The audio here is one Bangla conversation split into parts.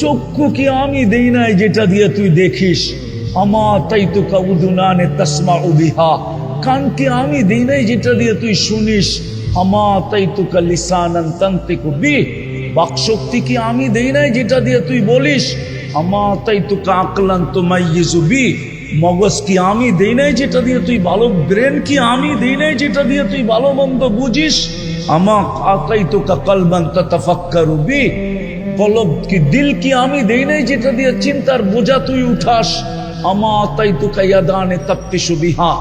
চক্ষু কি আমি দেই নাই যেটা দিয়ে তুই দেখিস? আমা তাইতুকা উদুনানে তাসমাউ বিহা, কান কি আমি দেই নাই যেটা দিয়ে তুই শুনিস? আমা তাইতুকা লিসানান তানতিকু বিহি, বাকশক্তি কি আমি দেই নাই যেটা দিয়ে তুই বলিস? আমা তাইতুকা আকলান তুমাইয়িজু বিহি, মগজ কি আমি দেই নাই যেটা দিয়ে তুই ভালো, ব্রেন কি আমি দেই নাই যেটা দিয়ে তুই ভালো মন্দ বুঝিস? আমা আতাইতুকা কলবান তাতাফাক্কারু বিহি, কলব কি দিল কি আমি দেই নাই যেটা দিয়ে চিন্তার বোঝা তুই উঠাস? আমা আতাইতুকা ইয়াদানে তাফতিশু বিহা,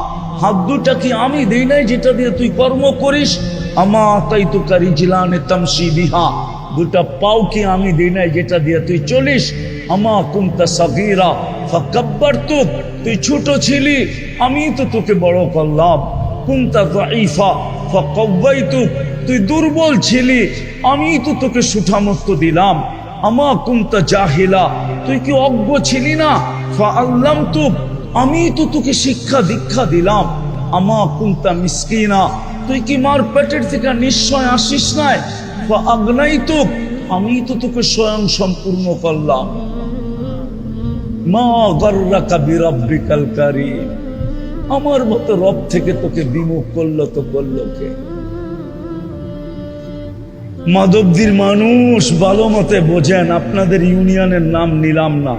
হাত দুটা কি আমি দেই নাই যেটা দিয়ে তুই কর্ম করিস? আমা আতাইতুকা রিজলানে তামশি বিহা, দুটা পাও কি আমি দেই নাই যেটা দিয়ে তুই চলিস? আমা কুনতা সাগীরা ফাকাব্বারতুক, তুই ছোট ছিলি আমি তো তোকে বড় করলাম। কুনতা যায়ীফা ফাকাওয়াইতুক, তুই দুর্বল ছিলি আমি তো তোকে সুঠামত্ব দিলাম। আমা কুনতা জাহিলা, তুই কি অজ্ঞ ছিলি না? ফাআল্লামতুক, আমি তো তোকে শিক্ষা দীক্ষা দিলাম। আমা কুনতা মিসকিনা, তুই কি মার পেটের থেকে নিশ্চয় আসিস নাই? ফাআগনাইতুক, আমি তো তোকে স্বয়ং সম্পূর্ণ করলাম। মা গাররাকা বিরাব্বিকাল কারীম, আমার মতো রব থেকে তোকে বিমুখ করলো তো করলো কে? মাধবদীর মানুষ ভালো মতে বোঝেন, আপনাদের ইউনিয়নের নাম নিলাম না,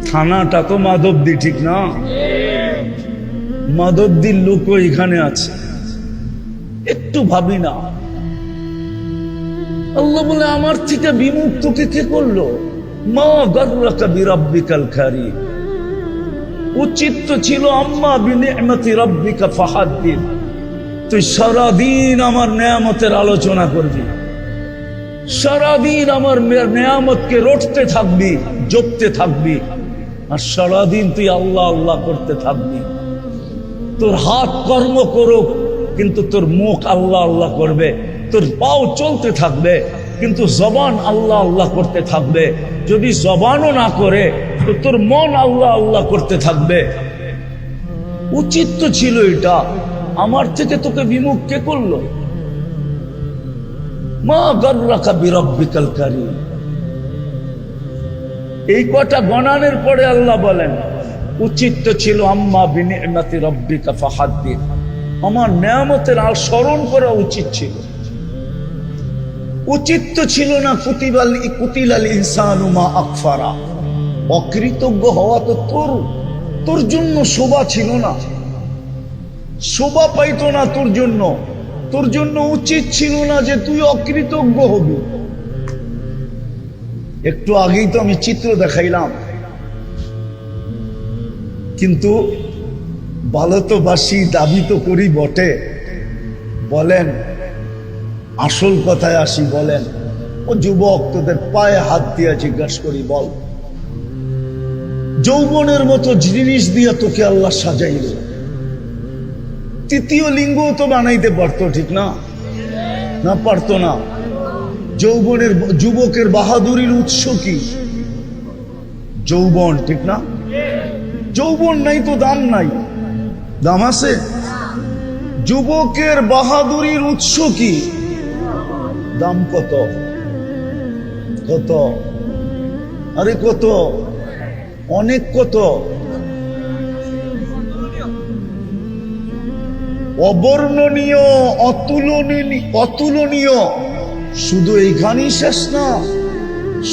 থানাটা তো মাধবদী, ঠিক না? মাধবদীর লোকও এখানে আছে, একটু ভাবি না। আল্লাহ বলে আমার থেকে বিমুখ তোকে কে করলো? মা গাররাকা বিরাব্বিকাল কারীম, উচিত তো ছিল আম্মা বিনি'মাতি রাব্বিকা ফাহাদ্দিস, তুই সারাদিন আমার নেয়ামতের আলোচনা করবি, সারাদিন আমার নেয়ামতকে রটতে থাকবি, জপতে থাকবি, আর সারাদিন তুই আল্লাহ আল্লাহ করতে থাকবি। তোর হাত কর্ম করুক কিন্তু তোর মুখ আল্লাহ আল্লাহ করবে, তোর পাও চলতে থাকবে কিন্তু জবান আল্লাহ আল্লাহ করতে থাকবে। যদি জবানও না করে তো তোর মন আল্লাহ আল্লাহ করতে থাকবে। উচিত তো ছিল এটা, আমার থেকে তোকে বিমুখ কে করলো? মা গাররাকা বিরাব্বিকাল কারীম, এই কটা গণানের পরে আল্লাহ বলেন উচিত তো ছিল আম্মা বিনি'মাতি রাব্বিকা ফাহাদ্দিস, আমার নেয়ামতের আর স্মরণ করা উচিত ছিল। উচিত তো ছিল না কুতিলাল ইনসানু মা আকফারা, অকৃতজ্ঞ হওয়া তো তোর জন্য শোভা ছিল না, শোভা পাইতো না তোর জন্য। তোর জন্য উচিত ছিল না যে তুই অকৃতজ্ঞ হবি। একটু আগেই তো আমি চিত্র দেখাইলাম, কিন্তু ভালো তো বাসি, দাবি তো করি বটে। বলেন আসল কথায় আসি, বলেন ও যুবক, তোদের পায়ে হাত দিয়ে জিজ্ঞাসা করি, বল যৌবনের মতো জিনিস দিয়ে তোকে আল্লাহ সাজাইল, তৃতীয় লিঙ্গ তো বানাইতে পারতো, ঠিক না? না পারতো না। যৌবনের যুবকের বাহাদুরির উৎস কি? যৌবন, ঠিক না? যৌবন নাই তো দাম নাই, দাম আছে? যুবকের বাহাদুরির উৎস কি? দাম কত? কত? আরে কত? অনেক কত? অবর্ণনীয়, অতুলনীয়। শুধু এইখানেই শেষ না,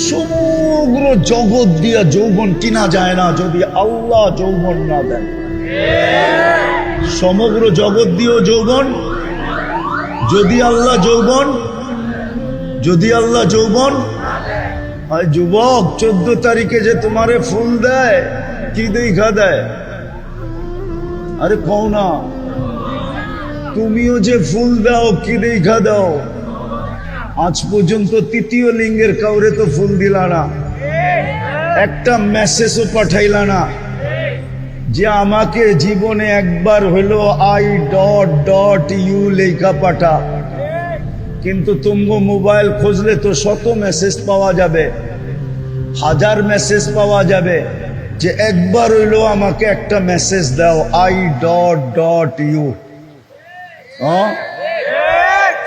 সমগ্র জগৎ দিয়া যৌবন কিনা যায় না যদি আল্লাহ যৌবন না দেন। সমগ্র জগৎ দিয়েও যৌবন, যদি আল্লাহ যৌবন, যদি আল্লাহ যৌবন। আর যুবক 14 তারিখে যে তোমারে ফুল দেয়, কি দেখা দেয়? আরে কও না, তুমিও যে ফুল দাও কি দেখা দাও? আজ পর্যন্ত তৃতীয় লিঙ্গের কাউরে তো ফুল দিলা না, একটা মেসেজও পাঠাইলা না যে আমাকে জীবনে একবার হইলো I.U লেখা পাঠা। কিন্তু তুমগো মোবাইল খুঁজলে তো শত মেসেজ পাওয়া যাবে, হাজার মেসেজ পাওয়া যাবে, যে একবার হইলো আমাকে একটা মেসেজ দাও I.U।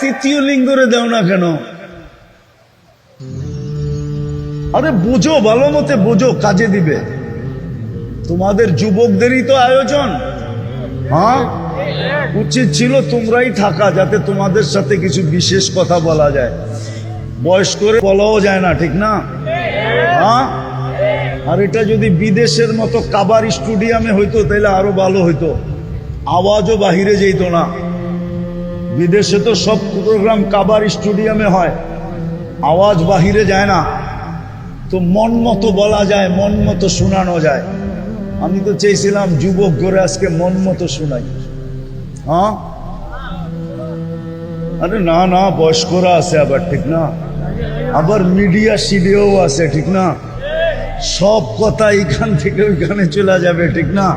তৃতীয় লিঙ্গরে দেও না কেন? আরে বুঝো, ভালো মতে বুঝো, কাজে দিবে। তোমাদের যুবকদেরই তো আয়োজন। হ্যাঁ, উচিত ছিল তোমরাই থাকা, যাতে তোমাদের সাথে কিছু বিশেষ কথা বলা যায়। বয়স করে বলাও যায় না, ঠিক না? হ্যাঁ, আর এটা যদি বিদেশের মতো কাবার স্টুডিয়ামে হইতো তাহলে আরো ভালো হইতো, আওয়াজও বাহিরে যেত না। বিদেশে তো সব প্রোগ্রাম কাবার স্টুডিয়ামে হয়, আওয়াজ বাহিরে যায় না, তো মন মতো বলা যায়, মন মতো শোনানো যায়। আমি তো চেয়েছিলাম যুবক ঘরে আজকে মন মতো শোনাই। হ্যাঁ, আরে না না, বয়স্করা আছে আবার, ঠিক না? আবার মিডিয়া সিডিও আছে, ঠিক না? সব কথা এখান থেকে ওইখানে চলে যাবে, ঠিক না?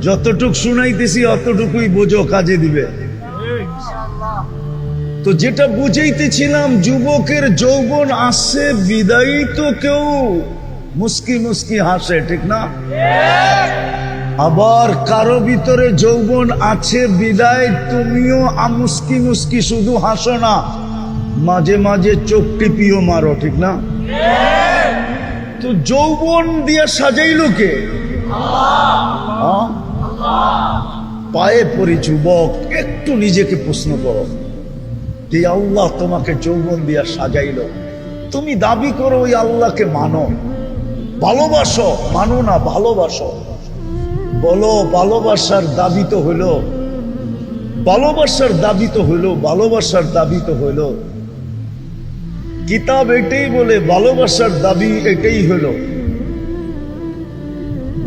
যতটুক শুনাইতেছি অতটুকুই বোঝো, কাজে দিবে। তো যেটা বুঝাইতেছিলাম, যুবকের যৌবন আসছে বিদায়ী তো কেউ মুস্কি মুস্কি হাসে, ঠিক না? আবার কারো ভিতরে যৌবন আছে বিদায় তুমিও মুস্কি মুস্কি শুধু হাসো না, মাঝে মাঝে চোখ টিপিও মারো, ঠিক না? তো যৌবন দিয়ে সাজাইলো কে? পায়ে পড়ি যুবক, একটু নিজেকে প্রশ্ন করো, যে আল্লাহ তোমাকে যৌবন দিয়া সাজাইলো, তুমি দাবি করো ওই আল্লাহকে মানো, ভালোবাসো, মানো না, ভালোবাসো। বলো ভালোবাসার দাবি তো হইলো, ভালোবাসার দাবি তো হইলো, ভালোবাসার দাবি তো হইলো। কিতাব এটাই বলে ভালোবাসার দাবি এটাই হইলো,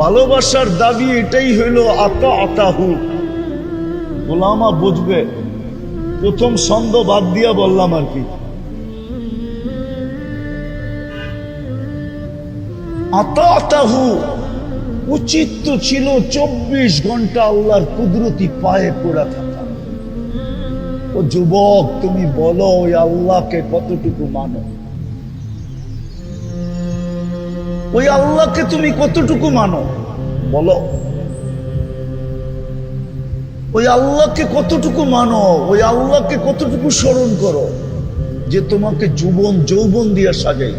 ভালোবাসার দাবি এটাই হইলো আতা আতাহু। গোলামা বুঝবে, প্রথম ছন্দ বাদ দিয়া বললাম আর কি। আতা আতাহু, উচিত তো ছিল 24 ঘন্টা আল্লাহর কুদরতি পায়ে পড়া থাকা। ও যুবক, তুমি বলো ওই আল্লাহকে কতটুকু মানো? ওই আল্লাহকে তুমি কতটুকু মানো বলো? ওই আল্লাহকে কতটুকু মানো? ওই আল্লাহকে কতটুকু স্মরণ করো যে তোমাকে যৌবন দিয়া সাজাই?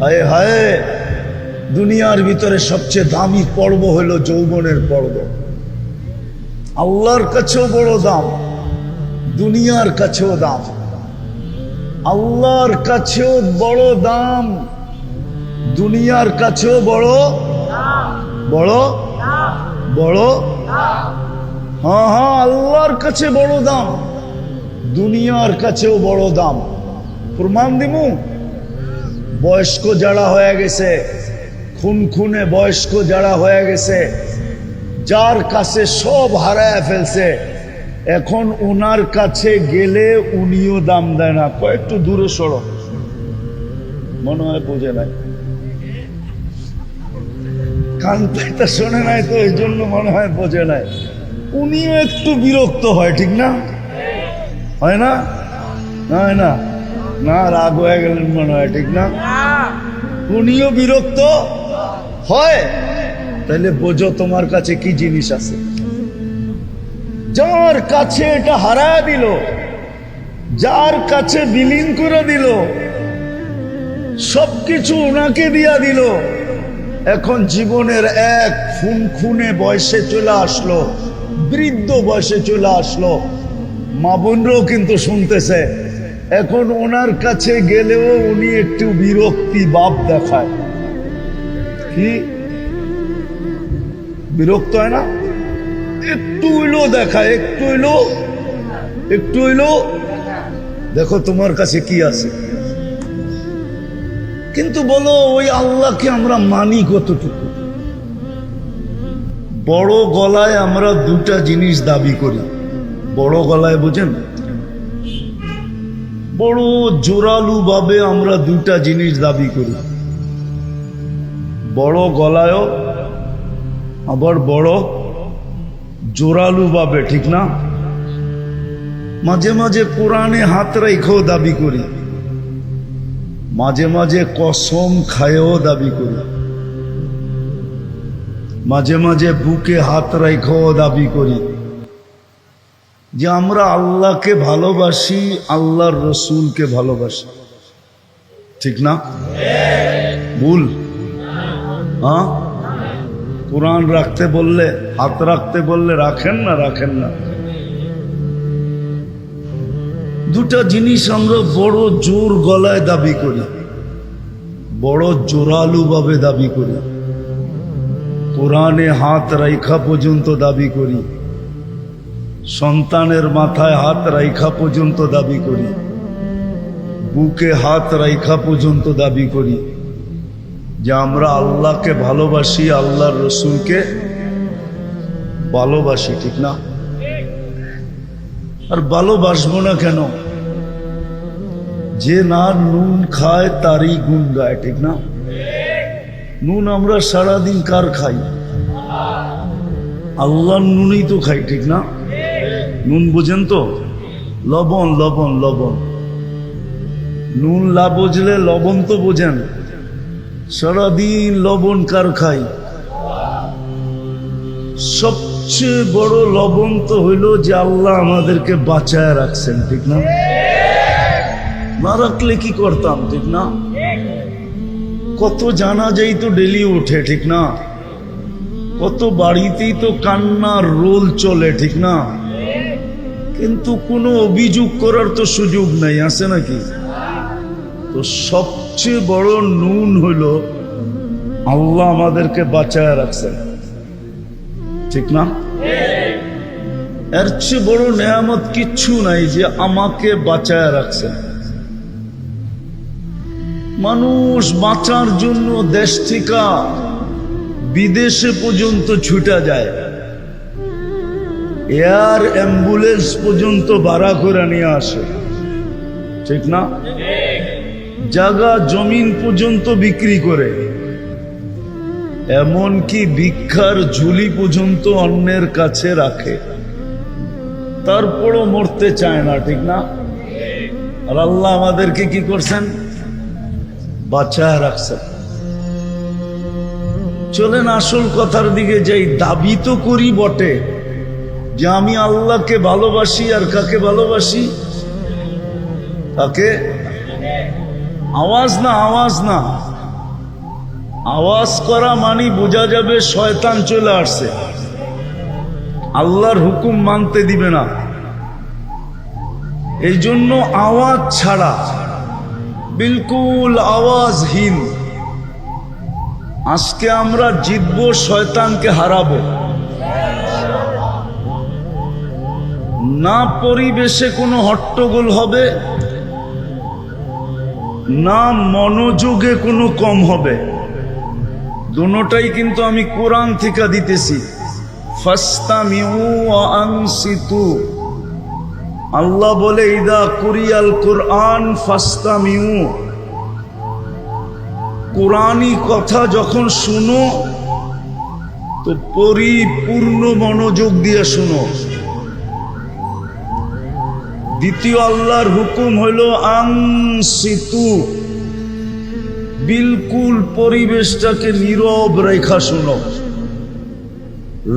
হায় হায়, দুনিয়ার ভিতরে সবচেয়ে দামি পর্ব হলো যৌবনের পর্ব। আল্লাহর কাছেও বড় দাম, দুনিয়ার কাছেও দাম। আল্লাহর কাছেও বড় দাম, দুনিয়ার কাছেও বড় বড় বড়। হ্যাঁ হ্যাঁ, আল্লাহর কাছে বড় দাম, দুনিয়ার কাছেও বড় দাম। প্রমাণ দিমু, বয়স্ক যারা হয়ে গেছে, খুনে বয়স্ক যারা হয়ে গেছে, যার কাছে সব হারায় ফেলছে, এখন ওনার কাছে গেলে উনিও দাম দেয় না। কয়েকটু দূরে সরো, মনে হয় বোঝে নাই, কানটা শোনে নাই তো এই জন্য মনে হয় বোঝে নাই। উনিও একটু বিরক্ত হয়, ঠিক না? হয় না? হয় না? না, রাগ হয়ে গেলেন মনে হয়, ঠিক না? উনিও বিরক্ত হয়। তাহলে বোঝো তোমার কাছে কি জিনিস আছে। যার কাছে এটা হারায় দিল, যার কাছে বিলীন করে দিল, সবকিছু ওনাকে দিয়া দিল, এখন জীবনের এক খুনে বয়সে চলে আসলো, বৃদ্ধ বয়সে চলে আসলো। মা বোনরাও কিন্তু শুনতেছে, এখন ওনার কাছে গেলেও উনি একটু বিরক্তি ভাব দেখায়। কি বিরক্ত হয় না? একটু হইলো দেখায়, একটু হইলো দেখো তোমার কাছে কি আছে। কিন্তু বলো ওই আল্লাহকে আমরা মানি কতটুকু? বড় গলায় আমরা দুটা জিনিস দাবি করি। বড় গলায়, বুঝেন, বড় জোরালু ভাবে আমরা দুটা জিনিস দাবি করি। বড় গলায়ও, আবার বড় জোরালু ভাবে, ঠিক না? মাঝে মাঝে কোরআনে হাত রেখেও দাবি করি, মাঝে মাঝে কসম খায়েও দাবি করি, মাঝে মাঝে বুকে হাত রেখেও দাবি করি। যে আমরা আল্লাহকে ভালোবাসি, আল্লাহর রসুলকে ভালোবাসি, ঠিক না? ভুল? হ্যাঁ, কোরআন রাখতে বললে, হাত রাখতে বললে রাখেন না? রাখেন না। দুটা জিনিস আমরা বড় জোর গলায় দাবি করি, বড় জোরালু ভাবে দাবি করি। কোরআনে হাত রাইখা পর্যন্ত দাবি করি, সন্তানের মাথায় হাত রাইখা পর্যন্ত দাবি করি, বুকে হাত রাইখা পর্যন্ত দাবি করি যে আমরা আল্লাহকে ভালোবাসি, আল্লাহর রসুলকে ভালোবাসি, ঠিক না? আর ভালোবাসবো না কেন? যে না নুন খায় তারই গুণ গায়, ঠিক না? নুন আমরা সারাদিন কার খাই? আল্লাহর নুনই তো খাই, ঠিক না? নুন বোঝেন তো? লবণ, লবণ, লবণ। নুন লা বুঝলে লবণ তো বোঝেন। সারাদিন লবণ কার খাই? সবচেয়ে বড় লবণ তো হইল যে আল্লাহ আমাদেরকে বাঁচায় রাখছেন, ঠিক না? না রাখলে কি করতাম, ঠিক না? কত জানাজাই তো ডেলি ওঠে, ঠিক না? কত বাড়িতেই তো কান্নার রোল চলে, ঠিক না? কিন্তু কোনো অভিযোগ করার তো সুযোগ নাই, আছে নাকি? তো সবচেয়ে বড় নুন হইল আল্লাহ আমাদেরকে বাঁচায় রাখছেন, ঠিক না? এর চেয়ে বড় নেয়ামত কিচ্ছু নাই যে আমাকে বাঁচায় রাখছেন। মানুষ বাঁচার জন্য দেশ থেকে বিদেশে পর্যন্ত ছুটা যায়, এয়ার অ্যাম্বুলেন্স পর্যন্ত ভাড়া করে নিয়ে আসে, ঠিক না? জায়গা জমিন পর্যন্ত বিক্রি করে, এমনকি ভিক্ষার ঝুলি পর্যন্ত অন্যের কাছে রাখে, তারপরও মরতে চায় না, ঠিক না? আর আল্লাহ আমাদেরকে কি করছেন? বাঁচায় রাখছেন। চলেন আসল কথার দিকে যাই। দাবি তো করি বটে যে আমি আল্লাহকে ভালোবাসি, আর কাকে ভালোবাসি? কাকে? আওয়াজ না, আওয়াজ না। আওয়াজ করা মানে বোঝা যাবে শয়তান চলে আসছে, আল্লাহর হুকুম মানতে দিবে না। এই জন্য আওয়াজ ছাড়া, বিলকুল আওয়াজহীন। আজকে আমরা জিতবো, শয়তানকে হারাবো। না পরিবেশে কোনো হট্টগোল হবে, না মনোযোগে কোনো কম হবে। দুটোটাই কিন্তু আমি কোরআন থেকে দিতেছি। ফাস্তামিউ ওয়া আনসিতু। আল্লাহ বলে ইদা কুরিয়াল কোরআন ফাস্তামিউ। কোরআনী কথা যখন শুনো তো পরিপূর্ণ মনোযোগ দিয়ে শুনো। দ্বিতীয় আল্লাহর হুকুম হইল আনসিতু, বিলকুল পরিবেশটাকে নীরব রেখা শুনো।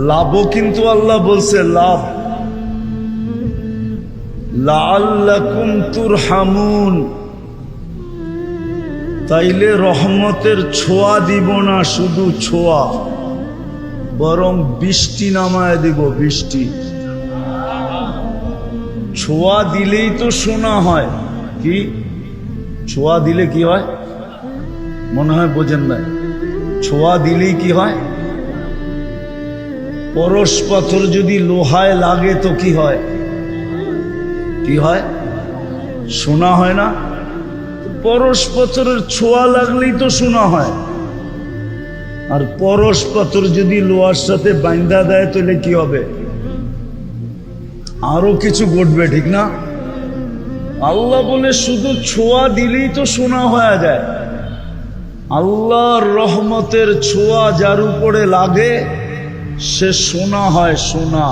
লাভও কিন্তু আল্লাহ বলছে লাভ, লাআল্লাকুম তুরহামুন, তাইলে রহমতের ছোঁয়া দিব না, শুধু ছোঁয়া, বরং বৃষ্টি নামায় দিব, বৃষ্টি। ছোঁয়া দিলেই তো শোনা হয়। কি ছোঁয়া দিলে কি হয়? মনে হয় বোঝেন না। ছোঁয়া দিলেই কি হয়? পরশ পাথর যদি লোহায় লাগে তো কি হয়? কি হয়? শোনা হয় না? পরশ পাথরের ছোঁয়া লাগলেই তো শোনা হয়। আর পরশ পাথর যদি লোহার সাথে বাইন্ধা দেয় তাহলে কি হবে? আরো কিছু ঘটবে, ঠিক না? আল্লাহ বলে শুধু ছোঁয়া দিলেই তো শোনা হয়ে যায়। আল্লাহর রহমতের ছোঁয়া যার উপরে লাগে সে শোনা হয়, শোনা।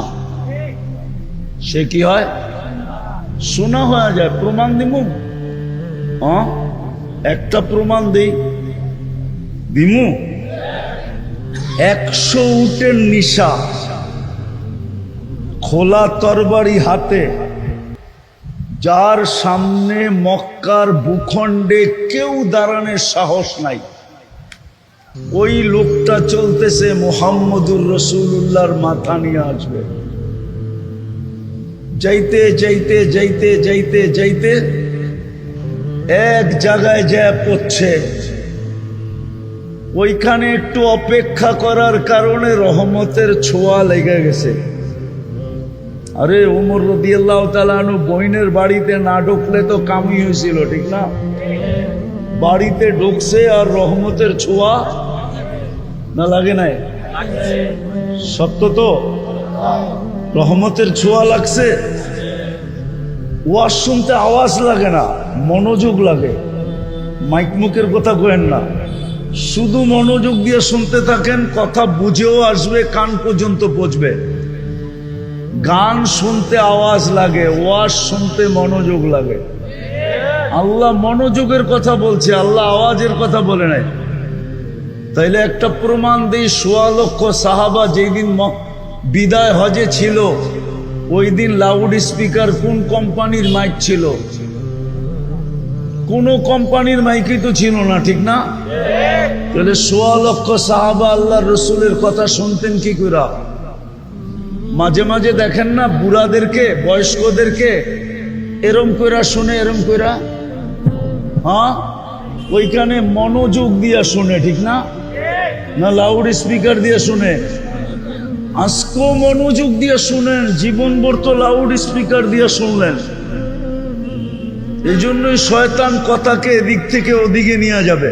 সে কি হয়? শোনা হয়ে যায়। প্রমাণ দিমু? একটা প্রমাণ দেই, দিমু। 100 উটের নিশা খোলা তরবারি হাতে, যার সামনে মক্কার ভূখণ্ডে কেউ দাঁড়ানোর সাহস নাই, ওই লোকটা চলতেছে মুহাম্মদুর রাসূলুল্লাহর মাথা নিয়ে আসবে। যাইতে যাইতে যাইতে যাইতে যাইতে এক জায়গায় যায় পড়ছে। ওইখানে একটু অপেক্ষা করার কারণে রহমতের ছোঁয়া লেগে গেছে। আরে ওমর রাদিয়াল্লাহু তাআলা আনহু বইনের বাড়িতে না ঢুকলে তো কামই হয়েছিল, ঠিক না? বাড়িতে ঢুকছে আর রহমতের ছোঁয়া না লাগে নাই? সত্য তো, রহমতের ছোঁয়া লাগছে। ওয়াজ শুনতে আওয়াজ লাগে না, মনোযোগ লাগে। মাইক মুখের কথা কয়েন না, শুধু মনোযোগ দিয়ে শুনতে থাকেন, কথা বুঝেও আসবে, কান পর্যন্ত পৌঁছবে। গান শুনতে আওয়াজ লাগে, ওয়াজ শুনতে মনোযোগ লাগে। আল্লাহ মনোযোগের কথা বলছে, আল্লাহ আওয়াজের কথা বলে নাই। তাইলে একটা প্রমাণ দিই, ১৬ লক্ষ সাহাবা যেই দিন বিদায় হজে ছিল, ওই দিন লাউড স্পিকার কোন কোম্পানির মাইক ছিল? কোন কোম্পানির মাইকই তো ছিল না, ঠিক না? তাহলে ১৬ লক্ষ সাহাবা আল্লাহর রসুলের কথা শুনতেন কি করে? মাঝে মাঝে দেখেন না বুড়াদেরকে, বয়স্কদেরকে এরম কইরা শুনে, এরম কইরা, হ্যাঁ, ওইখানে মনোযোগ দিয়া শুনে, ঠিক না? না লাউড স্পিকার দিয়ে শুনে? আজকেও মনোযোগ দিয়ে শুনেন, জীবনভর তো লাউড স্পিকার দিয়ে শুনলেন। এই জন্যই শয়তান কথাকে এদিক থেকে ওদিকে নিয়ে যাবে,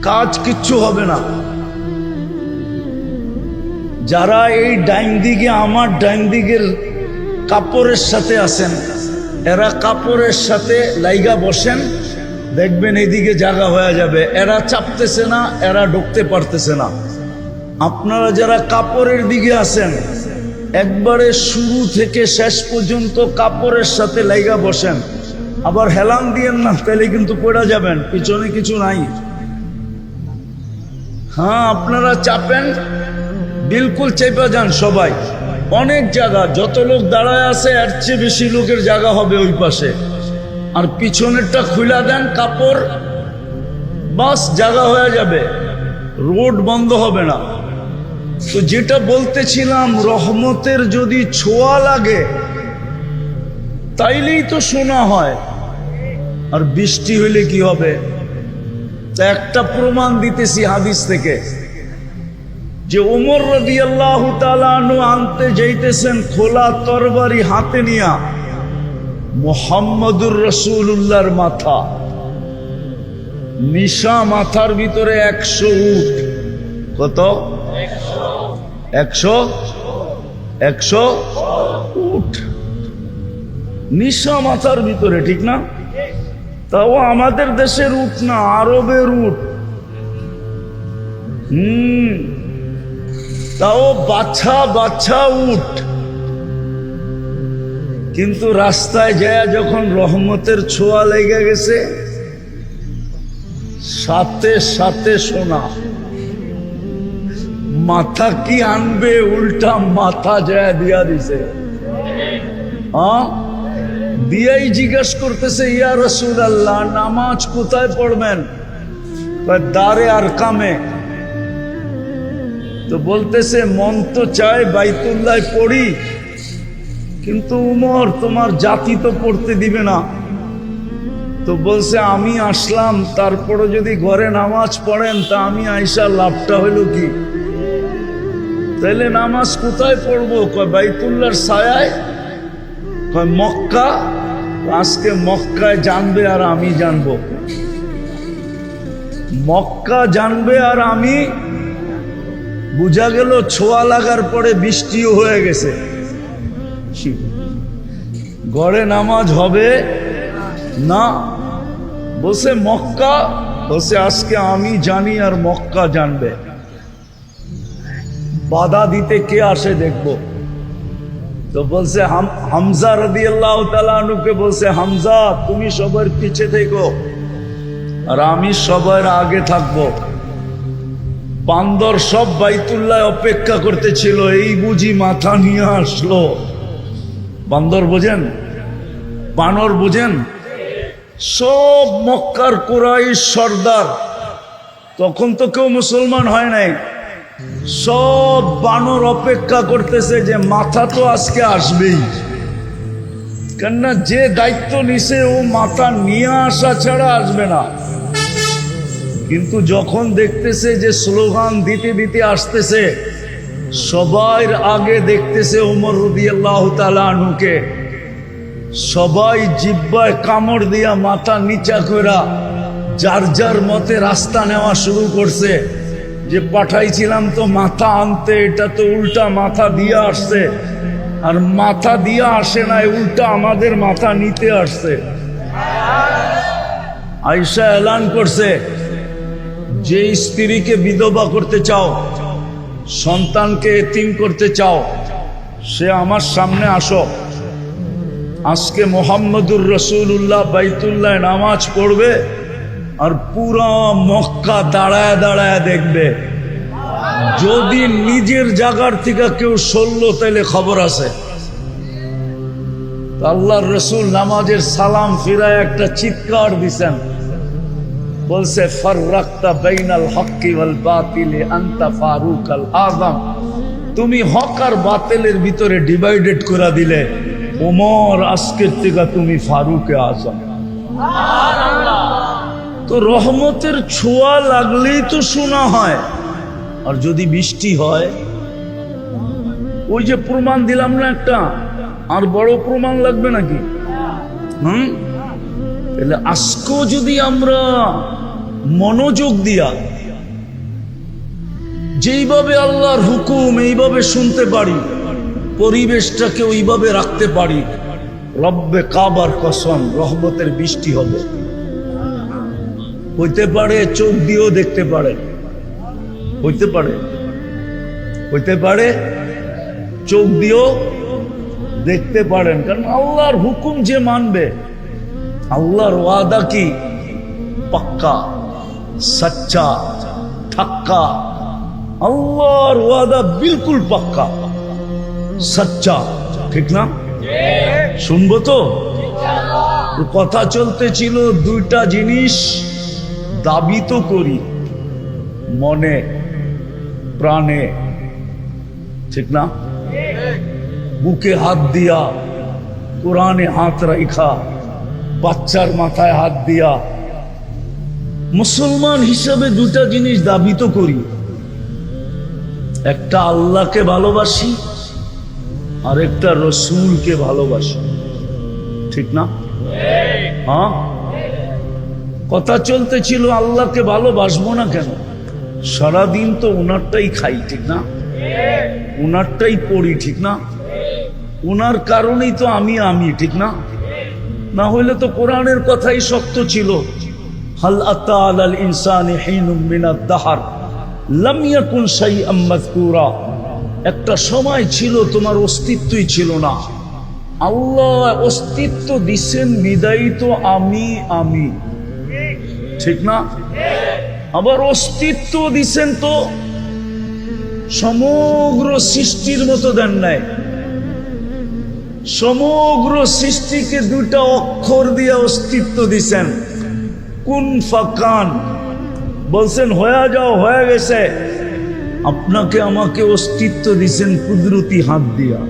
কাজ কিচ্ছু হবে না। যারা এই ডাইন দিকে, আমার ডাইন দিকের কাপড়ের সাথে আছেন, এরা কাপড়ের সাথে লাইগা বসেন, দেখবেন এদিকে জায়গা হয়ে যাবে। এরা চাপতেছে না, এরা ঢুকতে পারতেছে না। আপনারা যারা কাপড়ের দিকে আছেন, একবারে শুরু থেকে শেষ পর্যন্ত কাপড়ের সাথে লাইগা বসেন। আবার হেলান দিয়েন না, তাহলে কিন্তু পড়ে যাবেন, পিছনে কিছু নাই। হ্যাঁ, আপনারা চাপেন, বিলকুল চেপে যান সবাই। অনেক জায়গা, যত লোক দাঁড়ায় আছে এর চেয়ে বেশি লোকের জায়গা হবে ওই পাশে। আর পিছনেরটা খুলে দেন কাপড়, বাস জায়গা হয়ে যাবে, রোড বন্ধ হবে না। তো যেটা বলতেছিলাম, রহমতের যদি ছোঁয়া লাগে তাইলেই তো শোনা হয়। আর বৃষ্টি হইলে কি হবে? তা একটা প্রমাণ দিতেছি হাদিস থেকে, যে ওমর রাদিয়াল্লাহু তাআলা আনহু আনতে যাইতেছেন খোলা তরবারি হাতে নিয়া মুহাম্মদুর রাসূলুল্লাহর মাথা, নিশা মাথার ভিতরে 100 উট। কত? 100 উট নিশা মাথার ভিতরে, ঠিক না? তাও আমাদের দেশের উট না, আরবের উট। তাও বাছা বাছা উট। কিন্তু রাস্তায় যায় যখন রহমতের ছোঁয়া লেগে গেছে, সাথে সাথে শোনা। মাথা কি আনবে, উল্টা মাথা যায় দিয়া দিছে। হ্যাঁ, দিয়াই জিজ্ঞেস করতেছে, ইয়া রাসূলুল্লাহ, নামাজ কোথায় পড়বেন? দারে আরকামে। তো বলতেছে, মন তো চায় বাইতুল্লাহ পড়ি, কিন্তু উমর তোমার জাতি তো পড়তে দিবে না। তো বলছে, আমি আসলাম, তারপরে যদি ঘরে নামাজ পড়েন তা আমি আইসা লাভটা হইল কি? তাইলে নামাজ কোথায় পড়বো? কয় বাইতুল্লাহর ছায়ায়। কয় মক্কা? আজকে মক্কায় জানবে আর আমি জানবো। মক্কা জানবে আর আমি। বুঝা গেল ছোঁয়া লাগার পরে বৃষ্টিও হয়ে গেছে, ঘরে নামাজ হবে না। বলছে মক্কা, বলছে আজকে আমি জানি আর মক্কা জানবে। বাধা দিতে কে আসে দেখবো। তো বলছে হামজা রাদিয়াল্লাহু তাআলা আনহুকে বলছে, হামজা তুমি সবার পিছে থেকো আর আমি সবার আগে থাকবো। বান্দর সব বাইতুল্লাহ অপেক্ষা করতেছিল, এই বুঝি মাথা নিয়ে আসলো। বান্দর বোঝেন, বানর বোঝেন, সব মক্কার কুরাইশ সর্দার, তখন তো কেউ মুসলমান হয় নাই, সব বানর অপেক্ষা করতেছে যে মাথা তো আজকে আসবেই, কেননা যে দায়িত্ব নিছে ও মাথা নিয়ে আসা ছাড়া আসবে না। কিন্তু যখন দেখতেছে যে স্লোগান দিতে দিতে আসতেছে, সবার আগে দেখতেছে ওমর রাদিয়াল্লাহু তাআলা আনহুকে, সবাই জিহ্বায় কামড় দিয়া মাথা নিচা কইরা যার যার মতে রাস্তা নেওয়া শুরু করছে, যে পাঠাইছিলাম তো মাথা আনতে, এটা তো উল্টা মাথা দিয়ে আসছে, আর মাথা দিয়ে আসে নাই, উল্টা আমাদের মাথা নিতে আসছে। আয়েশা এলান করছে, যে স্ত্রীকে বিধবা করতে চাও, সন্তানকে এতিম করতে চাও, সে আমার সামনে আসো। আজকে মুহাম্মদুর রাসূলুল্লাহ বাইতুল্লাহ নামাজ পড়বে, আর পুরা মক্কা দাঁড়ায় দাঁড়ায় দেখবে। যদি নিজের জায়গার থেকে কেউ সরলো তাহলে খবর আছে। আল্লাহর রাসূল নামাজের সালাম ফিরায় একটা চিৎকার দিছেন, বলছে ফাররাকতা বাইনাল হক্কি ওয়াল বাতিলি আনতা ফারুকাল আযম, তুমি হক আর বাতিলের ভিতরে ডিভাইডেড করে দিলে, ওমর আজকের থেকে তুমি ফারুকে আযম। তো রহমতের ছোঁয়া লাগলেই তো শোনা হয়। আর যদি বৃষ্টি হয়, ওই যে প্রমাণ দিলাম না একটা, আর বড় প্রমাণ লাগবে নাকি? তাহলে আজকেও যদি আমরা মনোযোগ দিয়া যেইভাবে আল্লাহর হুকুম এইভাবে শুনতে পারি, পরিবেশটাকে ওইভাবে রাখতে পারি, রব্বে কাবার কসম রহমতের বৃষ্টি হবে। হইতে পারে চোখ দিয়েও দেখতে পারে, হইতে পারে, হইতে পারে চোখ দিয়েও দেখতে পারেন। কারণ আল্লাহর হুকুম যে মানবে, আল্লাহর ওয়াদা কি পাক্কা, সচ্চা, ঠাক্কা। আল্লাহর ওয়াদা বিলকুল পাক্কা, সচ্চা, ঠিক না? শুনবো তো? কথা চলতেছিল, দুইটা জিনিস দাবি তো করি মনে প্রাণে, ঠিক না? বুকে হাত দিয়া, কোরআনে হাত রাখা, বাচ্চার মাথায় হাত দিয়া, মুসলমান হিসাবে দুটা জিনিস দাবি তো করি। একটা আল্লাহকে ভালোবাসি, আর একটা রসুলকে ভালোবাসি, ঠিক না? হ্যাঁ, কথা চলতেছিল, আল্লাহকে ভালোবাসবো না কেন? সারাদিন তো ওনারটাই খাই, ঠিক না? ওনারটাই পড়ি, ঠিক না? ওনার কারণেই তো আমি আমি, ঠিক না? না হইলে তো কোরআনের কথাই সত্য ছিল, হাল আতা আলাল ইনসানি হিনুম মিনাদ দাহর লাম ইয়াকুন শাইআম মাযকুরা। একটা সময় ছিল তোমার অস্তিত্বই ছিল না, আল্লাহ অস্তিত্ব দিছেন বিদায়ী তো আমি আমি, ঠিক না? আবার অস্তিত্ব দিছেন তো সমগ্র সৃষ্টির মতো দেন নাই। সমগ্র সৃষ্টিকে দুটা অক্ষর দিয়ে অস্তিত্ব দিছেন, কুন ফাকান। বলছেন হয়ে যাও, হয়ে গেছে। আপনাকে আমাকে অস্তিত্ব দিছেন কুদরতি হাত দিয়া,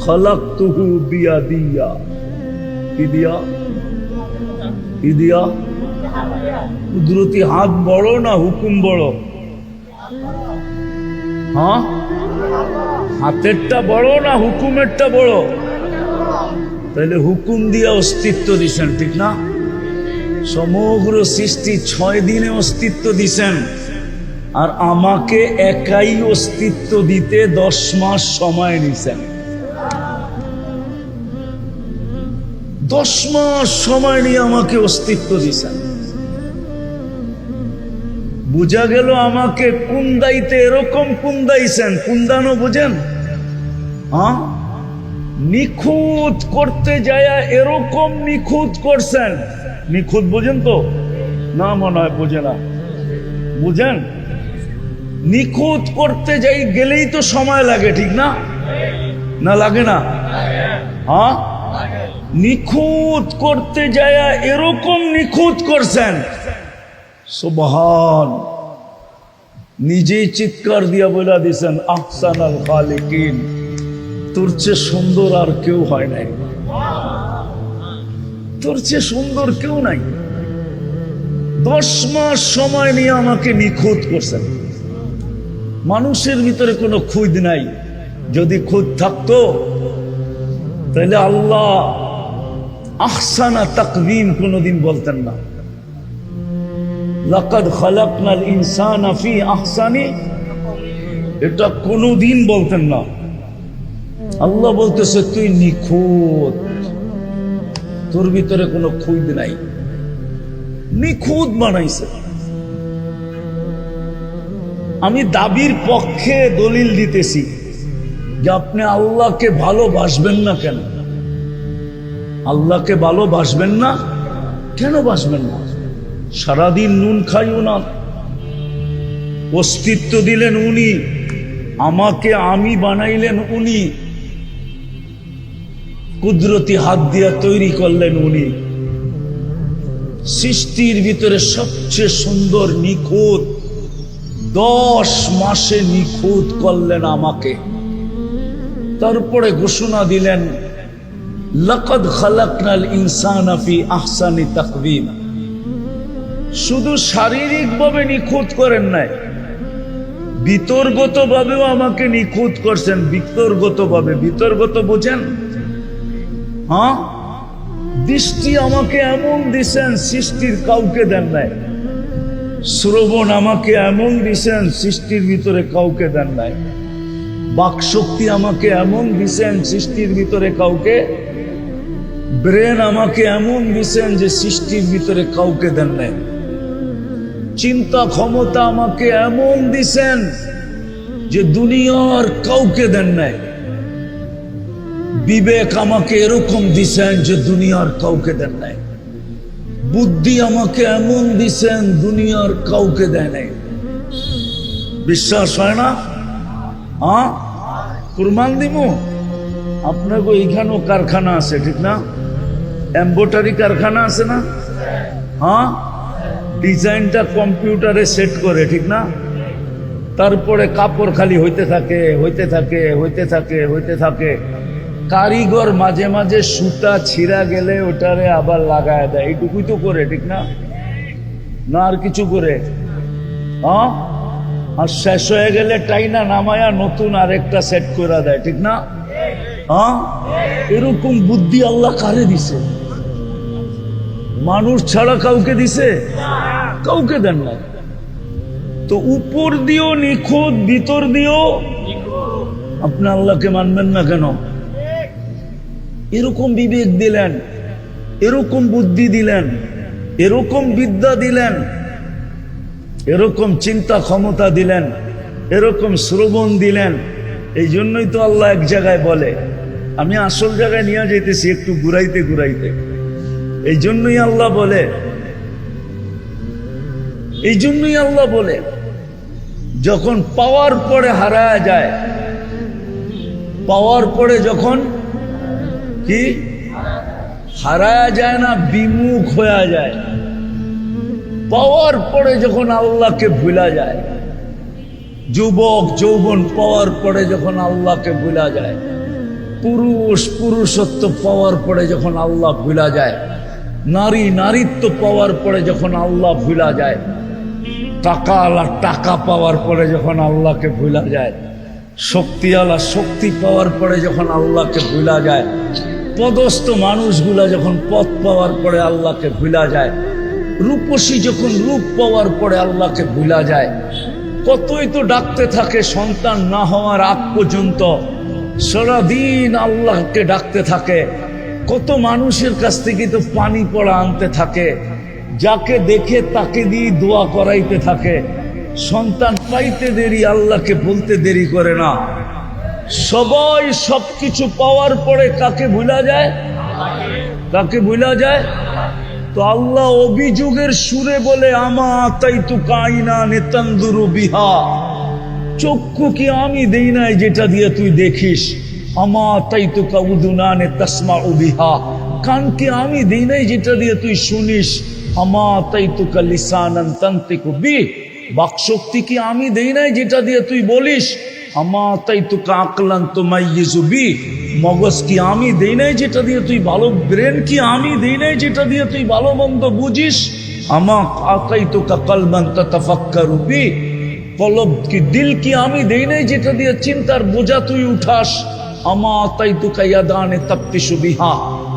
খালাকতুহু বিয়াদিয়া। কি দিয়া? কি দিয়া? কুদরতি হাত বড় না হুকুম বড়? হ্যাঁ, হাতেরটা বড় না হুকুমেরটা বড়? তাহলে হুকুম দিয়া অস্তিত্ব দিছেন, ঠিক না? সমগ্র সৃষ্টি 6 দিনে অস্তিত্ব দিছেন, আর আমাকে একাই অস্তিত্ব দিতে 10 মাস সময় নিছেন। 10 মাস সময় নিয়ে আমাকে অস্তিত্ব দিছেন। বুঝা গেল আমাকে কুন্দাইতে এরকম কুন্দাইছেন। কুন্দানো বুঝেন? হ্যাঁ, নিখুঁত করতে যায় এরকম নিখুঁত করছেন। নিখুঁত বোঝেন তো? না, মনে হয় বোঝে না। বুঝেন? নিখুঁত করতে যাই গেলেই তো সময় লাগে, ঠিক না? না লাগে না? হ্যাঁ, নিখুঁত করতে যায় এরকম নিখুঁত করছেন, সুবহান। নিজেই চিৎকার দিয়া বলে দিছেন আহসানাল খালিকিন, তোর চেয়ে সুন্দর আর কেউ হয় নাই, তোর চেয়ে সুন্দর কেউ নাই। 10 মাস সময় নিয়ে আমাকে নিখুঁত করছেন। মানুষের ভিতরে কোনো খুঁত নাই। যদি খুঁত থাকতো তাহলে আল্লাহ আহসানা তাকবীম কোনোদিন বলতেন না। লাকাদ খালাকনাল ইনসানা ফি আহসানি, এটা কোনোদিন বলতেন না। আল্লাহ বলতেছে তুই নিখুঁত, তোর ভিতরে কোনো খুঁত নাই, নিখুঁত বানাইছে। আমি দাবির পক্ষে দলিল দিতেছি যে আপনি আল্লাহকে ভালোবাসবেন না কেন? আল্লাহকে ভালোবাসবেন না কেন? বাসবেন না? সারাদিন নুন খাইও না, অস্তিত্ব দিলেন উনি, আমাকে আমি বানাইলেন উনি, কুদরতি হাত দিয়া তৈরি করলেন উনি, সৃষ্টির ভিতরে সবচেয়ে সুন্দর নিখুঁত, 10 মাসে নিখুঁত করলেন আমাকে। তারপরে ঘোষণা দিলেন লাকাদ খালাকনাল ইনসানা ফি আহসানি তাকওয়িম। শুধু শারীরিকভাবে নিখুঁত করেন নাই, বিতর্গতভাবেও আমাকে নিখুঁত করছেন। বিতর্গতভাবে, বিতর্গত বোঝেন? হ্যাঁ, দৃষ্টি আমাকে এমন দিছেন সৃষ্টির কাউকে দেন নাই। শ্রবণ আমাকে এমন দিছেন সৃষ্টির ভিতরে কাউকে দেন নাই। বাকশক্তি আমাকে এমন দিছেন সৃষ্টির ভিতরে কাউকে। ব্রেন আমাকে এমন দিছেন যে সৃষ্টির ভিতরে কাউকে দেন নাই। চিন্তা ক্ষমতা আমাকে এমন দিছেন যে দুনিয়ার কাউকে দেন নাই। বিবেক আমাকে এরকম দিছেন যে দুনিয়ার কাউকে দেন নাই। বুদ্ধি আমাকে এমন দিছেন দুনিয়ার কাউকে দেয় নাই। বিশ্বাস হয় না? হ্যাঁ, প্রমাণ দিব। আপনাকে এইখানেও কারখানা আছে, ঠিক না? এমব্রয়ডারি কারখানা আছে না? হ্যাঁ, ডিজাইনটা কম্পিউটারে সেট করে, ঠিক না? তারপরে কাপড় খালি হইতে থাকে, হইতে থাকে, হইতে থাকে, হইতে থাকে। কারিগর মাঝে মাঝে সুতা ছিঁড়া গেলে ওটারে আবার লাগায় দেয়, এইটুকুই তো করে, ঠিক না? না আর কিছু করে? হ্যাঁ, আর শেষ হয়ে গেলে টাইনা নামায়া নতুন আরেকটা সেট করে দেয়, ঠিক না? হ্যাঁ, এরকম বুদ্ধি আল্লাহ কারে দিছে? মানুষ ছাড়া কাউকে দিছে? কাউকে দেন না। তো উপর দিয়েও নিখুঁত, ভিতর দিয়েও। আপনি আল্লাহকে মানবেন না কেন? এরকম বিবেক দিলেন, এরকম বুদ্ধি দিলেন, এরকম বিদ্যা দিলেন, এরকম চিন্তা ক্ষমতা দিলেন, এরকম শ্রবণ দিলেন। এই জন্যই তো আল্লাহ এক জায়গায় বলে, আমি আসল জায়গায় নিয়ে যেতেছি একটু ঘুরাইতে ঘুরাইতে। এই জন্যই আল্লাহ বলে, এই জন্যই আল্লাহ বলে যখন পাওয়ার পরে হারায় যায়, পাওয়ার পরে যখন কি হারায় যায় না, বিমুখ হয়ে যায়। পাওয়ার পরে যখন আল্লাহকে ভুলা যায়, যুবক যৌবন পাওয়ার পরে যখন আল্লাহকে ভুলা যায়, পুরুষ পুরুষত্ব পাওয়ার পরে যখন আল্লাহ ভুলা যায়, নারী নারীত্ব পাওয়ার পরে যখন আল্লাহ ভুলা যায়, টাকাওয়ালা টাকা পাওয়ার পরে যখন আল্লাহকে ভুলা যায়, শক্তিওয়ালা শক্তি পাওয়ার পরে যখন আল্লাহকে ভুলা যায়, পদস্থ মানুষগুলা যখন পদ পাওয়ার পরে আল্লাহকে ভুলা যায়, রূপসী যখন রূপ পাওয়ার পরে আল্লাহকে ভুলা যায়। কতই তো ডাকতে থাকে সন্তান না হওয়ার আগ পর্যন্ত, সারাদিন আল্লাহকে ডাকতে থাকে। কত মানুষের কাছ থেকে তো পানি পড়া আনতে থাকে, যাকে দেখে তাকে দিয়ে দোয়া করাইতে থাকে। সন্তান পাইতে দেরি, আল্লাহকে বলতে দেরি করে না। সবাই সবকিছু পাওয়ার পরে কাকে ভুলা যায়? কাকে ভুলা যায়? তো আল্লাহ অভিযোগের সুরে বলে আমা তাই তু কাইনা নেতান্দুরু বিহা, চক্ষু কি আমি দেই নাই যেটা দিয়ে তুই দেখিস? আমা তাই তু কাউদুনা নে তসমা বিহা, কান কি আমি দেই নাই যেটা দিয়ে তুই শুনিস? আমা তাই তু কালিসানান তান্তিকু বি, বাকশক্তি কি আমি দেই নাই যেটা দিয়ে তুই বলিস? আমা তাই তু কাকলান তুমাইয়িজু বি, মগজ কি আমি দেই নাই যেটা দিয়ে তুই ভালো, ব্রেন কি আমি দেই নাই যেটা দিয়ে তুই ভালো মন্দ বুঝিস? আমা আতাই তু কালবান তাতাফাক্কারু বি, কলব কি দিল কি আমি দেই নাই যেটা দিয়ে চিন্তার বোঝা তুই উঠাস? আমা তাই তু কায়াদানে তাপ্তিসু বিহা,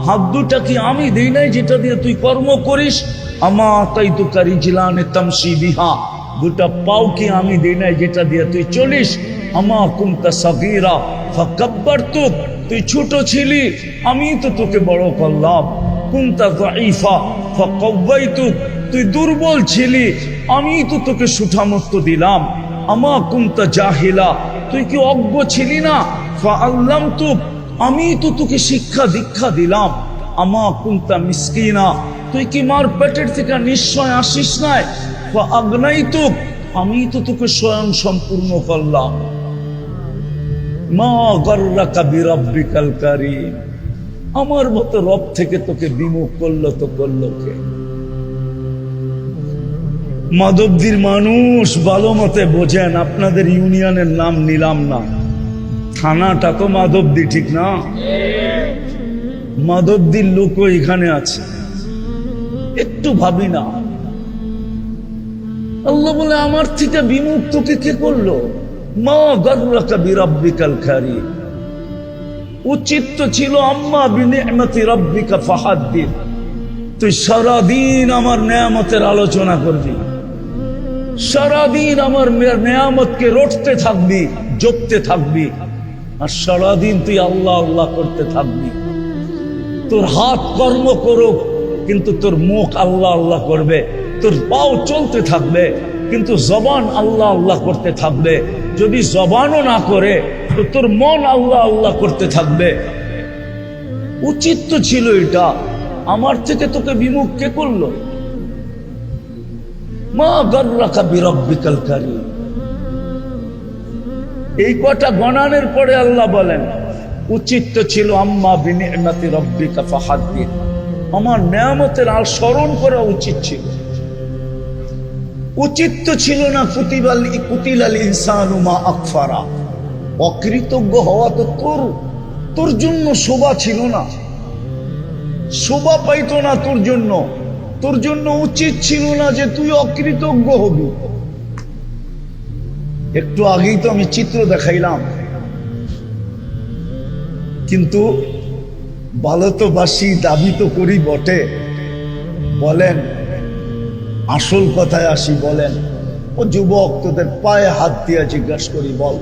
হাত দুটা কি আমি দেই নাই যেটা দিয়ে তুই কর্ম করিস? আমা তাই তু কারিজিলানে তামসি বিহা, দুটা পাও কি আমি দেই নাই যেটা দিয়ে তুই চলিস? আমা কুনতা সাগীরা ফাকাব্বারতুক, তুই ছোট ছিলি আমি তো তোকে বড় করলাম। কুনতা যায়ীফা ফাকাওয়াইতুক, তুই দুর্বল ছিলি আমি তো তোকে সুঠামত্ব দিলাম। আমা কুনতা জাহিলা, তুই কি অজ্ঞ ছিলি না? ফাআল্লামতুক, আমি তো তোকে শিক্ষা দীক্ষা দিলাম। আমা কুনতা মিসকিনা, তুই কি মার পেটের থেকে নিশ্চয় আসিস নাই? ফাআগনাইতুক, আমি তো তোকে স্বয়ং সম্পূর্ণ করলাম। মা গাররাকা বিরাব্বিকাল কারীম, আমার মতো রব থেকে তোকে বিমুখ করলো তো করলো কে? মাধবদীর মানুষ ভালো মতে বোঝেন, আপনাদের ইউনিয়নের নাম নিলাম না, থানাটা তো মাধবদী, ঠিক না? মাধবদীর লোকও এখানে আছে, একটু ভাবি না। আল্লাহ বলে আমার থেকে বিমুখ তোকে কে করলো? মা গাররাকা বিরাব্বিকাল কারীম, উচিত তো ছিল আম্মা বিনিআমাতি রাব্বিকা ফাহাদ্দিস, তুই সারাদিন আমার নেয়ামতের আলোচনা করবি, সারাদিন আমার নেয়ামতকে রটতে থাকবি, জপতে থাকবি, আর সারাদিন তুই আল্লাহ আল্লাহ করতে থাকবি। তোর হাত কর্ম করুক কিন্তু তোর মুখ আল্লাহ আল্লাহ করবে, তোর পাও চলতে থাকবে কিন্তু জবান আল্লাহ আল্লাহ করতে থাকবে। যদি জবানও না করে তো তোর মন আল্লাহ আল্লাহ করতে থাকবে। উচিত তো ছিল এটা, আমার থেকে তোকে বিমুখ কে করলো? মা গাররাকা বিরাব্বিকাল কারীম, এই কটা গণানের পরে আল্লাহ বলেন উচিত তো ছিল আম্মা বিনিআমাতি রাব্বিকা ফাহাদ্দিস, আমার নেয়ামতের আর স্মরণ করা উচিত ছিল। উচিত তো ছিল না কুতিলাল ইনসানু মা আকফারা, অকৃতজ্ঞ হওয়া তো তোর জন্য শোভা ছিল না, শোভা পাইতো না তোর জন্য উচিত ছিল না যে তুই অকৃতজ্ঞ হবি। একটু আগেই তো আমি চিত্র দেখাইলাম, কিন্তু ভালো তো বাসি, দাবি তো করি বটে। বলেন, আসল কথায় আসি, বলেন ও যুবক, তোদের পায়ে হাত দিয়া জিজ্ঞাসা করি, বল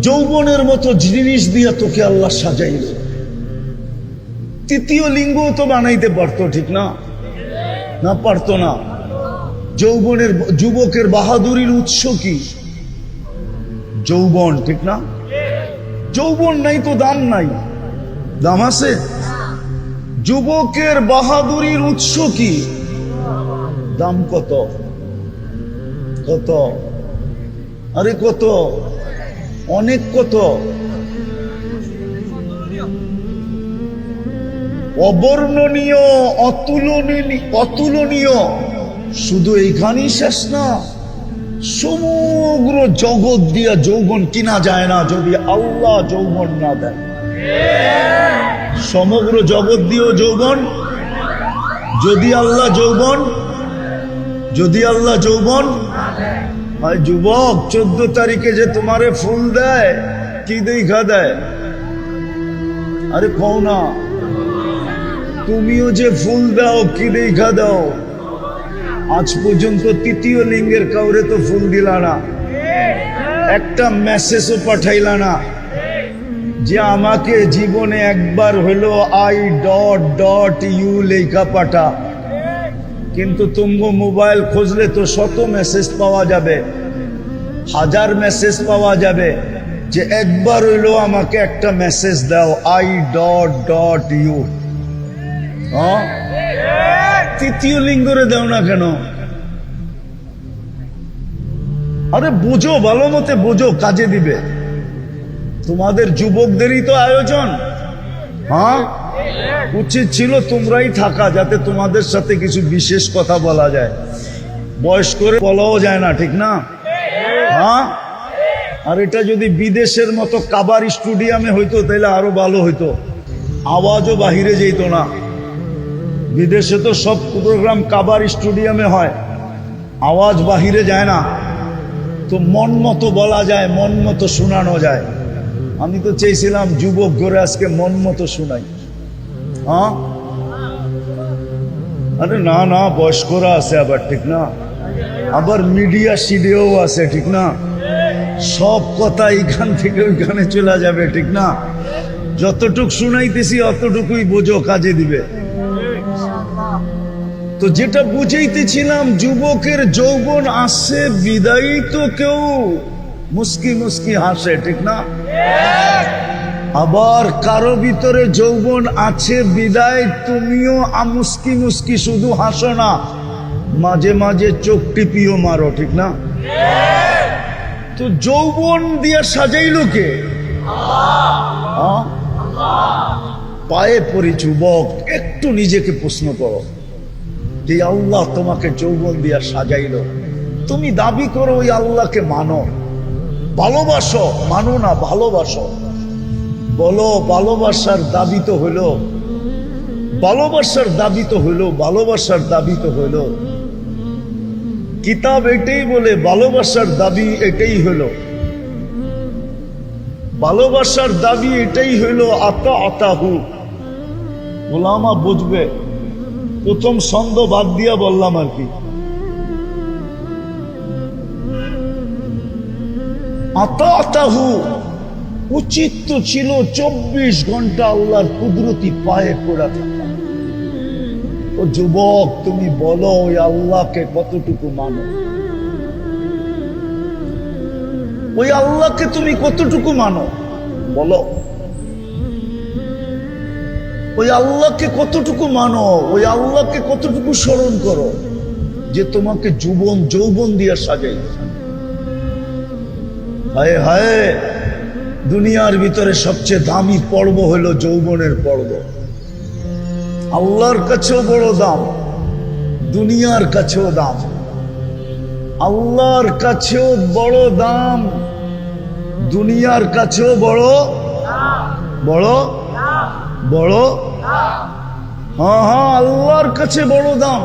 যৌবনের মতো জিনিস দিয়া তোকে আল্লাহ সাজাইল, তৃতীয় লিঙ্গ তো বানাইতে পারতো, ঠিক না? না পারতো না। যুবকের বাহাদুরির উৎস কি? যৌবন, ঠিক না? যৌবন নাই তো দাম নাই, দাম আছে? যুবকের বাহাদুরির উৎস কি? দাম কত? কত? আরে কত? অনেক কত? অবর্ণনীয়, অতুলনীয়। শুধু এইখানেই শেষ না, সমগ্র জগৎ দিয়া যৌবন কিনা যায় না যদি আল্লাহ যৌবন না দেন। সমগ্র জগৎ দিয়েও যৌবন, যদি আল্লাহ যৌবন হয়। যুবক, 14 তারিখে যে তোমারে ফুল দেয়, কি দেখা দেয়? আরে কও না, তুমিও যে ফুল দাও কি দেখা দাও? আজ পর্যন্ত তৃতীয় লিঙ্গের কাউরে তো ফুল দিলা না, একটা মেসেজও পাঠাইলা না যে আমাকে জীবনে একবার হলো I.U লেখা পাঠা। কিন্তু তুমগো মোবাইল খুঁজলে তো শত মেসেজ পাওয়া যাবে, হাজার মেসেজ পাওয়া যাবে, যে একবার হইলো আমাকে একটা মেসেজ দাও I.U। তৃতীয় লিঙ্গরে দাও না কেন? আরে বোঝো, ভালো মতে বোঝো, কাজে দিবে। তোমাদের যুবকদেরই তো আয়োজন। হ্যাঁ, উচিত ছিল তোমরাই থাকা, যাতে তোমাদের সাথে কিছু বিশেষ কথা বলা যায়। বয়স করে বলাও যায় না, ঠিক না? হ্যাঁ, আর এটা যদি বিদেশের মতো কাবার স্টুডিয়ামে হইতো তাহলে আরো ভালো হইতো, আওয়াজও বাহিরে যেত না। বিদেশে তো সব প্রোগ্রাম কাবার স্টুডিয়ামে হয়, আওয়াজ বাহিরে যায় না, তো মন মতো বলা যায়, মন মতো শোনানো যায়। আমি তো চেয়েছিলাম যুবক ঘরে আজকে মন মতো শোনাই। হ্যাঁ, আরে না না, বয়স্করা আছে আবার, ঠিক না? আবার মিডিয়া সিডিও আছে, ঠিক না? সব কথা এইখান থেকে ওইখানে চলে যাবে, ঠিক না? যতটুক শুনাইতেছি অতটুকুই বোঝো, কাজে দিবে। তো যেটা বুঝাইতেছিলাম, যুবকের যৌবন আসে বিদায়ী তো কেউ মুস্কি মুস্কি হাসে, ঠিক না? আবার কারো ভিতরে যৌবন আছে বিদায় তুমিও মুস্কি মুস্কি শুধু হাসো না, মাঝে মাঝে চোখ টিপিও মারো, ঠিক না? তো যৌবন দিয়া সাজাইলো কে? পায়ে পড়ি যুবক, একটু নিজেকে প্রশ্ন করো যে আল্লাহ তোমাকে যৌবন দিয়া সাজাইলো, তুমি দাবি করো ওই আল্লাহকে মানো, ভালোবাসো, মানো না, ভালোবাসো। বলো ভালোবাসার দাবি তো হইলো, ভালোবাসার দাবি তো হইলো, ভালোবাসার দাবি তো হইলো। কিতাব এটাই বলে ভালোবাসার দাবি এটাই হইলো, ভালোবাসার দাবি এটাই হইলো আতা আতাহু। ওলামা বুঝবে, প্রথম ছন্দ বাদ দিয়া বললাম আর কি। আতা আতাহু উচিত তো ছিল 24 ঘন্টা আল্লাহর কুদরতি পায়ে পড়া থাকা। ও যুবক, তুমি বলো ওই আল্লাহকে কতটুকু মানো? ওই আল্লাহকে তুমি কতটুকু মানো বলো? ওই আল্লাহকে কতটুকু মানো? ওই আল্লাহকে কতটুকু স্মরণ করো যে তোমাকে যৌবন দিয়ে সাজাই? হায় হায়, দুনিয়ার ভিতরে সবচেয়ে দামি পর্ব হলো যৌবনের পর্ব। আল্লাহর কাছেও বড় দাম, দুনিয়ার কাছেও দাম। আল্লাহর কাছেও বড় দাম, দুনিয়ার কাছেও বড় বড় বড়। হ্যাঁ হ্যাঁ, আল্লাহর কাছে বড় দাম,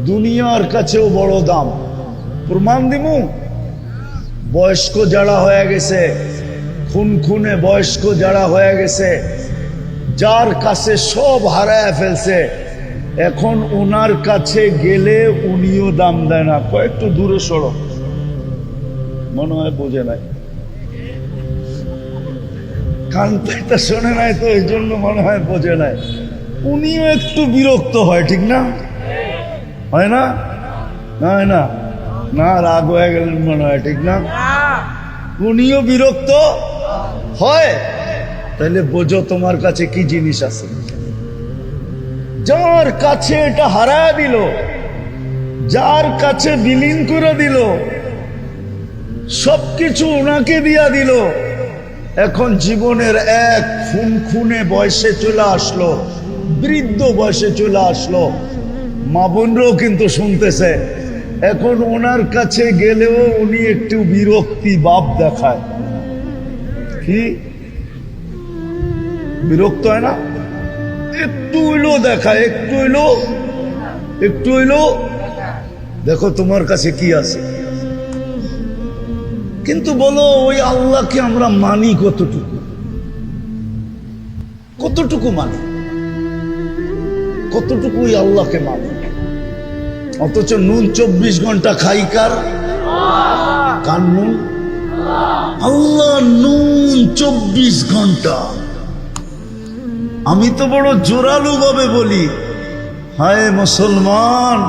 দুনিয়ার কাছেও বড় দাম। প্রমাণ দিমু, বয়স্ক যারা হয়ে গেছে, খুনে বয়স্ক যারা হয়ে গেছে, যার কাছে সব হারায় ফেলছে, এখন ওনার কাছে গেলে উনিও দাম দেয় না। কয়েকটু দূরে সরো, মনে হয় বোঝে নাই, কানটা শোনে নাই, তো এই জন্য মনে হয় বোঝে নাই। উনিও একটু বিরক্ত হয়, ঠিক না? হয় না? হয় না? না, রাগ হয়ে গেলেন মনে হয়, ঠিক না? উনিও বিরক্ত হয়। তাহলে বোঝো তোমার কাছে কি জিনিস আছে। যার কাছে এটা হারায় দিল, যার কাছে বিলীন করে দিল, সবকিছু ওনাকে দিয়া দিল, এখন জীবনের এক খুনে বয়সে চলে আসলো, বৃদ্ধ বয়সে চলে আসলো। মা বোনরাও কিন্তু শুনতেছে, এখন ওনার কাছে গেলেও উনি একটু বিরক্তি ভাব দেখায়। কি বিরক্ত হয় না? একটু হইলো দেখায়, একটু হইলো দেখো তোমার কাছে কি আছে। কিন্তু বলো ওই আল্লাহকে আমরা মানি কতটুকু? কতটুকু মানি? কতটুকু ওই আল্লাহকে মানি? অথচ নুন 24 ঘন্টা খাই কার? কার নুন? আল্লাহ নুন 24 ঘন্টা। আমি তো বড় জোরালু ভাবে বলি, হায় মুসলমান,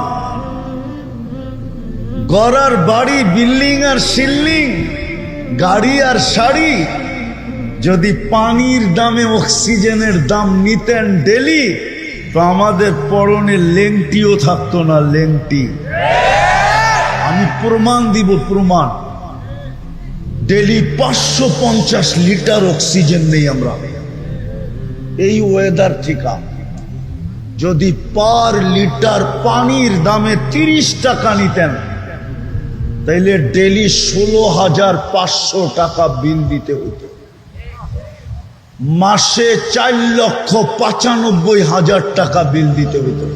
গড়ার বাড়ি, বিল্ডিং আর সিল্ডিং, গাড়ি আর শাড়ি, যদি পানির দামে অক্সিজেনের দাম নিতেন ডেলি, তো আমাদের পরনে লেংটিও থাকতো না, লেংটি। আমি প্রমাণ দিব, প্রমাণ। ডেলি 550 লিটার অক্সিজেন নেই আমরা এই ওয়েদার থেকে। যদি পার লিটার পানির দামে 30 টাকা নিতেন, তাইলে ডেলি 16,500 টাকা বিল দিতে হতো। মাসে 4,95,000 টাকা বিল দিতে হতো।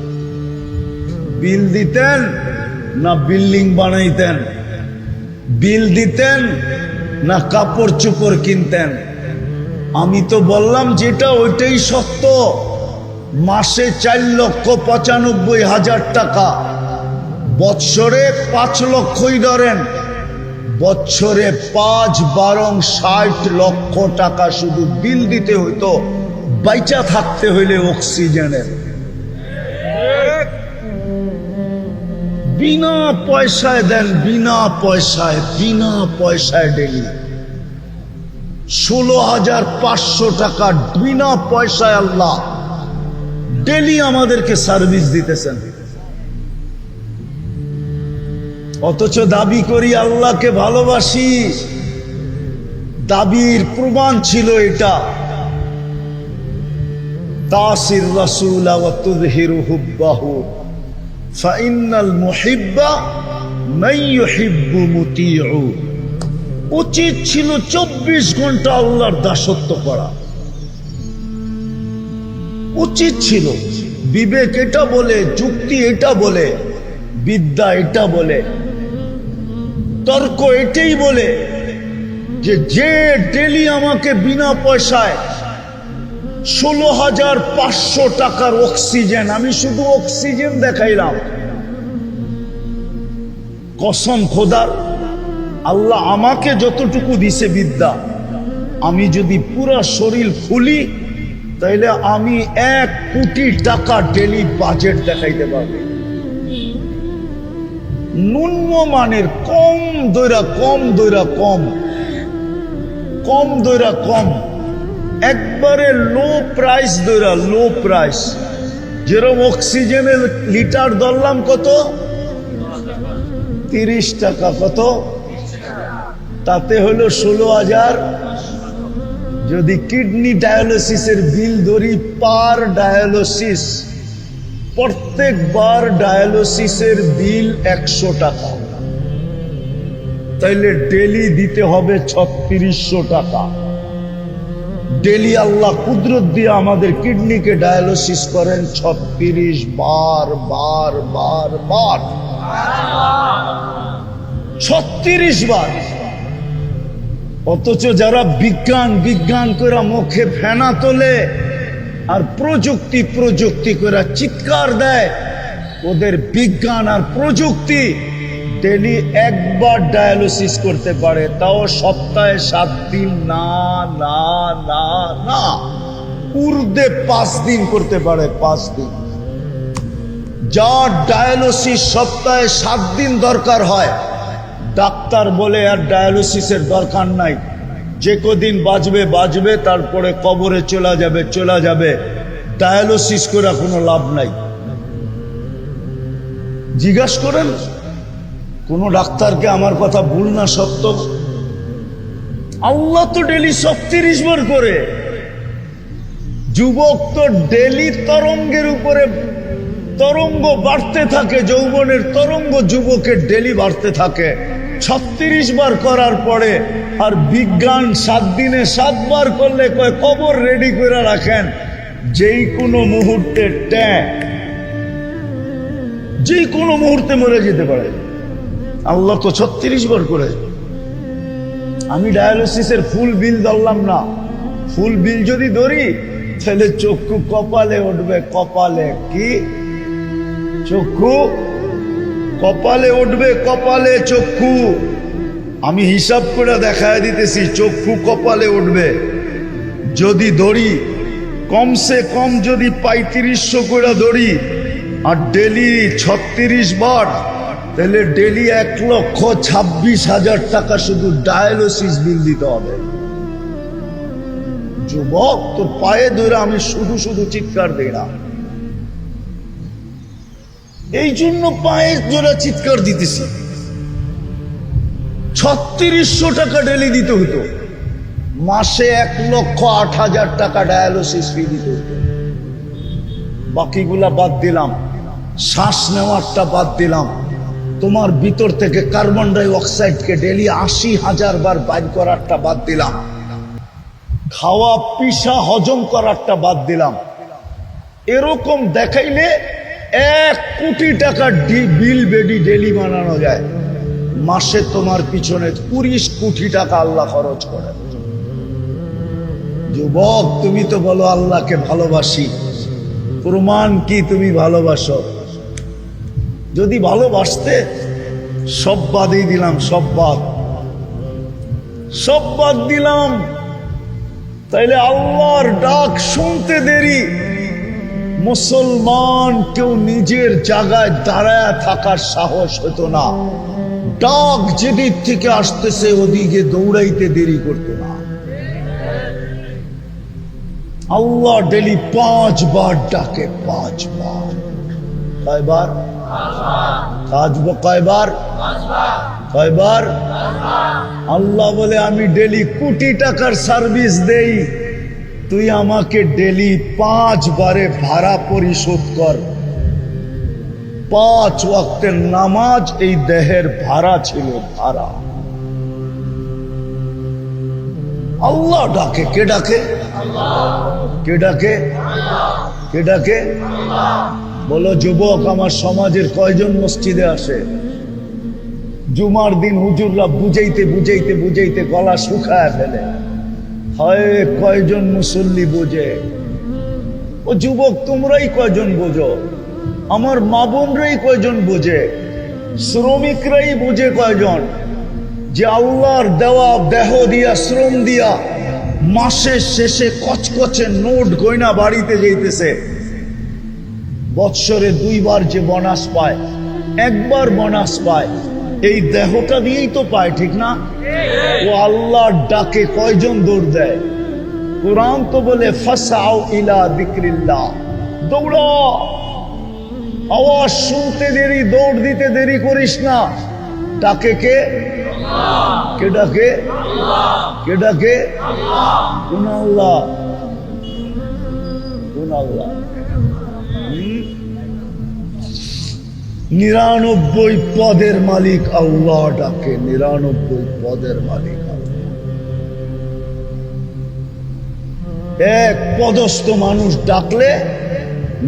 বিল দিতেন না বিল্ডিং বানাইতেন? বিল দিতেন না কাপড় চোপড় কিনতেন? আমি তো বললাম যেটা ওইটাই সত্য। মাসে 4,95,000 টাকা, বৎসরে 5 লক্ষই ধরেন, বৎসরে 5-12 60 লক্ষ টাকা শুধু বিল দিতে হইতো বাইচা থাকতে হইলে অক্সিজেনের। বিনা পয়সায় দেন, বিনা পয়সায়, বিনা পয়সায় ডেলি 16,500 টাকা বিনা পয়সায় আল্লাহ ডেলি আমাদেরকে সার্ভিস দিতেছেন। অথচ দাবি করি আল্লাহকে ভালোবাসি। দাবির প্রমাণ ছিল এটা, তাসির রাসূল ওয়া তুযহিরু হুব্বাহু ফাইন্নাল মুহিব্বা মান ইউহিব্বু মুতিউ। উচিত ছিল 24 ঘন্টা আল্লাহর দাসত্ব করা, উচিত ছিল। বিবেক এটা বলে, যুক্তি এটা বলে, বিদ্যা এটা বলে, তর্ক এটাই বলে যে যে ডেলি আমাকে বিনা পয়সায় 16,500 টাকার অক্সিজেন, আমি শুধু অক্সিজেন দেখাইলাম, কসম খোদার, আল্লাহ আমাকে যতটুকু দিছে বিদ্যা, আমি যদি পুরা শরীর খুলি তাইলে আমি 1 কোটি টাকা ডেলি বাজেট দেখাইতে পারবো। নিম্নমানের, কম দইরা কম, দইরা কম, কম দইরা কম, একবারে লো প্রাইস দইরা লো প্রাইস। যেরকম অক্সিজেনের লিটার ধরলাম কত? 30 টাকা। কত? তাতে হলো 16,000। যদি কিডনি ডায়ালিসিসের বিল ধরি, পার ডায়ালিসিস, প্রত্যেকবার ডায়ালিসিসের বিল 100 টাকা, তাইলে ডেলি দিতে হবে 3600 টাকা। ডেলি আল্লাহ কুদরত দিয়ে আমাদের কিডনিকে ডায়ালিসিস করেন 36 বার, 36 বার। অথচ যারা বিজ্ঞান বিজ্ঞান করে মুখে ফেনা তোলে আর প্রযুক্তি প্রযুক্তি করে চিৎকার দেয়, ওদের বিজ্ঞান আর প্রযুক্তি ডেলি একবার ডায়ালিসিস করতে পারে, তাও সপ্তাহে 7 দিন না, না, না, না, উর্দে 5 দিন করতে পারে, 5 দিন। যার ডায়ালিসিস সপ্তাহে 7 দিন দরকার হয়, ডাক্তার বলে আর ডায়ালিসিসের দরকার নাই, যে কদিন বাঁচবে বাঁচবে, তারপরে কবরে চলে যাবে, চলে যাবে, ডায়ালিসিস করে কোনো লাভ নাই। জিজ্ঞাসা করেন কোন ডাক্তারকে আমার কথা ভুল না সত্য? আল্লাহ তো ডেলি 36 বার করে। যুবক তো ডেলি তরঙ্গের উপরে তরঙ্গ বাড়তে থাকে, যৌবনের তরঙ্গ যুবকের ডেলি বাড়তে থাকে 36 বার করার পরে। আর বিজ্ঞান 7 দিনে 7 বার করলে কয় কবর রেডি করে রাখেন, যেই কোনো মুহূর্তে যেই কোনো মুহূর্তে মরে যেতে পারে। আল্লাহ তো 36 বার করে। আমি ডায়ালিসিসের ফুল বিল ধরলাম না। ফুল বিল যদি ধরি তাহলে চক্ষু কপালে উঠবে, কপালে। কি? চক্ষু কপালে উঠবে, কপালে চক্ষু। আমি হিসাব করে দেখায় দিতেছি, চক্ষু কপালে উঠবে যদি ধরি, কমসে কম যদি 3500 করে ধরি, আর ডেলি 36 বার, তাহলে ডেলি 1,26,000 টাকা শুধু ডায়ালিসিস বিল দিতে হবে। যুবক তো পায়ে ধরে আমি শুধু শুধু চিৎকার দিই না, এই জন্য পায়ের জোড়া চিৎকার দিতেছি। 3600 টাকা ডেলি দিতে হতো, মাসে 1,08,000 টাকা ডায়ালিসিস ফি দিতে হতো। বাকিগুলা বাদ দিলাম, শ্বাস নেওয়ারটা বাদ দিলাম, তোমার ভিতর থেকে কার্বন ডাই অক্সাইডকে ডেলি 80,000 বার বাইর করারটা বাদ দিলাম, খাওয়া পিসা হজম করারটা বাদ দিলাম। এরকম দেখাইলে 1 কোটি টাকা বিল বেডি ডেলি বানানো যায়। মাসে তোমার পিছনে 20 কোটি টাকা আল্লাহ খরচ করে। যুবক, তুমি তো বলো আল্লাহকে ভালোবাসি, প্রমাণ কি তুমি ভালোবাসো? যদি ভালোবাসতে সব বাদই দিলাম, সব বাদ দিলাম, তাইলে আল্লাহর ডাক শুনতে দেরি। মুসলমান কেউ নিজের জায়গায় দাঁড়ায় থাকার সাহস হতো না, ডাক যেদিক থেকে আসতেছে ওদিকে দৌড়াইতে দেরি করতো না। আল্লাহ ডেলি 5 বার ডাকে, 5 বার। কয়বার? কয়বার? কয়বার? আল্লাহ বলে আমি ডেলি কোটি টাকার সার্ভিস দেই, তুই আমাকে ডেলি 5 বারে ভাড়া পরিশোধ কর। 5 ওয়াক্তের নামাজ এই দেহের ভাড়া ছিল, ভাড়া। আল্লাহ ডাকে। কে ডাকে? কে ডাকে? কে ডাকে? বলো যুবক, আমার সমাজের কয়জন মসজিদে আসে? জুমার দিন হুজুররা বুঝাইতে গলা শুকায় ফেলে। হয় কয়জন মুসল্লি বোঝে? ও যুবক, তোমরাই কয়জন বোঝো? আমার মা বোনরাই কয়জন বোঝে? শ্রমিকরাই বোঝে কয়জন যে আল্লাহর দেওয়া দেহ দিয়া, শ্রম দিয়া মাসের শেষে কচকচে নোট গয়না বাড়িতে যাইতেছে। বৎসরে 2 বার যে বোনাস পায়, 1 বার বোনাস পায়, এই দেহটা দিয়েই তো পায়, ঠিক না? ও আল্লাহর ডাকে কয়জন দৌড় দেয়? কোরআন তো বলে ফাসাউ ইলা যিকরিল্লাহ, দৌড়া। আওয়াজ শুনতে দেরি, দৌড় দিতে দেরি করিস না। ডাকে কে? কে ডাকে? কে ডাকে? কোন আল্লাহ? কোন আল্লাহ? 99 পদের মালিক আল্লাহ ডাকে। 99 পদের মালিক আল্লাহ। এক পদস্থ মানুষ ডাকলে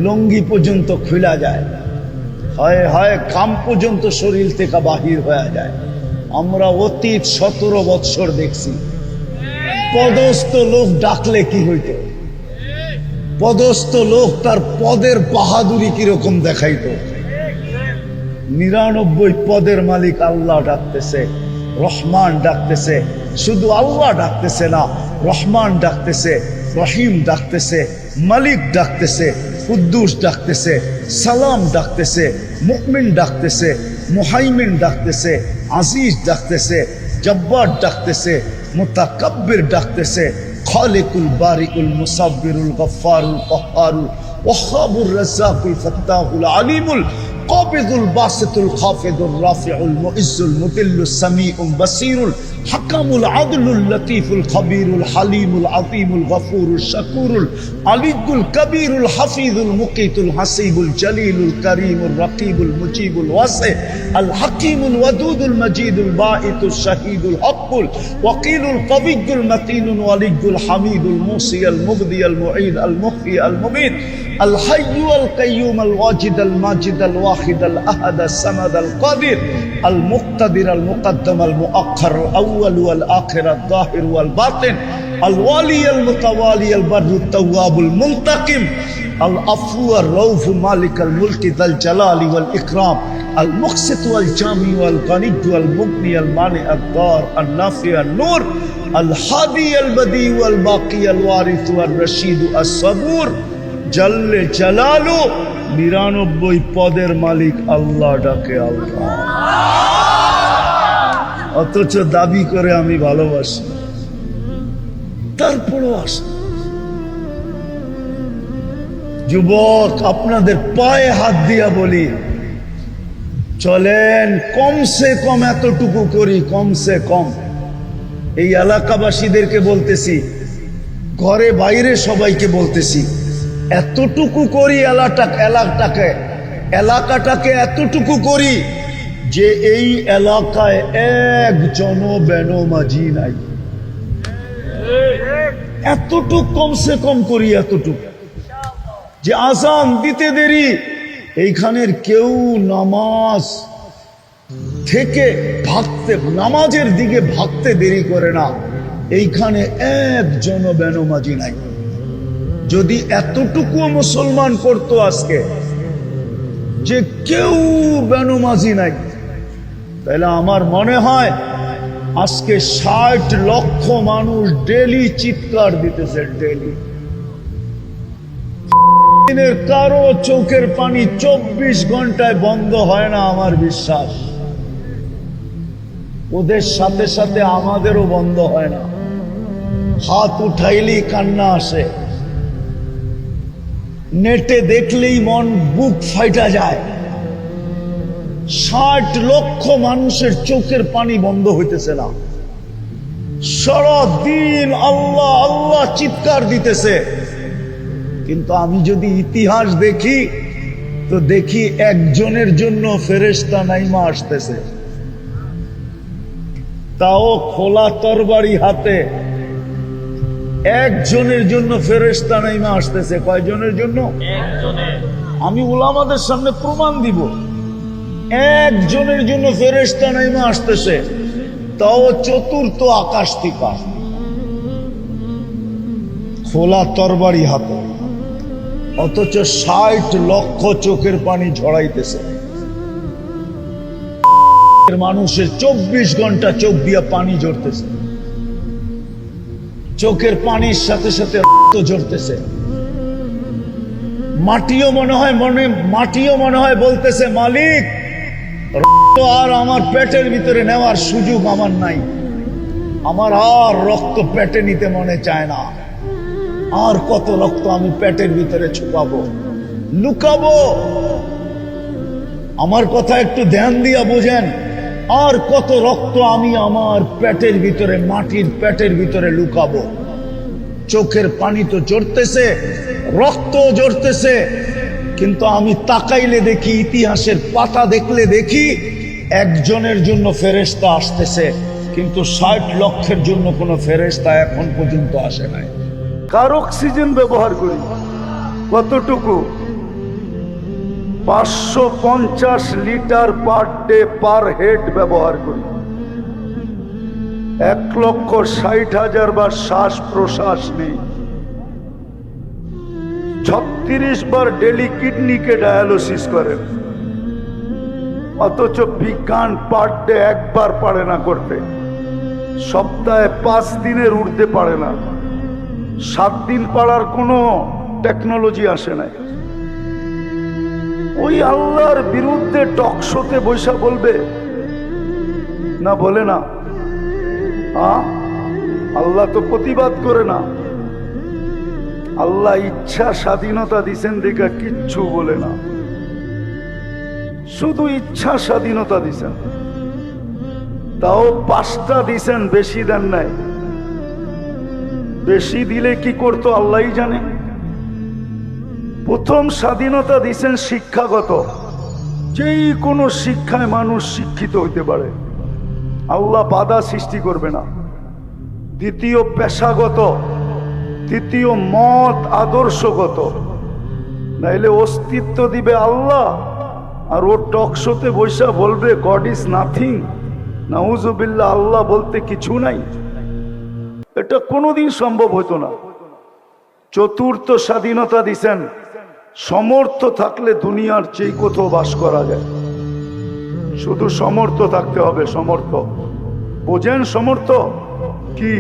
লঙ্গি পর্যন্ত খুলা যায়, হয় কাম পর্যন্ত শরীর থেকে বাহির হয়ে যায়। আমরা অতীত 17 বৎসর দেখছি, পদস্থ লোক ডাকলে কি হইত? পদস্থ লোক তার পদের বাহাদুরি কিরকম দেখাইতো। 99 পদের মালিক আল্লাহ ডাকতেছে, রহমান ডাকতেছে। শুধু আল্লাহ ডাকতেছে না, রহমান ডাকতেছে, রহিম ডাকতেছে, মালিক ডাকতেছে, কুদ্দুস ডাকতেছে, সালাম ডাকতেছে, মুমিন ডাকতেছে, মুহাইমিন ডাকতেছে, আজিজ ডাকতেছে, জব্বার ডাকতেছে, মুতাকাব্বির ডাকতেছে, খালিকুল বারিকুল মুসাব্বিরুল গফফারুল কহ্হারুল ওয়াহ্হাবুর রাজ্জাকুল ফাত্তাহুল আলিমুল কাবিদুল বাসিতুল খাফিদুর রাফিউল মুইজ্জুল মুদিল্লুস সামিউল বাসীরুল হাকামুল আদলুল লতীফুল খবীরুল হালিমুল আযীমুল গফুরুল শাকুরুল আলিয়ুল কবীরুল হাফিজুল মুকিতুল হাসিবুল জলিলুল করিমুল রকিবুল মুজিবুল ওয়াসি আল হাকিমুল ওয়াদুদুল মজিদুল বাঈতুল শাহীদুল হকুল ওয়াকিলুল কবিয়ুল মতিনুল ওয়ালিয়ুল হামিদুল মুসিয়াল মুবদিয়াল মুঈদ আল মুহয়ি আল মুমীত আল হাইয়্যু আল কাইয়্যুম আল ওয়াজিদ আল মাজিদ আল ওয়াহিদ আল আহাদ আস সামাদ আল কাদির আল মুক্তাদির আল মুকদ্দম আল মুআখ্খার الأول والآخر الظاهر والباطن الوالي المتوالي البر التواب المنتقم العفو الرؤوف مالك الملك ذا الجلال والإكرام المقسط والجامع والغني والمغني المانع الضار النافع النور الهادي البديع والباقي الوارث والرشيد الصبور جل جلاله 99 পদের মালিক আল্লাহ ডাকে আল্লাহ, অথচ দাবি করে আমি ভালোবাসি, তারপরও আসে। যুবক, আপনাদের পায়ে হাত দিয়া বলি, চলেন কমসে কম এতটুকু করি, কমসে কম। এই এলাকাবাসীদেরকে বলতেছি, ঘরে বাইরে সবাইকে বলতেছি, এতটুকু করি এলাকাটাকে এতটুকু করি যে এই এলাকায় একজনও বেনমাজি নাই। এতটুক কমসে কম করি, এতটুক যে আজান দিতে দেরি, এইখানের কেউ নামাজ থেকে ভাগতে, নামাজের দিকে ভাগতে দেরি করে না, এইখানে একজনও বেনমাজি নাই। যদি এতটুকু মুসলমান করতো আজকে যে কেউ বেনমাজি নাই, তাহলে আমার মনে হয় আজকে 60 লক্ষ মানুষ ডেলি চিৎকার দিতেছে। ডেলি কারো চোখের পানি 24 ঘন্টায় বন্ধ হয় না, আমার বিশ্বাস। ওদের সাথে সাথে আমাদেরও বন্ধ হয় না। হাত উঠাইলেই কান্না আসে, নেটে দেখলেই মন বুক ফাইটা যায়। 60 লক্ষ মানুষের চোখের পানি বন্ধ হইতেছে না, সারা দিন আল্লাহ আল্লাহ চিৎকার দিতেছে। কিন্তু আমি যদি ইতিহাস দেখি তো দেখি একজনের জন্য ফেরেশতা নাইমা আসতেছে, তাও খোলা তরবারি হাতে। একজনের জন্য ফেরেশতা নাইমা আসতেছে। কয়জনের জন্য? আমি উলামাদের সামনে প্রমাণ দিব, একজনের জন্য ফেরেশতা নাইমা আসতেছে, তাও চতুর্থ আকাশ থেকে, খোলা তরবারি হাতে। অথচ 60 লক্ষ চোখের পানি ঝরাইতেছে। মানুষের 24 ঘন্টা চোখ দিয়া পানি ঝরতেছে, চোখের পানির সাথে সাথে রক্ত ঝরতেছে। মাটিও মনে হয় বলতেছে, মালিক রক্ত আর আমার পেটের ভিতরে নেওয়ার সুযোগ আমার নাই, আমার আর রক্ত পেটে নিতে মনে চায় না। আর কত রক্ত আমি পেটের ভিতরে ছুপাবো, লুকাবো? আমার কথা একটু ধ্যান দিয়া বুঝেন। আর কত রক্ত আমি আমার পেটের ভিতরে, মাটির পেটের ভিতরে লুকাবো? চোখের পানি তো ঝরতেছে, রক্ত ঝরতেছে, কিন্তু আমি তাকাইলে দেখি, ইতিহাসের পাতা দেখলে দেখি একজনের জন্য ফেরেশতা আসতেছে, কিন্তু 60 লক্ষের জন্য কোনো ফেরেশতা এখন পর্যন্ত আসে নাই। কার অক্সিজেন ব্যবহার করি কতটুকু? 550 litre per day per head ব্যবহার করি। 1,60,000 বার শ্বাস প্রশ্বাস নেই। 36 বার ডেলি কিডনিকে ডায়ালিসিস করেন। অথচ বিজ্ঞান পার ডে একবার পারে না করতে, সপ্তাহে 5 দিনের ঊর্ধ্বে পারে না। 7 দিন পাড়ার কোনো টেকনোলজি আসে নাই। ওই আল্লাহর বিরুদ্ধে টকশোতে বৈশা বলবে না? বলে না? আল্লাহ তো প্রতিবাদ করে না। আল্লাহ ইচ্ছা স্বাধীনতা দিছেন দেখা কিচ্ছু বলে না, শুধু ইচ্ছা স্বাধীনতা দিছেন। তাও 5টা দিছেন, বেশি দেন নাই। বেশি দিলে কি করতো আল্লাহই জানে। প্রথম স্বাধীনতা দিছেন শিক্ষাগত, যেই কোনো শিক্ষায় মানুষ শিক্ষিত হইতে পারে, আল্লাহ বাধা সৃষ্টি করবে না। দ্বিতীয় পেশাগত, তৃতীয় মত আদর্শগত। নাইলে অস্তিত্ব দিবে আল্লাহ, আর ও টকশোতে বৈশা বলবে গড ইজ নাথিং, নাউজুবিল্লাহ, আল্লাহ বলতে কিছু নাই। এটা কোনোদিন সম্ভব হতো না। চতুর্থ স্বাধীনতা দিছেন, সমর্থ থাকলে দুনিয়ার চেয়ে কোথাও বাস করা যায়। শুধু সমর্থ থাকতে হবে। সমর্থ বোঝেন? সমর্থ কি?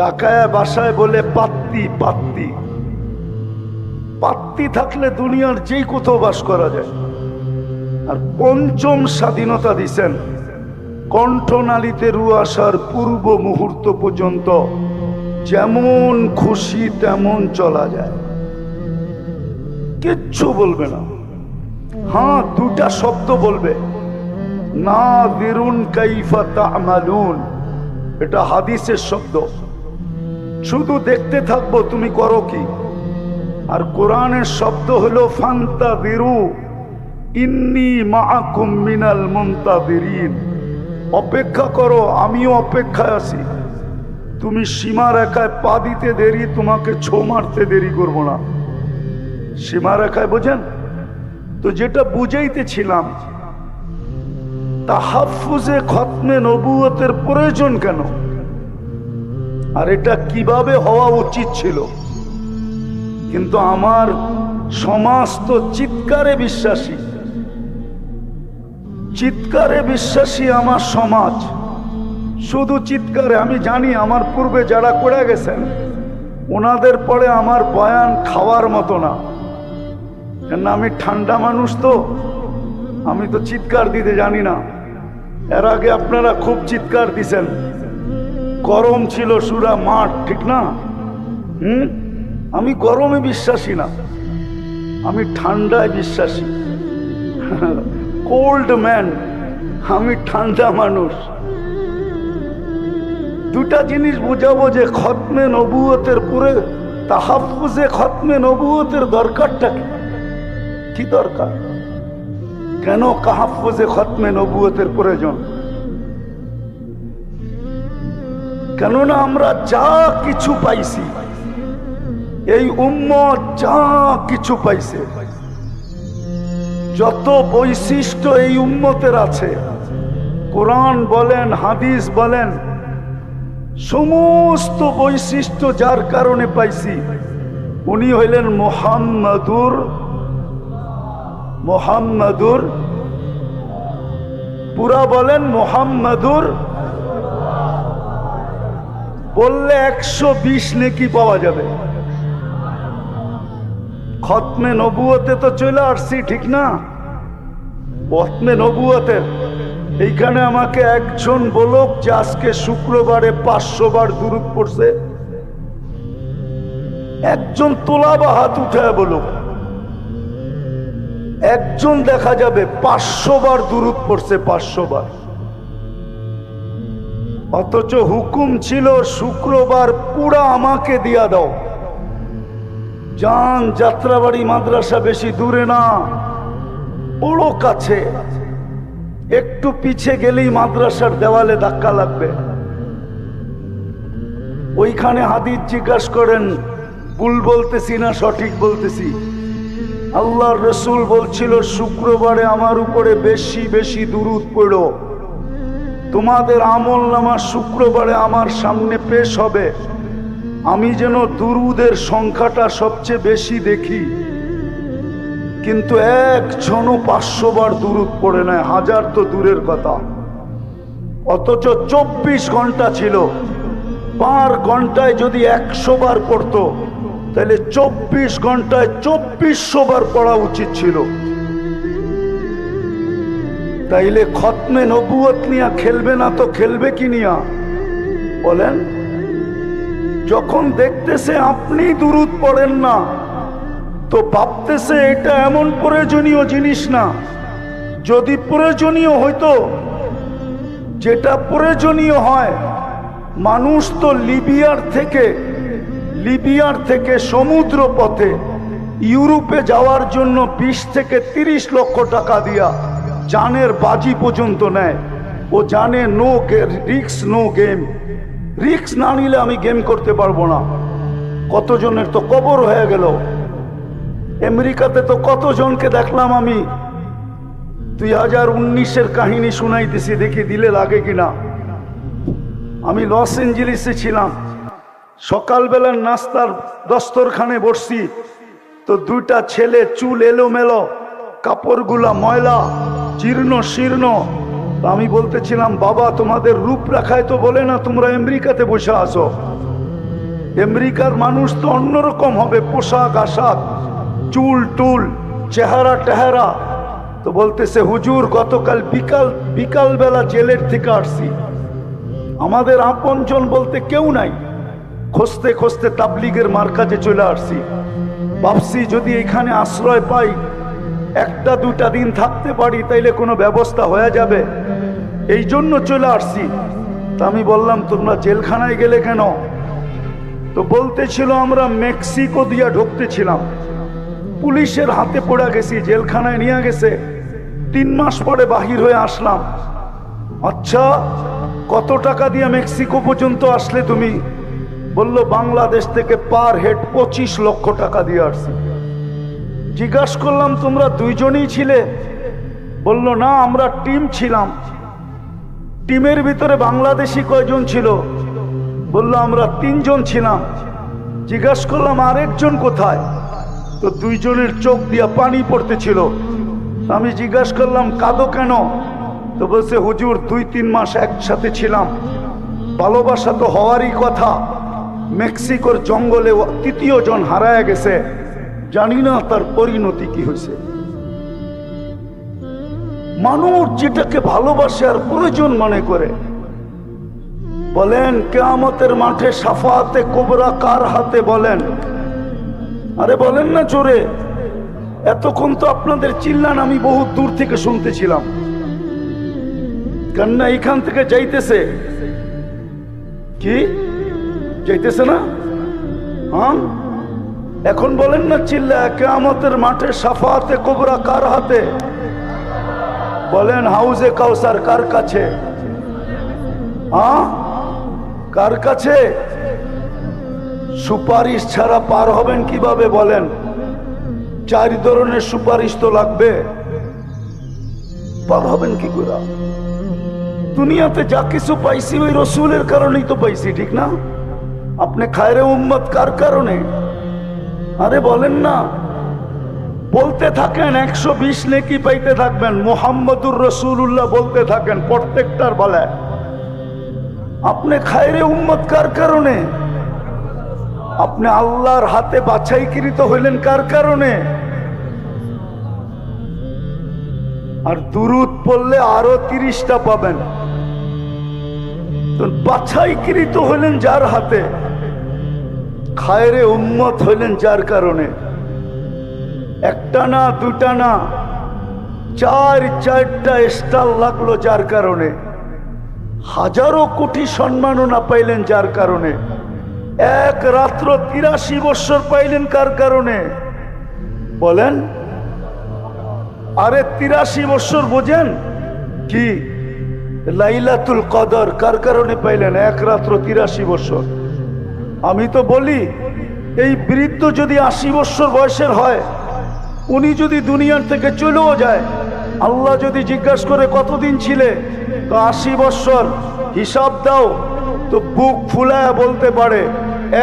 টাকায় বাসায় বলে পাত্তি, পাত্তি। পাত্তি থাকলে দুনিয়ার যেই কোথাও বাস করা যায়। আর পঞ্চম স্বাধীনতা দিছেন, কণ্ঠনালীতে রু আসার পূর্ব মুহূর্ত পর্যন্ত যেমন খুশি তেমন চলা যায়, কিচ্ছু বলবে না। হ্যাঁ, দুটা শব্দ বলবে, নাযিরুন কাইফা তা'মালুন, এটা হাদিসের শব্দ। শুধু দেখতে থাকবো তুমি করো কি। আর কোরআনের শব্দ হলো ফান্তাযিরু ইন্নী মাআকুম মিনাল মুনতাযিরিন, অপেক্ষা করো, আমিও অপেক্ষায় আছি। তুমি সীমা রেখায় পা দিতে দেরি, তোমাকে ছো মারতে দেরি করব না। সীমা রেখায় বোঝেন তো? যেটা বুঝাইতেছিলাম, তাহাফুজে খতমে নবুয়তের প্রয়োজন কেন, আর এটা কিভাবে হওয়া উচিত ছিল। কিন্তু আমার সমাজ তো চিৎকারে বিশ্বাসী, চিৎকারে বিশ্বাসী আমার সমাজ, শুধু চিৎকারে। আমি জানি আমার পূর্বে যারা করে গেছেন ওনাদের পরে আমার বয়ান খাওয়ার মতো না, কেন আমি ঠান্ডা মানুষ, তো আমি তো চিৎকার দিতে জানি না। এর আগে আপনারা খুব চিৎকার দিছেন, গরম ছিল সুরা মাঠ, ঠিক না? আমি গরমে বিশ্বাসী না, আমি ঠান্ডায় বিশ্বাসী। কোল্ড ম্যান, আমি ঠান্ডা মানুষ। দুটা জিনিস বুঝাবো যে খতমে নবুয়তের পরে তাহাফুজে খতমে নবুয়তের দরকারটা কি দরকার, কেন তাহাফুজে খতমে নবুয়তের প্রয়োজন। কেননা আমরা যা কিছু পাইছি, এই উম্মত যা কিছু পাইছে, যত বৈশিষ্ট্য এই উম্মতের আছে, কোরআন বলেন হাদিস বলেন, সমস্ত বৈশিষ্ট্য যার কারণে পাইছি, উনি হইলেন মোহাম্মদুর, পুরা বলেন মোহাম্মদুর, বললে 120 নেকি পাওয়া যাবে। খতমে নবুয়তে তো চলে আসছি, ঠিক না? খতমে নবুয়তের এইখানে আমাকে একজন বলুক যে আজকে শুক্রবারে 500 বার দুরূদ পড়ছে। একজন তোলা বা হাত উঠায় বলুক, একজন দেখা যাবে 500 বার দুরূদ পড়ছে, 500 বার। অথচ হুকুম ছিল শুক্রবার পুরা আমাকে দিয়া দাও। যান, যাত্রাবাড়ি মাদ্রাসা বেশি দূরে না, বড় কাছে, একটু পিছে গেলেই মাদ্রাসার দেওয়ালে ধাক্কা লাগবে। ওইখানে হাদিস জিজ্ঞাসা করেন, ভুল বলতেছি না সঠিক বলতেছি? আল্লাহর রসুল বলছিল শুক্রবারে আমার উপরে বেশি বেশি দুরূদ পড়ো, তোমাদের আমল নামা শুক্রবারে আমার সামনে পেশ হবে, আমি যেন দুরূদের সংখ্যাটা সবচেয়ে বেশি দেখি। কিন্তু একজনও 500 বার দুরূদ পড়ে নাই, 1000 তো দূরের কথা। অথচ 24 ঘন্টা ছিল, পার ঘন্টায় যদি 100 বার পড়তো, তাহলে 24 ঘন্টায় 2400 বার পড়া উচিত ছিল। তাইলে খতমে নবুয়ত নিয়ে খেলবে না তো খেলবে কি নিয়া বলেন? যখন দেখতেছে আপনি দুরূদ পড়েন না, তো ভাবতেছে এটা এমন প্রয়োজনীয় জিনিস না। যদি প্রয়োজনীয় হইতো, যেটা প্রয়োজনীয় হয়, মানুষ তো লিবিয়ার থেকে সমুদ্র পথে ইউরোপে যাওয়ার জন্য 20 থেকে 30 লক্ষ টাকা দিয়া জানের বাজি পর্যন্ত নেয়। ও জানে no risk no game, risk না নিলে আমি গেম করতে পারবো না। কতজনের তো কবর হয়ে গেল। আমেরিকাতে তো কতজনকে দেখলাম আমি। 2019-এর কাহিনী শুনাইতেছি, দেখি দিলে লাগে কিনা। আমি লস এঞ্জেলিসে ছিলাম, সকালবেলার নাস্তার দস্তরখানে বসছি, তো 2টা ছেলে চুল এলোমেলো, কাপড়গুলা ময়লা, জীর্ণ শীর্ণ। আমি বলতেছিলাম, বাবা তোমাদের রূপরেখায় তো বলে না তোমরা আমেরিকাতে বসে আসো, আমেরিকার মানুষ তো অন্যরকম হবে, পোশাক আশাক, চুল টুল, চেহারা টেহারা। তো বলতেছে, হুজুর গতকাল বিকালবেলা জেলের থেকে আসছি, আমাদের আপনজন বলতে কেউ নাই, খুঁজতে খুঁজতে তাবলিগের মার্কাজে চলে আসছি। ভাবছি যদি এখানে আশ্রয় পাই একটা দুটা দিন থাকতে পারি, তাইলে কোনো ব্যবস্থা হয়ে যাবে, এই জন্য চলে আসছি। তা আমি বললাম তোমরা জেলখানায় গেলে কেন? তো বলতেছিল আমরা মেক্সিকো দিয়া ঢুকতেছিলাম, পুলিশের হাতে পড়ে গেছি, জেলখানায় নিয়ে গেছে, 3 মাস পরে বাহির হয়ে আসলাম। আচ্ছা, কত টাকা দিয়ে মেক্সিকো পর্যন্ত আসলে তুমি? বলল বাংলাদেশ থেকে পার হেড 25 লক্ষ টাকা দিয়ে আসছি। জিজ্ঞাসা করলাম তোমরা দুইজনই ছিলে? বলল না, আমরা টিম ছিলাম। টিমের ভিতরে বাংলাদেশি কয়জন ছিল? বলল আমরা 3 জন ছিলাম। জিজ্ঞাসা করলাম আরেকজন কোথায়? তো 2 জনের চোখ দিয়া পানি পড়তেছিল। আমি জিজ্ঞাসা করলাম কাঁদো কেন? তো বলছে হুজুর 2-3 মাস একসাথে ছিলাম, ভালোবাসা তো হওয়ারই কথা, মেক্সিকোর জঙ্গলে 3য় জন হারায় গেছে, জানি না তার পরিণতি কি হয়েছে। মানুষ যেটাকে ভালোবাসে আর প্রয়োজন মনে করে, বলেন কিয়ামতের মাঠে শাফাআতে কুবরা কার হাতে? বলেন, আরে বলেন না জোরে। এতক্ষণ তো আপনাদের চিল্লান আমি বহু দূর থেকে শুনতেছিলাম, কান্না এখান থেকে যাইতেছে কি? যাইতেছে না? হ্যাঁ, এখন বলেন না চিল্লা, কিয়ামতের মাঠে শাফাআতে কুবরা কার হাতে? বলেন হাউজে কাউসার কার কাছে? হ্যাঁ, কার কাছে? সুপারিশ ছাড়া পার হবেন কিভাবে বলেন? 4 ধরনের সুপারিশ তো লাগবে, পার হবেন কি করে? দুনিয়াতে যা কিছু পাইছি ওই রসুলের কারণেই তো পাইছি, ঠিক না? আপনি খায়রে উম্মত কার কারণে? আরে বলেন না, বলতে থাকেন, 120 নেকি পাইতে থাকবেন, মুহাম্মদুর রাসূলুল্লাহ বলতে থাকেন প্রত্যেকটার বেলায়। আপনি খায়রে উম্মত কার কারণে? আপনি আল্লাহর হাতে বাছাইকৃত হইলেন কার কারণে? আর দুরূদ পড়লে আরো 30টা পাবেন। তো বাছাইকৃত হইলেন যার হাতে, খায়রে উম্মত হইলেন যার কারণে। একটা না, দুটা না, 4-4টা স্টার লাগলো যার কারণে। হাজারো কোটি সম্মাননা পাইলেন যার কারণে। এক রাত্র 83 বৎসর পাইলেন কার কারণে? বলেন। আরে 83 বৎসর বোঝেন কি? লাইলাতুল কদর কার কারণে পাইলেন? এক রাত্র 83 বৎসর। আমি তো বলি, এই বৃদ্ধ যদি 80 বৎসর বয়সের হয়, উনি যদি দুনিয়ার থেকে চলেও যায়, আল্লাহ যদি জিজ্ঞাসা করে কতদিন ছিলে, তো 80 বৎসর, হিসাব দাও, তো বুক ফুলায় বলতে পারে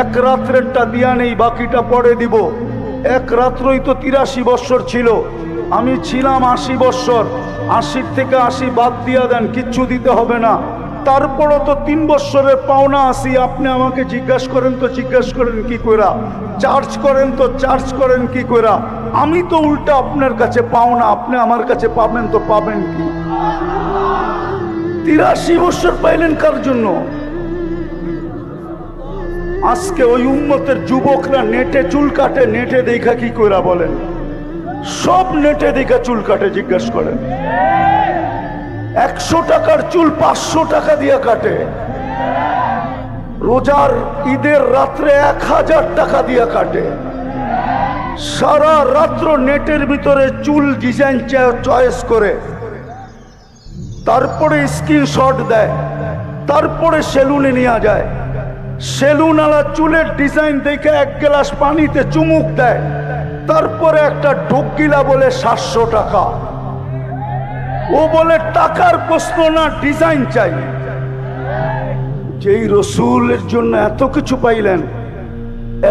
এক রাত্রেরটা দিয়া নেই, বাকিটা পরে দিব। এক রাত্রই তো 83 বৎসর ছিল, আমি ছিলাম 80 বৎসর। 80 থেকে 80 বাদ দিয়া দেন, কিচ্ছু দিতে হবে না। তারপরও তো 3 বৎসরের পাওনা আছি। আপনি আমাকে জিজ্ঞাসা করেন তো জিজ্ঞাসা করেন কি কইরা? চার্জ করেন তো চার্জ করেন কি কইরা? আমি তো উল্টা আপনার কাছে পাওনা, আপনি আমার কাছে পাবেন তো পাবেন কি? 83 বৎসর পাইলেন কার জন্য? আজকে ওই উম্মতের যুবকরা নেটে চুল কাটে, নেটে দেখা কি কইরা বলেন? সব নেটে দেখা চুল কাটে, জিজ্ঞাসা করেন। 100 টাকার চুল 500 টাকা দিয়ে কাটে। রোজার ঈদের রাত্রে 1000 টাকা দিয়ে কাটে। সারা রাত্র নেটের ভিতরে চুল ডিজাইন চয়েস করে, তারপরে স্ক্রিনশট দেয়, তারপরে সেলুনে নিয়ে যায়। সেলুনওয়ালা চুলের ডিজাইন দেখে 1 গ্লাস পানিতে চুমুক দেয়, তারপরে একটা ঢোকগিলা বলে 700 টাকা। ও বলে টাকার প্রশ্ন না, ডিজাইন চাই। যেই রসুলের জন্য এত কিছু পাইলেন,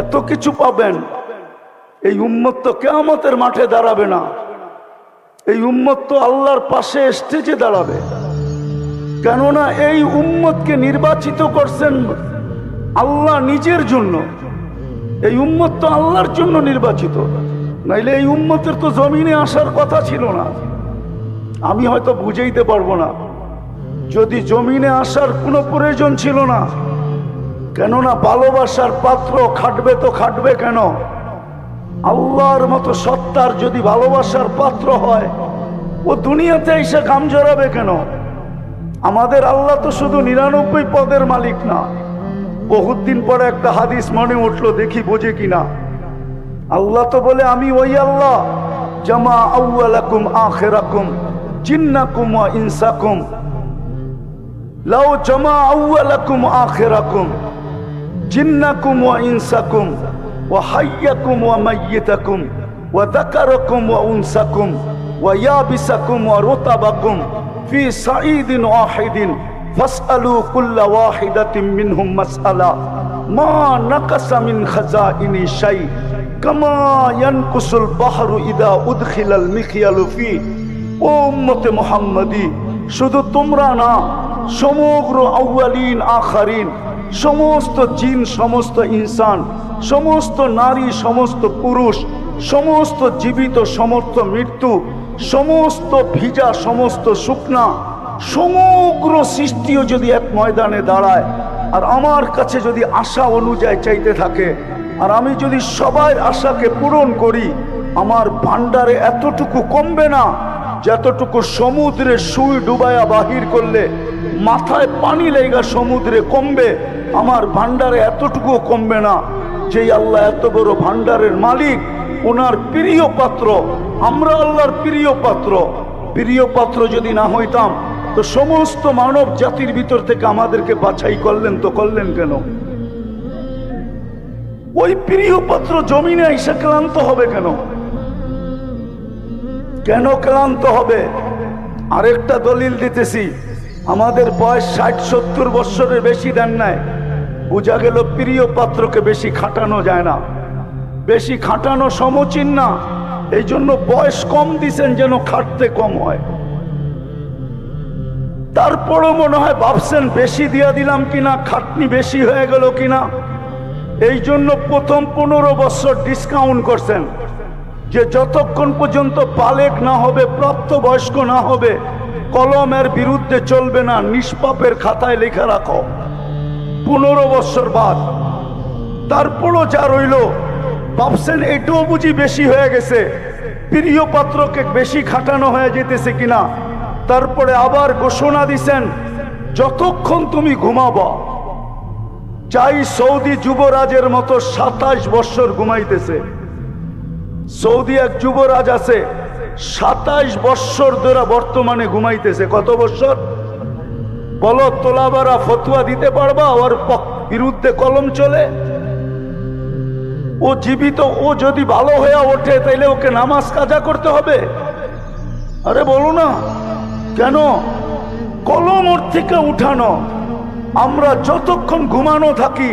এত কিছু পাবেন, এই উম্মত তো কিয়ামতের মাঠে দাঁড়াবে না। এই উম্মত তো আল্লাহর পাশে স্টেজে দাঁড়াবে। কেননা এই উম্মতকে নির্বাচিত করছেন আল্লাহ নিজের জন্য। এই উম্মত তো আল্লাহর জন্য নির্বাচিত, নাইলে এই উম্মতের তো জমিনে আসার কথা ছিল না। আমি হয়তো বুঝাইতে পারবো না, যদি জমিনে আসার কোনো প্রয়োজন ছিল না। কেননা ভালোবাসার পাত্র খাটবে তো খাটবে কেন? আল্লাহর মতো সত্তার যদি ভালোবাসার পাত্র হয়, ও দুনিয়াতে এসে কাম জড়াবে কেন? আমাদের আল্লাহ তো শুধু 99 পদের মালিক না। বহুত দিন পরে একটা হাদিস মনে উঠলো, দেখি বোঝে কিনা। আল্লাহ তো বলে, আমি ওই আল্লাহ জামা আউয়ালাকুম আখিরাকুম জিন্নাকুম ওয়া ইনসাকুম লাউ জামা আউয়ালাকুম আখিরাকুম জিন্নাকুম ওয়া ইনসাকুম ওয়া হাইয়াকুম ওয়া মাইয়িতাকুম ওয়া যাকারাকুম ওয়া উনসাকুম ওয়া ইয়াবিসাকুম ওয়া রুতাবাকুম ফি সাঈদিন ওয়াহিদিন ফাসআলু কুল্লা ওয়াহিদাতিন মিনহুম মাসআলা মা নাকাসা মিন খাজাইনি শাই কামা ইয়ানকুসুল বাহরু ইদা উদখিলাল মিখিয়ালু ফি। ও উম্মতে মুহাম্মাদি, শুধু তোমরা না, সমগ্র আউয়ালিন আখারিন, সমস্ত জিন, সমস্ত ইনসান, সমস্ত নারী, সমস্ত পুরুষ, সমস্ত জীবিত, সমস্ত মৃত্যু, সমস্ত ভিজা, সমস্ত শুকনা, সমগ্র সৃষ্টিও যদি এক ময়দানে দাঁড়ায় আর আমার কাছে যদি আশা অনুযায়ী চাইতে থাকে, আর আমি যদি সবার আশাকে পূরণ করি, আমার ভান্ডারে এতটুকু কমবে না যতটুকু সমুদ্রে সুই ডুবায়া বাহির করলে মাথায় পানি লেগা সমুদ্রে কমবে। আমার ভান্ডারে এতটুকু কমবে না। যেই আল্লাহ এত বড় ভান্ডারের মালিক, ওনার প্রিয় পাত্র, আমরা আল্লাহর প্রিয় পাত্র। প্রিয় পাত্র যদি না হইতাম তো সমস্ত মানব জাতির ভিতর থেকে আমাদেরকে বাছাই করলেন, তো করলেন কেন? ওই প্রিয় পাত্র জমিনে এসে ক্লান্ত হবে কেন? কেন ক্লান্ত হবে? আরেকটা দলিল দিতেছি, আমাদের বয়স 60-70 বৎসরের বেশি দেন নাই, বোঝা গেল প্রিয় পাত্রকে বেশি খাটানো যায় না, বেশি খাটানো সমীচীন না। এই জন্য বয়স কম দিছেন যেন খাটতে কম হয়। তারপরও মনে হয় ভাবছেন বেশি দিয়া দিলাম কিনা, খাটনি বেশি হয়ে গেল কিনা। এই জন্য প্রথম 15 বছর ডিসকাউন্ট করছেন, যে যতক্ষণ পর্যন্ত বালেগ না হবে, প্রাপ্তবয়স্ক না হবে, কলমের বিরুদ্ধে চলবে না, নিষ্পাপের খাতায় লেখা রাখো। 15 বছর বাদ তারপরও যা রইল, ভাবছেন এটাও বুঝি বেশি হয়ে গেছে, প্রিয় পাত্রকে বেশি খাটানো হয়ে যেতেছে কিনা। তারপরে আবার ঘোষণা দিছেন, যতক্ষণ তুমি ঘুমাবা, চাই সৌদি যুবরাজের মতো 27 বছর ঘুমাইতেছে। সৌদি এক যুবরাজ আছে, 27 বছর ধরে বর্তমানে ঘুমাইতেছে। কত বছর বলো? তোলাবারা ফতুয়া দিতে পারবা? ওর বিরুদ্ধে কলম চলে? ও জীবিত, ও যদি ভালো হয়ে ওঠে তাইলে ওকে নামাজ কাজা করতে হবে? আরে বলো না কেন? কলম ওর থেকে উঠানো। আমরা যতক্ষণ ঘুমানো থাকি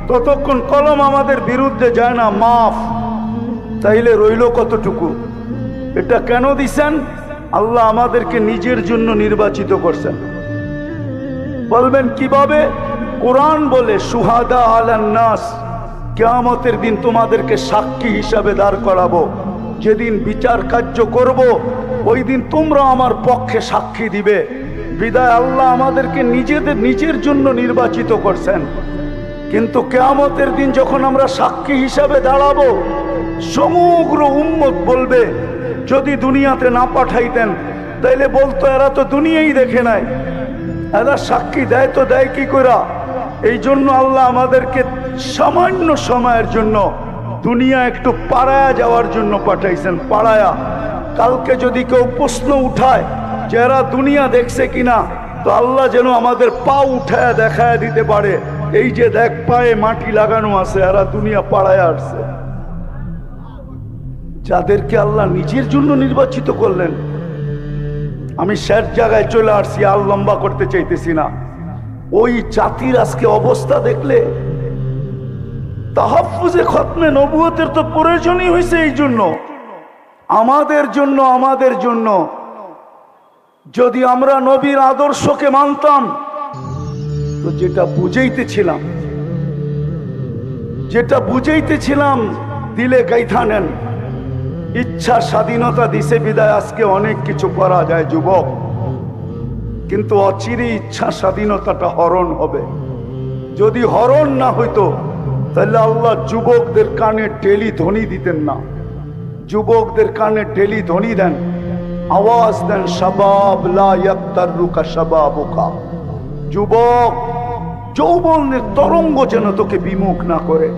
ততক্ষণ কলম আমাদের বিরুদ্ধে যায় না, মাফ। তাইলে রইল কতটুকু? এটা কেন দিছেন? আল্লাহ আমাদেরকে নিজের জন্য নির্বাচিত করছেন। বলবেন কিভাবে? কোরআন বলে, সুহাদা আলান নাস, কিয়ামতের দিন তোমাদেরকে সাক্ষী হিসাবে দাঁড় করাবো। যেদিন বিচার কার্য করব, ওই দিন তোমরা আমার পক্ষে সাক্ষী দিবে। বিদায় আল্লাহ আমাদেরকে নিজের জন্য নির্বাচিত করছেন। কিন্তু কিয়ামতের দিন যখন আমরা সাক্ষী হিসাবে দাঁড়াবো, সমগ্র উম্মত বলবে, যদি দুনিয়াতে না পাঠাইতেন তাইলে বলতো এরা তো দুনিয়াই দেখে নাই, এরা সাক্ষী দেয় তো দেয় কি কইরা? এই জন্য আল্লাহ আমাদেরকে সামান্য সময়ের জন্য দুনিয়া একটু পাড়ায়া যাওয়ার জন্য পাঠাইছেন। পাড়ায়া, কালকে যদি কেউ প্রশ্ন উঠায় যে এরা দুনিয়া দেখছে কিনা, তো আল্লাহ যেন আমাদের পা উঠায়া দেখায় দিতে পারে, এই যে দেখ পায়ে মাটি লাগানো আছে, এরা দুনিয়া পাড়ায়া আসছে। যাদেরকে আল্লাহ নিজের জন্য নির্বাচিত করলেন। আমি শেষ জায়গায় চলে আসছি, আর লম্বা করতে চাইতেছি না। ওই জাতির আজকে অবস্থা দেখলে, তাহাফুজে খতমে নবুয়তের তো প্রয়োজনই হয়েছে এই জন্য, আমাদের জন্য। যদি আমরা নবীর আদর্শকে মানতাম, তো যেটা বুঝাইতেছিলাম দিলে গাইথা নেন। ইচ্ছা স্বাধীনতা দিছে বিদায় আজকে অনেক কিছু করা যায় যুবক, কিন্তু অচিরে ইচ্ছা স্বাধীনতাটা হরণ হবে। যদি হরণ না হইতো তাহলে আল্লাহ যুবকদের কানে টেলি ধ্বনি দিতেন না। যুবকদের কানে ডেলি ধ্বনি দেন, আওয়াজ দেন, শাবাব লা ইয়াক্তারুকা শাবাবুকা। যুবক, যৌবনের তরঙ্গ যেন তোকে বিমুখ না করে।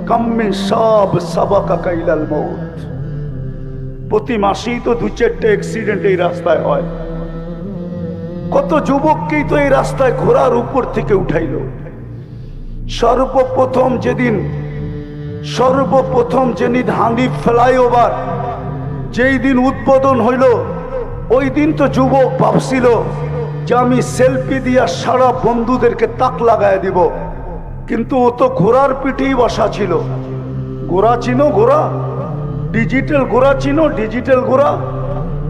কাম্মিন শাব সাবাকাকা ইলাল মউত। প্রতি মাসেই তো 2-4টা অ্যাক্সিডেন্ট এই রাস্তায় হয়। কত যুবককেই তো এই রাস্তায় ঘোড়ার উপর থেকে উঠাইল। সর্বপ্রথম যেদিন হানিফ ফ্লাইওভার যেই দিন উদ্বোধন হইল, ওই দিন তো যুবক ভাবছিল যে আমি সেলফি দিয়া সারা বন্ধুদেরকে তাক লাগায় দিব, কিন্তু ও তো ঘোড়ার পিঠেই বসা ছিল। ঘোড়া চিনো? ঘোড়া ডিজিটাল ঘোড়া চিনো? ডিজিটাল ঘোড়া,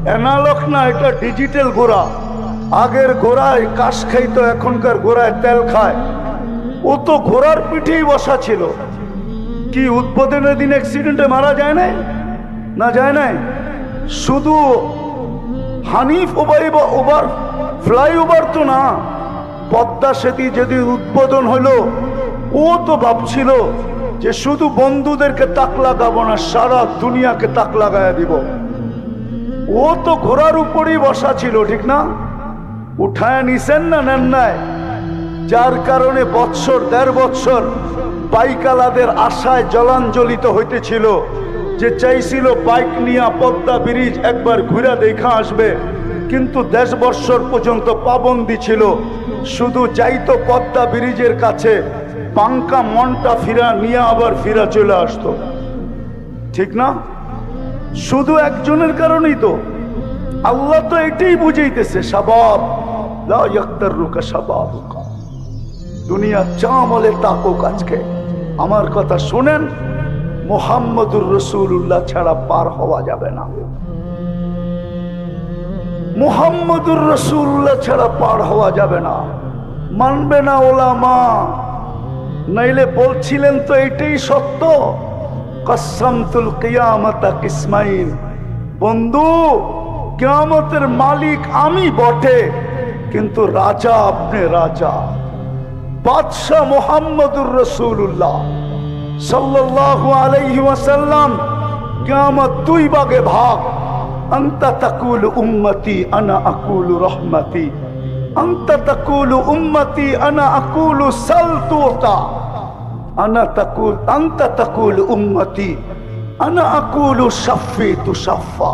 অ্যানালগ না, এটা ডিজিটাল ঘোড়া। আগের ঘোড়ায় কাশ খাইতো, এখনকার ঘোড়ায় তেল খায়। ও তো ঘোড়ার পিঠেই বসা ছিল। কি উদ্বোধনের দিন অ্যাক্সিডেন্টে মারা যায় নাই? না, যায় নাই। শুধু হানিফ ওভার ফ্লাইওভার তো না, পদ্মা সেতু যদি উদ্বোধন হলো, ও তো ভাবছিল যে শুধু বন্ধুদেরকে তাক লাগাবো না, সারা দুনিয়াকে তাক লাগায় দিব। ও তো ঘোড়ার উপরই বসা ছিল, ঠিক না? উঠায় নিছেন না, নেন নাই? যার কারণে বৎসর 1.5 বৎসর বাইকালাদের আশায় জলাঞ্জলিত হইতেছিল, যে চাইছিল বাইক নিয়ে পদ্মা ব্রিজ একবার ঘুরে দেখা আসবে, কিন্তু 10 বৎসর পর্যন্ত পাবন্দি ছিল। শুধু যাইতো পদ্মা ব্রিজের কাছে, পাঙ্কা মনটা ফিরা নিয়ে আবার ফিরা চলে আসতো, ঠিক না? শুধু একজনের কারণেই তো। আল্লাহ তো এটাই বুঝাইতেছে, শাবাব লা ইয়াক্তারুকা শাবাবুকা। দুনিয়া চামলে তাকো কাজকে। আমার কথা শোনেন, মুহাম্মদুর রাসূলুল্লাহ ছাড়া পার হওয়া যাবে না। মুহাম্মদুর রাসূলুল্লাহ ছাড়া পার হওয়া যাবে না। মানবে না ওলামা, নাইলে বলছিলেন তো এটাই সত্য, কসসামতুল কিয়ামাতা কিসমাইন। বন্ধু, কিয়ামতের মালিক আমি বটে, কিন্তু রাজা আপনি রাজা। বাদশাহ মুহাম্মদুর রাসূলুল্লাহ সাল্লাল্লাহু আলাইহি ওয়াসাল্লাম। কিয়ামত 2 ভাগে ভাগ। আনতা তাকুলু উম্মতি আনা আকুলু রহমতি, আনতা তাকুলু উম্মতি আনা আকুলু সালতুতা, আনতা তাকুলু উম্মতি আনা আকুলু শাফি তুশাফা,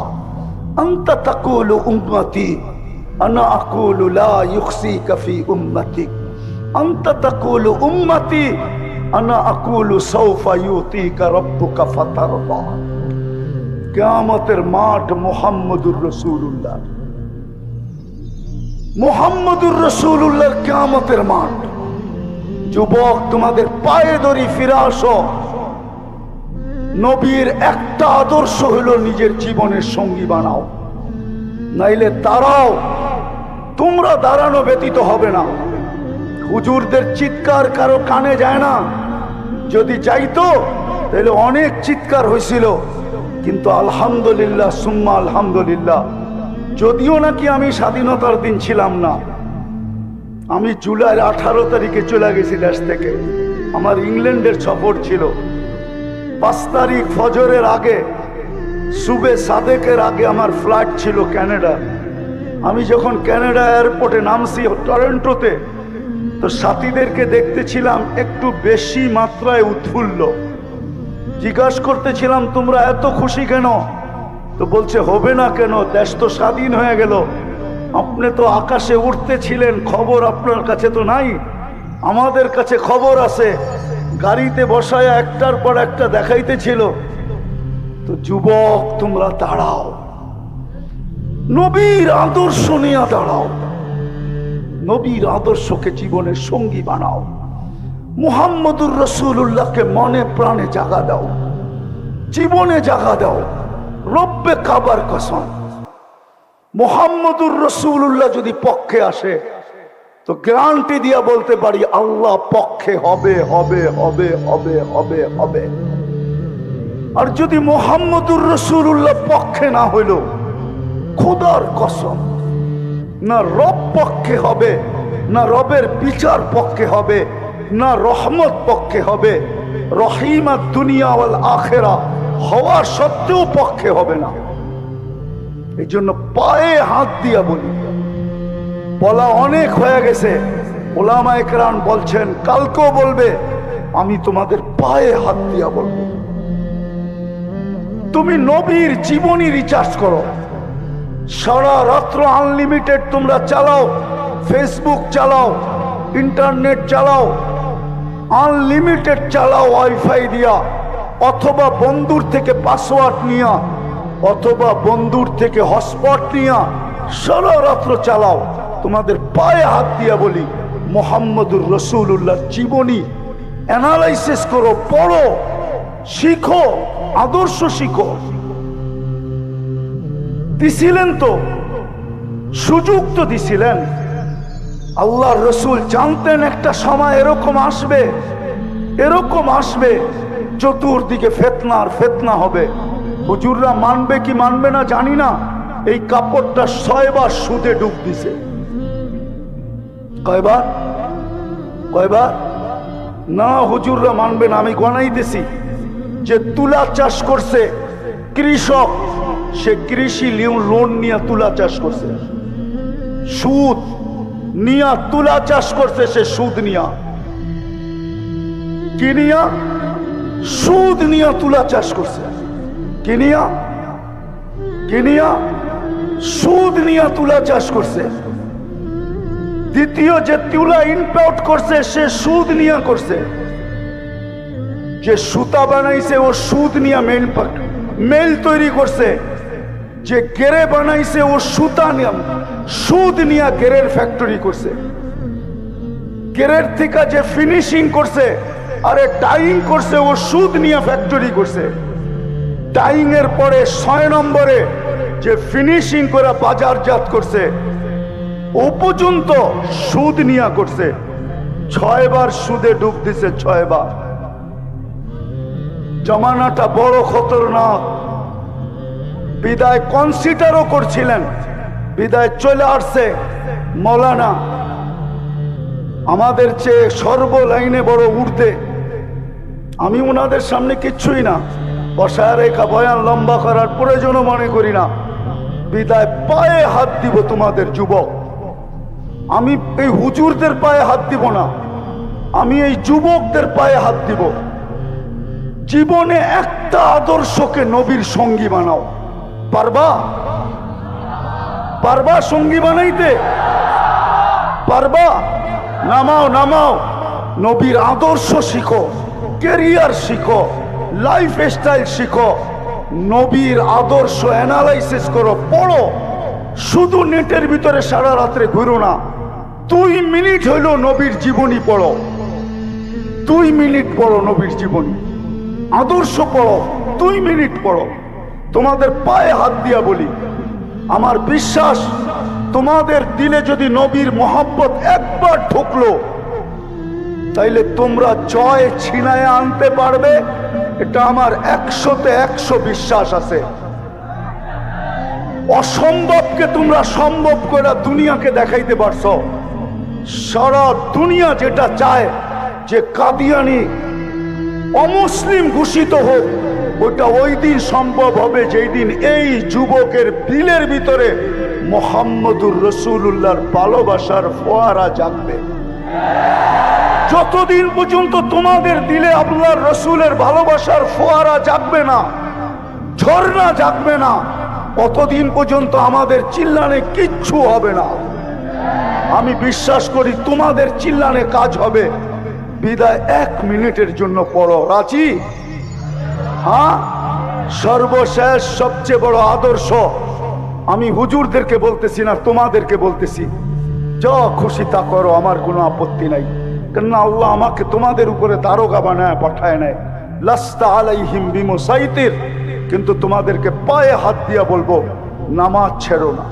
আনতা তাকুলু উম্মতি আনা আকুলু লা ইউখসিকা ফি উম্মতিক, আনতা তাকুলু উম্মতি আনা আকুলু সাউফা ইউতিকা রাব্বুকা ফাতারদা। কিয়ামতের মাঠ মুহাম্মদুর রাসূলুল্লাহ, মুহাম্মদুর রাসূলুল্লাহর কিয়ামতের মাঠ। যুবক, তোমাদের পায়ে ধরি, ফিরে আসো। নবীর একটা আদর্শ হলো নিজের জীবনের সঙ্গী বানাও, নাইলে দাঁড়াও। তোমরা দাঁড়ানো ব্যতীত হবে না। হুজুরদের চিৎকার কারো কানে যায় না। যদি যাইতো তাহলে অনেক চিৎকার হয়েছিল, কিন্তু আলহামদুলিল্লাহ সুম্মা আলহামদুলিল্লাহ, যদিও নাকি আমি স্বাধীনতার দিন ছিলাম না। আমি জুলাইয়ের 18 তারিখে চলে গেছি দেশ থেকে। আমার ইংল্যান্ডের সফর ছিল। 5 তারিখ ফজরের আগে, সুবে সাদেকের আগে আমার ফ্লাইট ছিল ক্যানাডা। আমি যখন ক্যানাডা এয়ারপোর্টে নামছি টরন্টোতে, তো সাথীদেরকে দেখতেছিলাম একটু বেশি মাত্রায় উৎফুল্ল। জিজ্ঞাসা করতেছিলাম, তোমরা এত খুশি কেন? তো বলছে, হবে না কেন, দেশ তো স্বাধীন হয়ে গেল। আপনি তো আকাশে উঠতেছিলেন, খবর আপনার কাছে তো নাই, আমাদের কাছে খবর আছে। গাড়িতে বসায় একটার পর একটা দেখাইতেছিল। তো যুবক, তোমরা দাঁড়াও, নবীর আদর্শ নিয়ে দাঁড়াও, নবীর আদর্শকে জীবনের সঙ্গী বানাও। মুহাম্মদুর রাসূলুল্লাহকে মনে প্রাণে জাগা দাও, জীবনে জাগা দাও। রব্বে কাবার কসম, মুহাম্মদুর রাসূলুল্লাহ যদি পক্ষে আসে, তো গ্যারান্টি দিয়া বলতে পারি আল্লাহ পক্ষে হবে, হবে, হবে, হবে, হবে, হবে। আর যদি মুহাম্মদুর রাসূলুল্লাহ পক্ষে না হইল, খোদার কসম, না রব পক্ষে হবে, না রবের বিচার পক্ষে হবে, না রহমত পক্ষে হবে। রহিমা দুনিয়া ওয়াল আখিরা, হওয়ার সত্ত্বেও পক্ষে হবে না। এই জন্য পায়ে হাত দিয়া বলি, বলা অনেক হয়ে গেছে। ওলামা একরাম বলছেন, কালকেও বলবে, আমি তোমাদের পায়ে হাত দিয়া বলবো। তুমি নবীর জীবনী রিচার্জ করো, সারা রাত্র আনলিমিটেড তোমরা চালাও, ফেসবুক চালাও, ইন্টারনেট চালাও, আনলিমিটেড চালাও ওয়াইফাই দিয়া, অথবা বন্ধুর থেকে পাসওয়ার্ড নিয়া, অথবা বন্ধুর থেকে হটস্পট নিয়া সারা রাত্র চালাও। তোমাদের পায়ে হাত দিয়া বলি, মুহাম্মদুর রাসূলুল্লাহর জীবনী অ্যানালাইসিস করো, পড়ো, শিখো, আদর্শ শিখো। দিছিলেন তো, সুযোগ তো দিছিলেন। আল্লাহর রসুল জানতেন একটা সময় এরকম আসবে, এরকম আসবে, চতুর্দিকে ফিতনার ফিতনা হবে। হুজুররা মানবে কি মানবে না জানি না, এই কাপড়টা 6 বার সুদে ডুব দিছে। কয়বার? কয়বার? না, হুজুররা মানবে না। আমি গণাইতেছি, যে তুলা চাষ করছে কৃষক, সে কৃষি লোন নিয়ে তুলা চাষ করছে, সুদ নিয়া তুলা চাষ করছে, সে সুদ নিয়া, কি নিয়া? সুদ নিয়া তুলা চাষ করছে। কি নিয়া? কি নিয়া? সুদ নিয়া তুলা চাষ করছে। দ্বিতীয়, যে তুলা ইম্পোর্ট করছে, সে সুদ নিয়া করছে। যে সুতা বানাইছে, ও সুদ নিয়া মেল তৈরি করছে। যে গেরে বানাইছে, ও সুতা নিয়া সুদ নিয়া গেরের ফ্যাক্টরি করছে। গেরের থেকে যে ফিনিশিং করছে, আরে ডাইং করছে, ও সুদ নিয়া ফ্যাক্টরি করছে। ডাইং এর পরে 6 নম্বরে যে ফিনিশিং করে বাজারজাত করছে, ও পর্যন্ত সুদ নিয়া করছে। 6 বার সুদে ডুব দিছে, 6 বার। জমানাটা বড় খতরনাক। বিদায় কনসিডারও করছিলেন, বিদায় চলে আসছে মৌলানা, আমাদের চেয়ে সর্বলাইনে বড় উর্ধে। আমি ওনাদের সামনে কিচ্ছুই না, বসায় রেখা বয়ান লম্বা করার প্রয়োজনও মনে করি না। বিদায় পায়ে হাত দিব তোমাদের যুবক। আমি এই হুজুরদের পায়ে হাত দিব না, আমি এই যুবকদের পায়ে হাত দিব। জীবনে একটা আদর্শকে নবীর সঙ্গী বানাও। পারবা? পারবা সঙ্গী বানাইতে? পারবা? নামাও, নামাও। নবীর আদর্শ শিখো, ক্যারিয়ার শিখো, লাইফ স্টাইল শিখো, নবীর আদর্শ অ্যানালাইসিস করো, পড়ো। শুধু নেটের ভিতরে সারা রাত্রে ঘুরো না। 2 মিনিট হইল নবীর জীবনী পড়ো, 2 মিনিট পড়ো নবীর জীবনী, আদর্শ পড়ো, 2 মিনিট পড়ো। তোমাদের পায়ে হাত দিয়া বলি, আমার বিশ্বাস তোমাদের দিলে যদি নবীর মহব্বত একবার ঢুকলো, তাইলে তোমরা জয় ছিনায় আনতে পারবে। এটা আমার 100-তে 100 বিশ্বাস আছে। অসম্ভবকে তোমরা সম্ভব করে দুনিয়াকে দেখাইতে পারছো। সারা দুনিয়া যেটা চায় যে কাদিয়ানি অমুসলিম ঘোষিত হোক, ওটা ওই দিন সম্ভব হবে যেই দিন এই যুবকের দিলের ভিতরে মুহাম্মদুর রাসূলুল্লাহর ভালোবাসার ফোয়ারা জাগবে। যতদিন পর্যন্ত তোমাদের দিলে আল্লাহর রসুলের ভালোবাসার ফোয়ারা জাগবে না, ঝর্ণা জাগবে না, অতদিন পর্যন্ত আমাদের চিল্লানে কিচ্ছু হবে না। আমি বিশ্বাস করি তোমাদের চিল্লানে কাজ হবে। বিদায় 1 মিনিটের জন্য পড়ো, রাজি? হ্যাঁ, সর্বশেষ সবচেয়ে বড় আদর্শ আমি হুজুরদেরকে বলতেছি না, তোমাদেরকে বলতেছি। যা খুশি তা করো, আমার কোনো আপত্তি নাই। কেননা আল্লাহ আমাকে তোমাদের উপরে দারোগা বানায় পাঠায় নাই। লাস্তা আলাইহিম বিমুসাইতির। কিন্তু তোমাদেরকে পায়ে হাত দিয়া বলবো, নামাজ ছেড়ো না।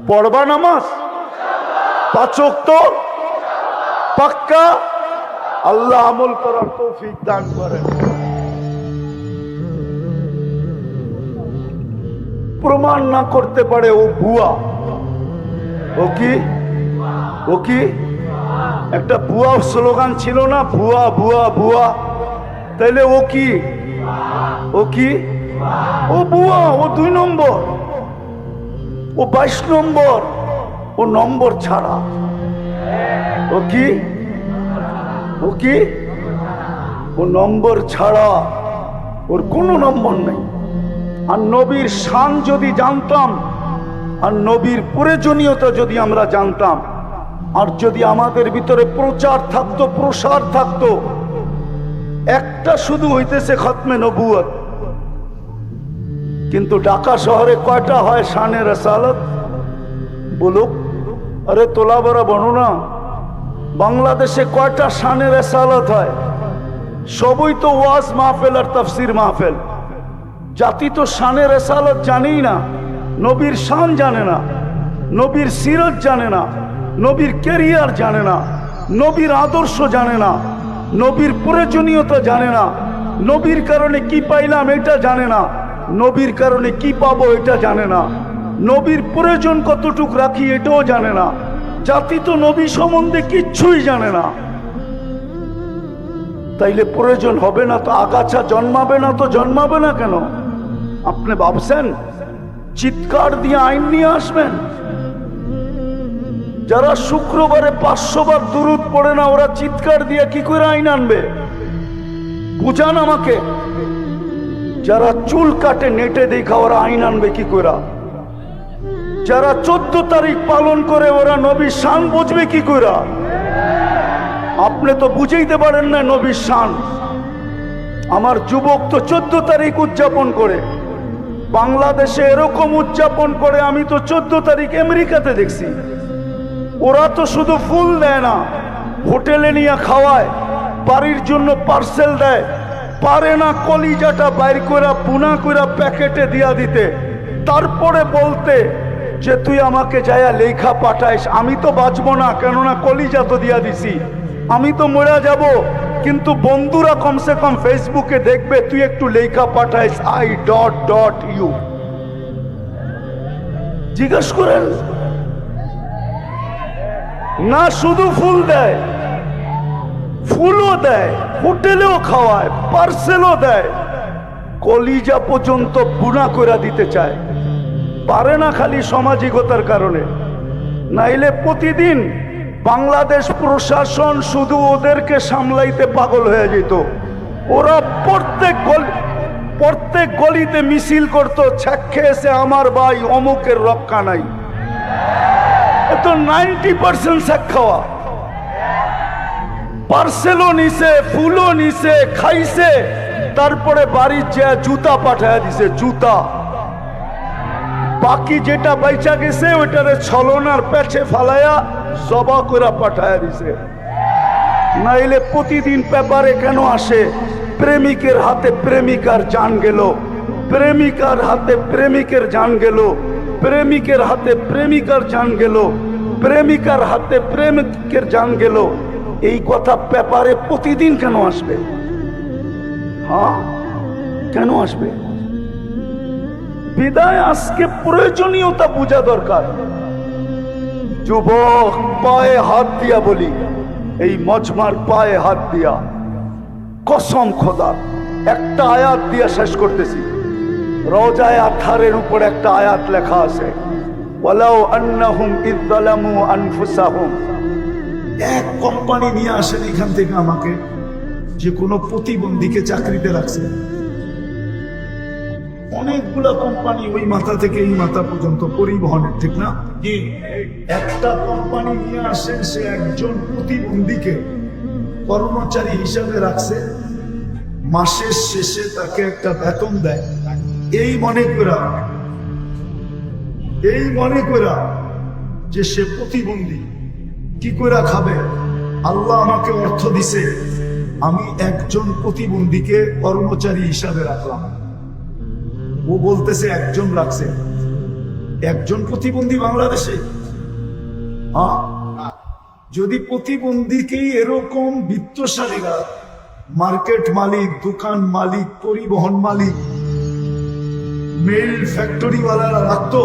পড়বা নামাজ 5 ওয়াক্ত পাক্কা। আল্লাহ আমল করার তৌফিক দান করেন। প্রমাণ না করতে পারে ও ভুয়া। ও কি? ও কি? একটা ভুয়া স্লোগান ছিল না, ভুয়া ভুয়া ভুয়া। তাইলে ও কি? ও কি? ও বুয়া, ও 2 নম্বর, ও 22 নম্বর, ও নম্বর ছাড়া। ও কি? ও কি? ও নম্বর ছাড়া, ওর কোনো নম্বর নেই। আর নবীর শান যদি জানতাম, আর নবীর প্রয়োজনীয়তা যদি আমরা জানতাম, আর যদি আমাদের ভিতরে প্রচার থাকতো, প্রসার থাকতো, একটা শুধু হইতেছে খতমে নবুয়ত। কিন্তু ঢাকা শহরে কয়টা হয় শানে রিসালাত? বলুক। আরে তোলা বড়া বনো না, বাংলাদেশে কয়টা শানে রিসালাত হয়? সবই তো ওয়াজ মাহফিল আর তাফসির মাহফিল। জাতি তো শানে রিসালাত জানেই না, নবীর শান জানে না, নবীর সিরত জানে না, নবীর ক্যারিয়ার জানে না, নবীর আদর্শ জানে না, নবীর প্রয়োজনীয়তা জানে না, নবীর কারণে কি পাইলাম এটা জানে না, নবীর কারণে কি পাবো এটা জানে না, নবীর প্রয়োজন কতটুক রাখি এটাও জানে না। জাতি তো নবী সম্বন্ধে কিচ্ছুই জানে না। তাইলে প্রয়োজন হবে না তো আগাছা জন্মাবে না তো জন্মাবে না কেন? আপনি ভাবছেন চিৎকার দিয়ে আইন নিয়ে আসবেন? যারা শুক্রবারে 500 বার দুরূদ পড়ে না, ওরা চিৎকার দিয়ে কি করে আইন আনবে? বুঝান আমাকে। যারা চুল কাটে নেটে দেখা, ওরা আইন আনবে কি করে? যারা 14 তারিখ পালন করে, ওরা নবীর শান বুঝবে কি করে? আপনি তো বুঝাইতে পারেন না নবীর শান। আমার যুবক তো 14 তারিখ উদযাপন করে, বাংলাদেশে এরকম উদযাপন করে আমি তো 14 তারিখ আমেরিকাতে দেখছি। ওরা তো শুধু ফুল দেয় না, হোটেলে নিয়ে খাওয়ায়, বাড়ির জন্য পার্সেল দেয়, পারে না কলিজাটা বাইর করে বুনা করে প্যাকেটে দিয়া দিতে, তারপরে বলতে যে তুই আমাকে যায়া লেখা পাঠাইস। আমি তো বাঁচবো না, কেননা কলিজা তো দিয়া দিছি, আমি তো মরে যাব। কিন্তু বন্ধুরা কমসে কম ফেসবুকে দেখবে তুই একটু লেখা পাঠাইস I.U। জিজ্ঞেস করেন না, শুধু ফুল দেয়, ফুলও দেয়, হোটেলেও খাওয়ায়, পার্সেলও দেয়, কলিজা পর্যন্ত বুনা করে দিতে চায়। পারে না খালি সামাজিকতার কারণে, নাইলে প্রতিদিন বাংলাদেশ প্রশাসন শুধু ওদেরকে সামলাইতে পাগল হয়ে যেত। ওরা প্রত্যেক গলিতে মিছিল করতো, ছ্যাক খেয়েছে আমার ভাই অমুকের রক্ষা নাই। এত 90% ছ্যাক খাওয়া। পার্সেলও নিছে, ফুলও নিছে, খাইছে, তারপরে বাড়ির যে জুতা পাঠায় দিছে, জুতা। বাকি যেটা বাইচা গেছে ওইটারে ছলনার পেছে ফালাইয়া জবা করে পাঠায় দিছে। নাইলে প্রতিদিন পেপারে কেন আসে প্রেমিকের হাতে প্রেমিকার জান গেল, প্রেমিকার হাতে প্রেমিকের জান গেল, প্রেমিকের হাতে প্রেমিকার জান গেল, প্রেমিকার হাতে প্রেমিকের জান গেল। এই কথা পেপারে প্রতিদিন কেন আসবে? হ্যাঁ, কেন আসবে? বিদায় আজকে প্রয়োজনীয়তা বোঝা দরকার। যুবক, পায়ে হাত দিয়া বলি, এই মজমার পায়ে হাত দিয়া কসম খোদা, একটা আয়াত দিয়া শেষ করতেছি। রওজায়ে আতহারের উপর একটা আয়াত লেখা আছে, ওয়ালাউ আন্নাহুম ইয যালামু আনফুসাহুম। এক কোম্পানি নিয়ে আসেন এখান থেকে আমাকে, যে কোনো প্রতিবন্ধীকে চাকরিতে রাখছে। অনেকগুলা কোম্পানি, ওই মাথা থেকে এই মাথা পর্যন্ত পরিবহনের, ঠিক না? একটা কোম্পানি নিয়ে আসেন, সে একজন প্রতিবন্ধীকে কর্মচারী হিসাবে রাখছে, মাসের শেষে তাকে একটা বেতন দেয়। এই মনে করা যে সে প্রতিবন্ধী, কি করে খাবে? আল্লাহ আমাকে অর্থ দিছে, আমি একজন প্রতিবন্ধীকে কর্মচারী হিসাবে রাখলাম। ও বলতেছে একজন রাখছে, একজন প্রতিবন্ধী বাংলাদেশে? হ্যাঁ, যদি প্রতিবন্ধীকেই এরকম বিত্তশালীরা, মার্কেট মালিক, দোকান মালিক, পরিবহন মালিক, মেল ফ্যাক্টরিওয়ালারা রাখতো,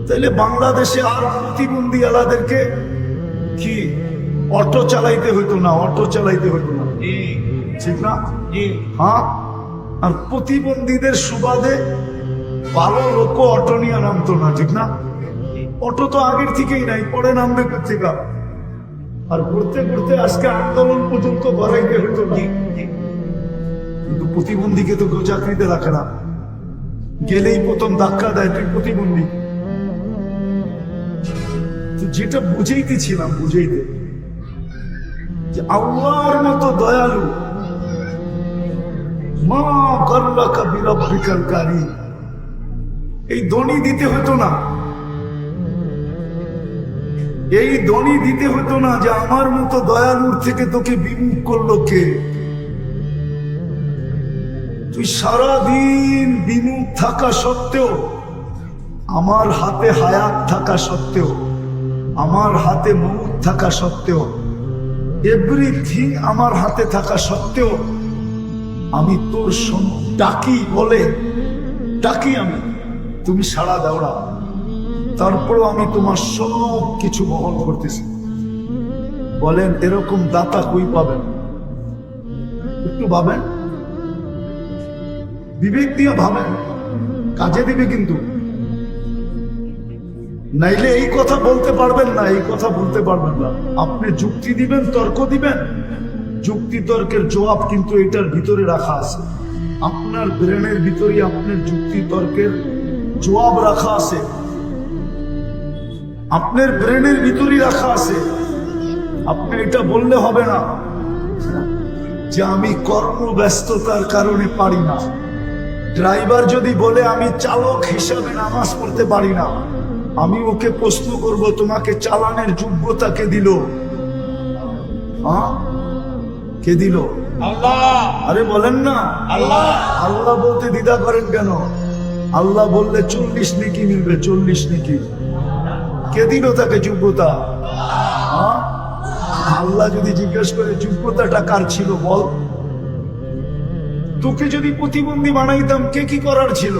তাহলে বাংলাদেশে আর প্রতিবন্ধী আলাদেরকে কি অটো চালাইতে হইতো না, ঠিক না? হ্যাঁ, আর প্রতিবন্ধীদের সুবাদে ভালো লোক অটো নিয়ে নামতো না, ঠিক না? অটো তো আগের থেকেই নাই, পরে নামবে কোথেকে? আর ঘুরতে ঘুরতে আজকে আন্দোলন পর্যন্ত গড়াইতে হতো না। কিন্তু প্রতিবন্ধীকে তো কেউ চাকরিতে রাখে না, গেলেই প্রথম ধাক্কা দেয়, তুই প্রতিবন্ধী। তো যেটা বুঝাইতেছিলাম, বুঝাইতে যে আল্লাহর মতো দয়ালু, মা গর্রাকা বিরব্বিকাল কারীম, এই দনি দিতে হতো না, এই দনি দিতে হতো না যে আমার মতো দয়ালুর থেকে তোকে বিমুখ করলো কে? তুই সারাদিন বিমুখ থাকা সত্ত্বেও, আমার হাতে হায়াত থাকা সত্ত্বেও, আমার হাতে মউত থাকা সত্ত্বেও, এভরিথিং আমার হাতে থাকা সত্ত্বেও আমি তোর ডাকি বলে ডাকি, আমি তুমি সাড়া দাও না, তারপরও আমি তোমার সব কিছু বহন করতেছি। বলেন এরকম দাতা কই পাবেন? একটু ভাবেন, বিবেক দিয়ে ভাবেন, কাজে দিবে কিন্তু। নাইলে এই কথা বলতে পারবেন না, এই কথা বলতে পারবেন না। আপনি যুক্তি দিবেন, তর্ক দিবেন, যুক্তি তর্কের জবাব কিন্তু এটার ভিতরে রাখা আছে। আপনার ব্রেনের ভিতরে আপনার যুক্তি তর্কের জবাব রাখা আছে, আপনার ব্রেনের ভিতরে রাখা আছে। আপনি এটা বললে হবে না যে আমি কর্মব্যস্ততার কারণে পারি না। ড্রাইভার যদি বলে আমি চালক হিসাবে নামাজ পড়তে পারি না, আমি ওকে প্রশ্ন করব তোমাকে চালানের যোগ্যতা কে দিল? কে দিল? আল্লাহ। আরে বলেন না আল্লাহ। আল্লাহ বলতে দ্বিধা করেন কেন? আল্লাহ বললে 40 নেকি মিলবে, 40 নেকি। কে দিল তাকে যোগ্যতা? আল্লাহ যদি জিজ্ঞেস করে যোগ্যতাটা কার ছিল বল? তোকে যদি প্রতিবন্ধী বানাইতাম কে কি করার ছিল?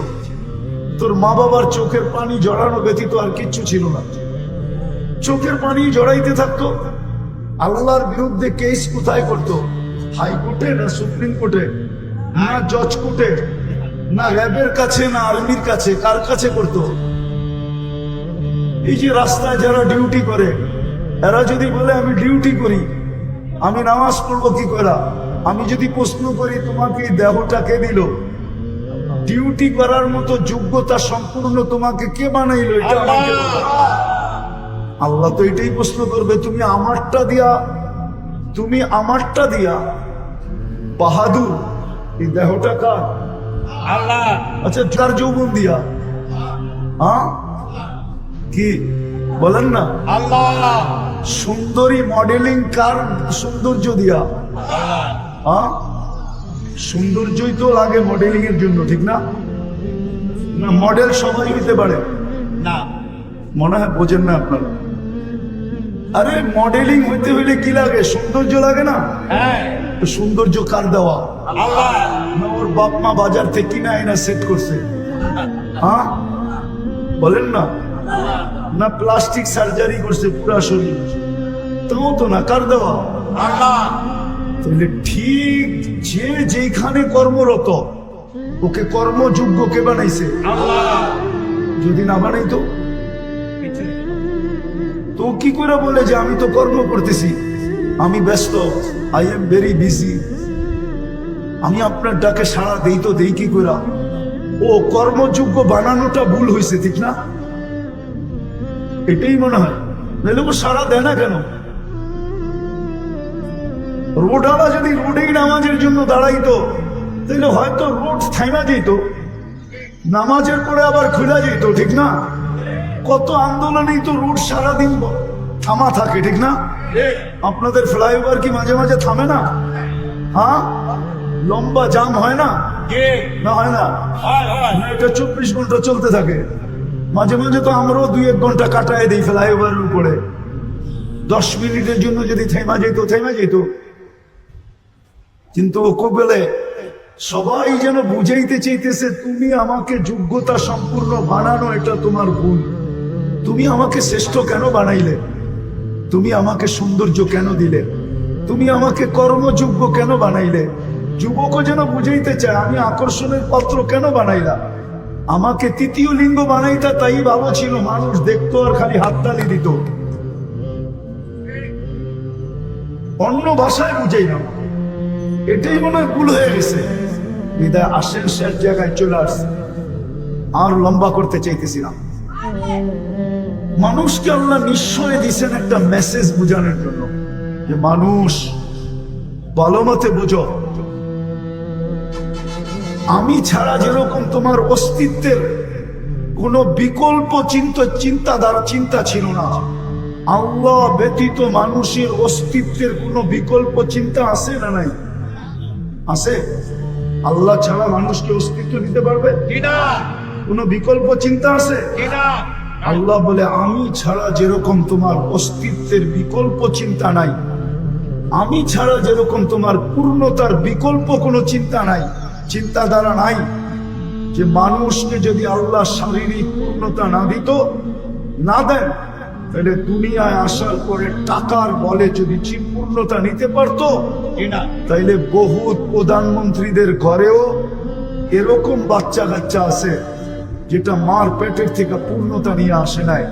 তোর মা বাবার চোখের পানি জড়ানো ব্যতীত আর কিচ্ছু ছিল না। চোখের পানি জড়াইতে থাকতো। আল্লাহর বিরুদ্ধে কেস কোথায় করতো? হাইকোর্টে না সুপ্রিম কোর্টে না জজ কোর্টে না র্যাবের কাছে না আর্মির কাছে? কার কাছে করতো? এই যে রাস্তায় যারা ডিউটি করে, এরা যদি বলে আমি ডিউটি করি, আমি নামাজ পড়বো কি করে? আমি যদি প্রশ্ন করি তোমাকে দেহটা কে দিল? ডিউটি করার মতো যোগ্যতা সম্পূর্ণ তোমাকে কে বানাইলো? এটা আমাকে বলো। আল্লাহ তো এটাই প্রশ্ন করবে, তুমি আমারটা দিয়া বাহাদুর, এই দেহটা কার? আল্লাহ। আচ্ছা কার যৌবন দিয়া? কি বলেন না? আল্লাহ। সুন্দরী মডেলিং কার সৌন্দর্য দিয়া? সৌন্দর্যই তো লাগে মডেলিং এর জন্য, ঠিক না? না মডেল সবাই হইতে পারে না? মনে হয় বোঝেন না আপনারা। আরে মডেলিং হইতে হইলে কি লাগে? সৌন্দর্য লাগে না? হ্যাঁ। সৌন্দর্য কার দেওয়া? আল্লাহ। না ওর বাপ মা বাজার থেকে কিনা আইনা সেট করছে? বলেন না? না প্লাস্টিক সার্জারি করছে পুরা শরীর? তাও তো না, কার দেওয়া? আল্লাহ। তাহলে ঠিক যে যেখানে কর্মরত ওকে কর্মযোগ্য কে বানাইছে? আল্লাহ। যদি না বানাইতো তো কি করে বলে যে আমি তো কর্ম করতেছি, আমি ব্যস্ত, আই এম ভেরি বিজি, আমি আপনার ডাকে সাড়া দেই তো দেই কি করে? ও কর্মযোগ্য বানানোটা ভুল হয়েছে, ঠিক না? এটাই মনে হয়। নাহলে ও সাড়া দেয় না কেন? রোডওয়ালা যদি রোডেই নামাজের জন্য দাঁড়াইতো তাহলে হয়তো রোড থাইমা যেত, নামাজের পরে আবার খুলে যেত, ঠিক না? কত আন্দোলনেই তো রোড সারাদিন থামা থাকে, ঠিক না? আপনাদের ফ্লাইওভার কি মাঝে মাঝে থামে না? লম্বা জাম হয় না? না হয় না? এটা 24 ঘন্টা চলতে থাকে। মাঝে মাঝে তো আমরাও 2-1 ঘন্টা কাটায় দিই ফ্লাইওভারের উপরে। 10 মিনিটের জন্য যদি থেমা যেত। কিন্তু ওকে বলে সবাই যেন বুঝাইতে চাইতেছে তুমি আমাকে যোগ্যতা সম্পূর্ণ বানানো, এটা তোমার ভুল। তুমি আমাকে শ্রেষ্ঠ কেন বানাইলে? তুমি আমাকে সৌন্দর্য কেন দিলে? তুমি আমাকে কর্মযোগ্য কেন বানাইলে? যুবকও যেন বুঝাইতে চায় আমি আকর্ষণের পাত্র কেন বানাইলাম, আমাকে তৃতীয় লিঙ্গ বানাইতা তাই ভালো ছিল, মানুষ দেখতো আর খালি হাততালি দিত। অন্য ভাষায় বুঝাইলাম, এটাই মনে হয় ভুল হয়ে গেছে। বিদায় আসেন শেষ জায়গায় চলে আসছে, আর লম্বা করতে চাইতেছিলাম। মানুষকে আল্লাহ নিশ্চয় দিচ্ছেন একটা মেসেজ বোঝানোর জন্য, যে মানুষ ভালো মতে বুঝো, আমি ছাড়া যেরকম তোমার অস্তিত্বের কোন বিকল্প চিন্তা ছিল না, আল্লাহ ব্যতীত মানুষের অস্তিত্বের কোন বিকল্প চিন্তা আছে না নাই? আছে? আল্লাহ ছাড়া মানুষকে অস্তিত্ব দিতে পারবে? কোন বিকল্প চিন্তা আছে? আল্লাহ বলে আমি ছাড়া যেরকম তোমার অস্তিত্বের বিকল্প চিন্তা নাই, আমি ছাড়া যেরকম তোমার পূর্ণতার বিকল্প কোনো চিন্তা নাই, চিন্তাধারা নাই, যে মানুষকে যদি আল্লাহ শারীরিক পূর্ণতা না দিত, না দেন, তাহলে দুনিয়ায় আসার পরে টাকার বলে যদি পূর্ণতা নিতে পারতো, তাইলে বহুত প্রধানমন্ত্রীদের ঘরেও এরকম বাচ্চা কাচ্চা আছে যেটা মার পেটের থেকে পূর্ণতা নিয়ে আসে নাই,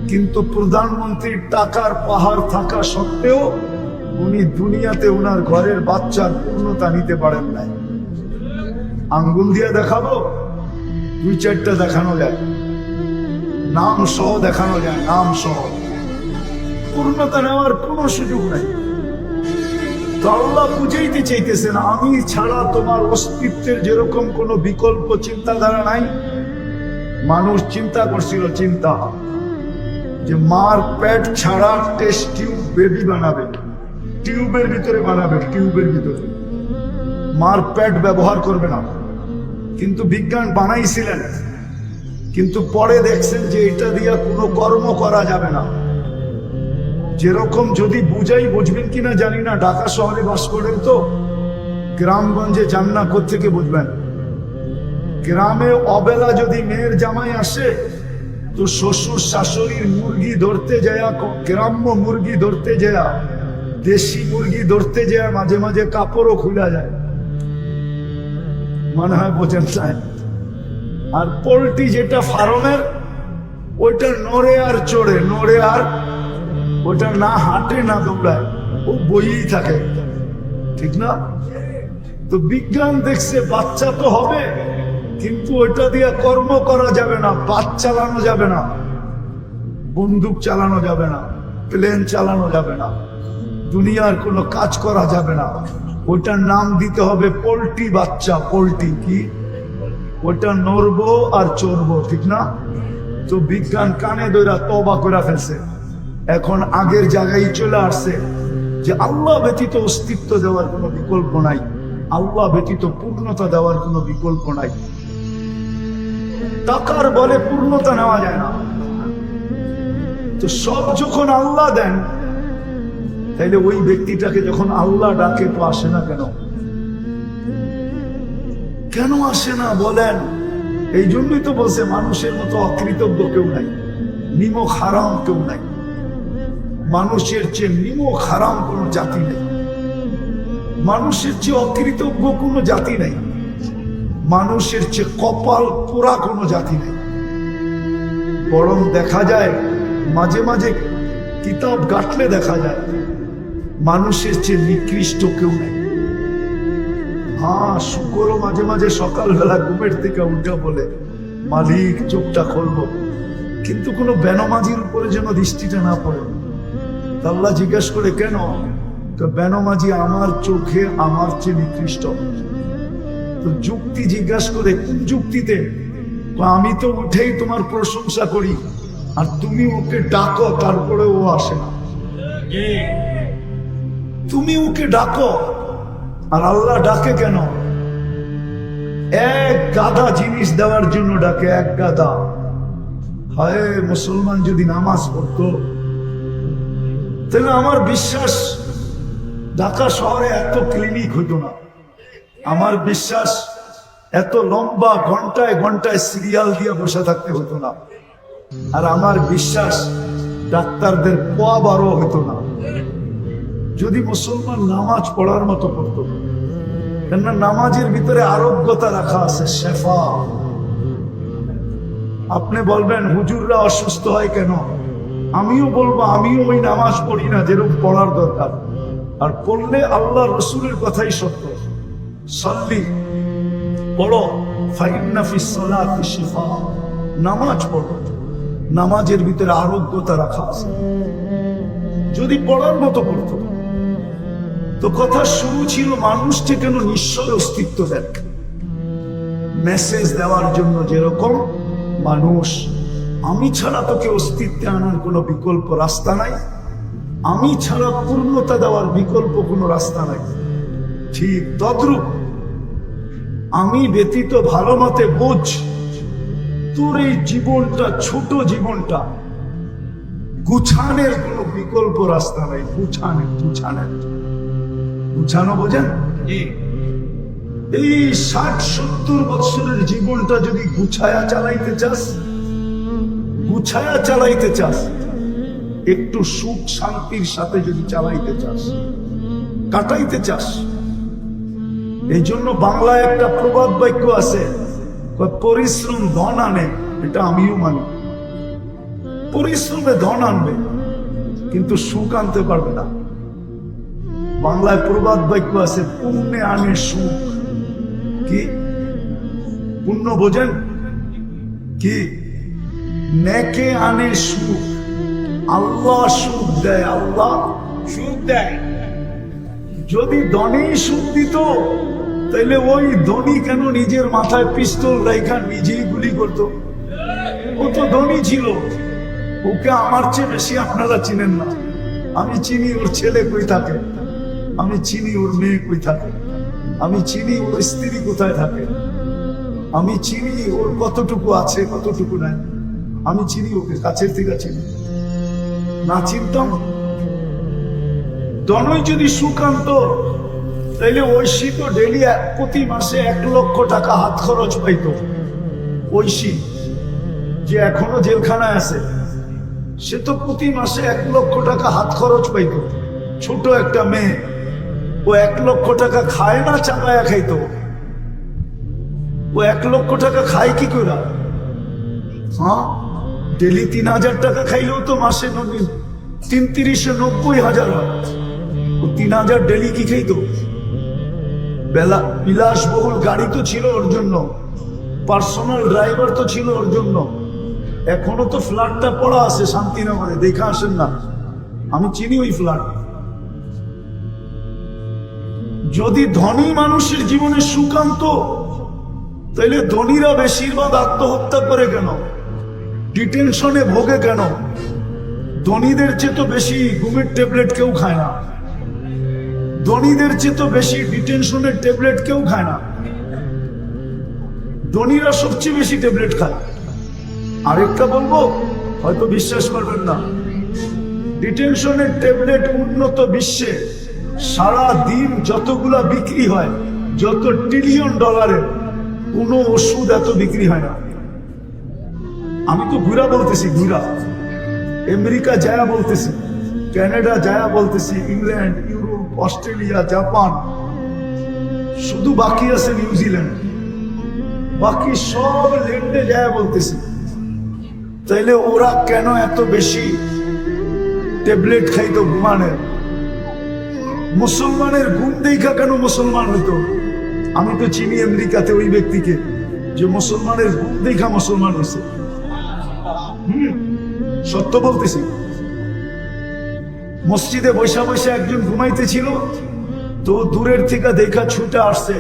কিন্তু প্রধানমন্ত্রীর টাকার পাহাড় থাকা সত্ত্বেও উনি দুনিয়াতে ওনার ঘরের বাচ্চার পূর্ণতা নিতে পারেন নাই। আঙ্গুল দিয়ে দেখাবো? 2-4টা দেখানো যায়, নাম সহ দেখানো যায়, নাম সহ। পূর্ণতা নেওয়ার কোনো সুযোগ নাই। তো আল্লাহ বুঝাইতে চাইতেছেন আমি ছাড়া তোমার অস্তিত্বের যেরকম কোনো বিকল্প চিন্তাধারা নাই। মানুষ চিন্তা করছিল, চিন্তা যে মার পেট ছাড়া টেস্ট টিউব বেবি বানাবে, টিউবের ভিতরে বানাবে, টিউবের ভিতরে, মার পেট ব্যবহার করবে না। কিন্তু বিজ্ঞান বানাইছিলেন, কিন্তু পরে দেখছেন যে এটা দিয়ে কোনো কর্ম করা যাবে না। যেরকম যদি বুঝাই, বুঝবেন কিনা জানি না, ঢাকা শহরে বাস করেন তো, গ্রামগঞ্জে যান না, কোত্থেকে বুঝবেন? গ্রামে অবেলা যদি মেয়ের জামাই আসে, তো শ্বশুর শাশুড়ির মুরগি ধরতে যায়, গ্রাম্য মুরগি ধরতে যায়, দেশি মুরগি ধরতে যায়, মাঝে মাঝে কাপড়ও খুলে যায়, মনে হয় বোঝেন চায়। আর পোল্ট্রি যেটা ফার্মের, ওইটা নড়ে আর চড়ে, নড়ে আর ওটা না হাঁটে না দৌড়ায়, ও বইয়েই থাকে, ঠিক না? তো বিজ্ঞান দেখছে বাচ্চা তো হবে, কিন্তু ওইটা দিয়ে কর্ম করা যাবে না, বাস চালানো যাবে না, বন্দুক চালানো যাবে না, প্লেন চালানো যাবে না, দুনিয়ার কোনো কাজ করা যাবে না। ওটার নাম দিতে হবে পোল্ট্রি বাচ্চা। পোল্ট্রি কি? ওটা নড়বো আর চড়বো, ঠিক না? তো বিজ্ঞান কানে ধরে তওবা করে ফেলছে, এখন আগের জায়গায় চলে আসছে যে আল্লাহ ব্যতীত অস্তিত্ব দেওয়ার কোনো বিকল্প নাই, আল্লাহ ব্যতীত পূর্ণতা দেওয়ার কোনো বিকল্প নাই। টাকার বলে পূর্ণতা নেওয়া যায় না। তো সব যখন আল্লাহ দেন, তাইলে ওই ব্যক্তিটাকে যখন আল্লাহ ডাকে তো আসে না কেন? কেন আসে না বলেন? এই জন্যই তো বলছে মানুষের মতো অকৃতজ্ঞ কেউ নাই, নিমক হারাম কেউ নাই। মানুষের চেয়ে নিমক হারাম কোনো জাতি নেই, মানুষের চেয়ে অকৃতজ্ঞ কোনো জাতি নেই, মানুষের চেয়ে কপাল পোড়া কোনো জাতি নেই। বরং দেখা যায় মাঝে মাঝে কিতাব ঘাটলে দেখা যায় মানুষের চেয়ে নিকৃষ্ট কেউ নেই। হ্যাঁ, শুকরও মাঝে মাঝে সকালবেলা ঘুমের থেকে উঠে বলে মালিক চোখটা খুলবো, কিন্তু কোনো বেনমাজির উপরে যেন দৃষ্টিটা না পড়ে। আল্লাহ জিজ্ঞেস করে কেন? তো বেনমাজি আমার চোখে আমার চেয়ে নিকৃষ্ট। তো যুক্তি জিজ্ঞাসা করে, কোন যুক্তিতে? তো আমি তো উঠেই তোমার প্রশংসা করি, আর তুমি ওকে ডাকো, তারপরে ও আসে না। তুমি ওকে ডাকো, আর আল্লাহ ডাকে কেন? এক গাদা জিনিস দেওয়ার জন্য ডাকে, এক গাদা। হায়, মুসলমান যদি নামাজ পড়তো, তাহলে আমার বিশ্বাস ঢাকা শহরে এত ক্লিনিক হতো না। আমার বিশ্বাস এত লম্বা ঘন্টায় ঘন্টায় সিরিয়াল দিয়ে বসে থাকতে হতো না। আর আমার বিশ্বাস ডাক্তারদের পোয়া বারো হতো না, যদি মুসলমান নামাজ পড়ার মতো পড়তো। কেননা নামাজের ভিতরে আরোগ্যতা রাখা আছে, শেফা। আপনি বলবেন হুজুররা অসুস্থ হয় কেন? আমিও বলবো, আমিও ওই নামাজ পড়ি না যেরকম পড়ার দরকার, আর পড়লে আল্লাহ রসুলের কথাই সত্য। সাল্লি, পড়ো, ফাইন্না ফিস সালাতি শিফা, নামাজ পড়ো, নামাজের ভিতরে আরোগ্যতা রাখা আছে। যদি পড়ার মতো পড়তো তো কথা শুরু ছিল মানুষকে কেন নিশ্চয় অস্তিত্ব দেন, মেসেজ দেওয়ার জন্য। যেরকম মানুষ, আমি ছাড়া তোকে অস্তিত্বে আনার কোনো বিকল্প রাস্তা নাই, আমি ছাড়া পূর্ণতা দেওয়ার বিকল্প কোনো রাস্তা নাই, ঠিক তদ্রূপ আমি ব্যতীত ভালো মতে বোঝ, তোর এই জীবনটা, ছোট জীবনটা গুছানের কোনো বিকল্প রাস্তা নাই। গুছানো বোঝেন? এই 60-70 বছরের জীবনটা যদি গুছায়া চালাইতে চাস, একটু সুখ শান্তির সাথে যদি চালাইতে চাস, কাটাইতে চাস, এই জন্য বাংলায় একটা প্রবাদ বাক্য আছে, পরিশ্রম ধন আনে। এটা আমিও মানি, পরিশ্রমে ধন আনবে কিন্তু সুখ আনতে পারবে না। বাংলায় প্রবাদ বাক্য আছে, পুণ্যে আনে সুখ। কি পুণ্য বোঝেন? কি নেকে আনে সুখ। আল্লাহ সুখ দেয়, আল্লাহ সুখ দেয়। যদি ধনী সুখ দিত তাইলে ওই ধনী কেন নিজের মাথায় পিস্তল রেখা নিজেই গুলি করত? ও তো ধনী ছিল, ওকে আমার চেয়ে বেশি আপনারা চিনেন না। আমি চিনি ওর ছেলে কই থাকে, আমি চিনি ওর মেয়ে কই থাকে, আমি চিনি ওর স্ত্রী কোথায় থাকে, আমি চিনি ওর কতটুকু আছে কতটুকু নাই, আমি চিনি ওকে কাছের থেকে চিনি। না চিনতাম, ধনই যদি সুখ আনতো তাইলে ঐশী তো ডেলি প্রতি মাসে 1 লক্ষ টাকা হাত খরচ পাইতো। ঐশী যে এখনো জেলখানায় আছে, সে তো প্রতি মাসে 1 লক্ষ টাকা হাত খরচ পাইতো। ছোট একটা মেয়ে, ও 1 লক্ষ টাকা খায় না, চাপায়া খাইতো। ও 1 লক্ষ টাকা খায় কি করে? হ্যাঁ, ডেলি 3000 টাকা খাইলেও তো মাসে 30-90,000 হয়। ও 3000 ডেলি কি খাইতো? বিলাসবহুল গাড়ি তো ছিল ওর জন্য, পার্সোনাল ড্রাইভার তো ছিল ওর জন্য। এখনো তো ফ্ল্যাটটা পড়া আছে শান্তিনগরে, দেখা আসেন না? আমি চিনি ওই ফ্ল্যাট। যদি ধনী মানুষের জীবনে সুখ আনতো তাইলে ধনীরা বেশিরভাগ আত্মহত্যা করে কেন, ডিটেনশনে ভোগে কেন? ধনীদের চেয়ে তো বেশি ঘুমের ট্যাবলেট কেউ খায় না, ধনীদের চেয়ে তো বেশি ডিটেনশনের ট্যাবলেট কেউ খায় না। ধনীরা সবচেয়ে বেশি ট্যাবলেট খায়। আরেকটা বলবো, হয়তো বিশ্বাস করবেন না, ডিটেনশনের ট্যাবলেট উন্নত বিশ্বে সারা দিন যতগুলা বিক্রি হয়, যত $1 ট্রিলিয়ন, কোনো ওষুধ এত বিক্রি হয় না। আমি তো ঘুরা বলতেছি, ঘুরা আমেরিকা যায়া বলতেছি, কানাডা যায়া বলতেছি, ইংল্যান্ড, ইউরোপ, অস্ট্রেলিয়া, জাপান, শুধু বাকি আছে নিউজিল্যান্ড, বাকি সব ল্যান্ডে যায়া বলতেছি। তাইলে ওরা কেন এত বেশি ট্যাবলেট খাইতো ঘুমানের? মুসলমানের ঘুম দেখা কেন মুসলমান হইতো? আমি তো চিনি আমেরিকাতে ওই ব্যক্তিকে যে মুসলমানের ঘুম দেখা মুসলমান হয়েছে। সত্য বলতেছি। মসজিদে বৈশা বৈশা একজন ঘুমাইতেছিল, তো দূরের থেকে দেখা ছুটে আসছে,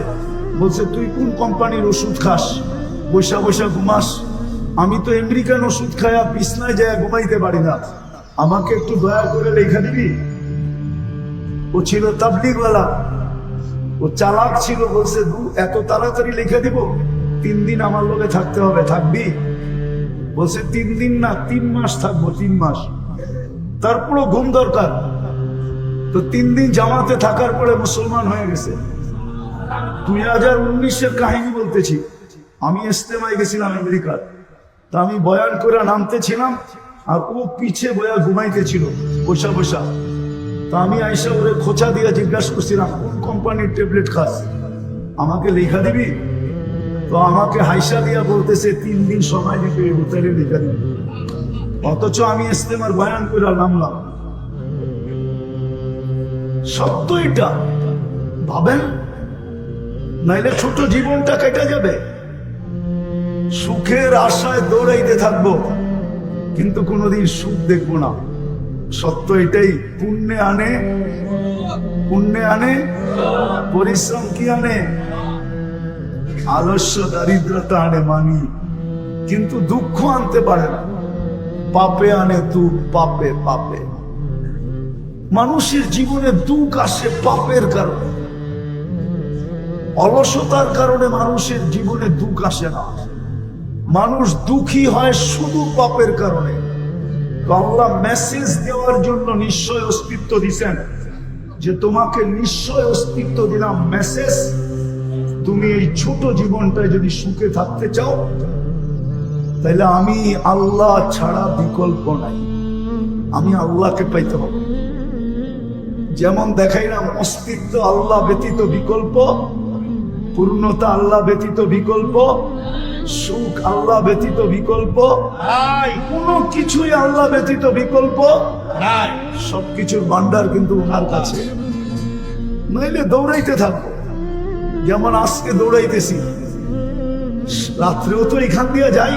বলছে তুই কোন কোম্পানির ওষুধ খাস, বৈশা বৈশা ঘুমাস? আমি তো আমেরিকান ওষুধ খায়া বিছনায় যায় ঘুমাইতে পারি না, আমাকে একটু দয়া করে লেখা দিবি? ও ছিল তাবলিগওয়ালা, ও চালাক ছিল, বলছে এত তাড়াতাড়ি লেখা দিব? 3 দিন আমার লোকে থাকতে হবে। থাকবি? বলছে 3 দিন না, 3 মাস থাকবো, 3 মাস। তারপরও ঘুম দরকার। তো 3 দিন জামাতে থাকার পরে মুসলমান হয়ে গেছে। 2019-এর কাহিনী বলতেছি। আমি ইস্তেমায় গেছিলাম আমেরিকার, তা আমি বয়ান করে নামতেছিলাম, আর ও পিছে বয়া ঘুমাইতেছিল বসা বসা। তা আমি আইসা ওরে খোঁচা দিয়ে জিজ্ঞাসা করছিলাম কোন কোম্পানির ট্যাবলেট খাস? আমাকে লেখা দিবি? তো আমাকে হাইসা দিয়া বলতেছে 3 দিন সময় দিতে, হোটেলে লেখা দিবি। অথচ আমি ইস্তেমার বয়ান করে নামলাম। সত্য এটা, ভাবেন, নাইলে ছোট জীবনটা কেটে যাবে। সুখের আশায় দৌড়াইতে থাকবো, কিন্তু কোনোদিন সুখ দেখবো না। সত্য এটাই। পুণ্যে আনে পরিশ্রম কি আনে? আলস্য দারিদ্রতা আনে মানি, কিন্তু দুঃখ আনতে পারে না। পাপে আনে দুঃখ, পাপে পাপে। মানুষের জীবনে দুঃখ আসে পাপের কারণে, অলসতার কারণে মানুষের জীবনে দুঃখ আসে না। মানুষ দুঃখী হয় শুধু পাপের কারণে। আল্লাহ মেসেজ দেওয়ার জন্য নিশ্চয় অস্তিত্ব দিছেন, যে তোমাকে নিশ্চয় অস্তিত্ব দিলাম মেসেজ। তুমি এই ছোট জীবনটায় যদি সুখে থাকতে চাও, তাহলে আমি আল্লাহ ছাড়া বিকল্প নাই। আমি আল্লাহকে পাইতে হবে। যেমন দেখাইলাম, অস্তিত্ব আল্লাহ ব্যতীত বিকল্প, পূর্ণতা আল্লাহ ব্যতীত বিকল্প, সুখ আল্লাহ ব্যতীত বিকল্প নাই। কোনো কিছুই আল্লাহ ব্যতীত বিকল্প নাই। সবকিছুর ভান্ডার কিন্তু ওনার কাছে। নইলে দৌড়াইতে থাকবো, যেমন আজকে দৌড়াইতেছি। রাত্রেও তো এখান দিয়ে যাই,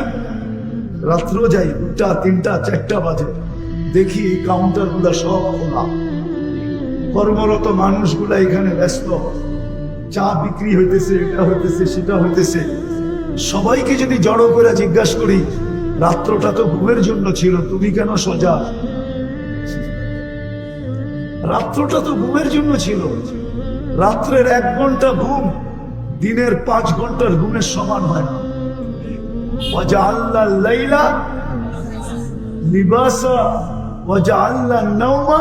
রাত্রেও যাই 2টা 3টা 4টা বাজে, দেখি এই কাউন্টার গুলা সব খোলা, কর্মরত মানুষগুলা এখানে ব্যস্ত, চা বিক্রি হইতেছে, এটা হইতেছে, সেটা হইতেছে। সবাইকে যদি জড়ো করে জিজ্ঞাসা করি, রাত্রটা তো ঘুমের জন্য ছিল, তুমি কেন সজা? রাত্রটা তো ঘুমের জন্য ছিল। রাত্রের 1 ঘন্টা ঘুম দিনের 5 ঘন্টার ঘুমের সমান হয় না। ওয়াজআলনা লাইলা লিবাসা ওয়াজআলনা নাওমা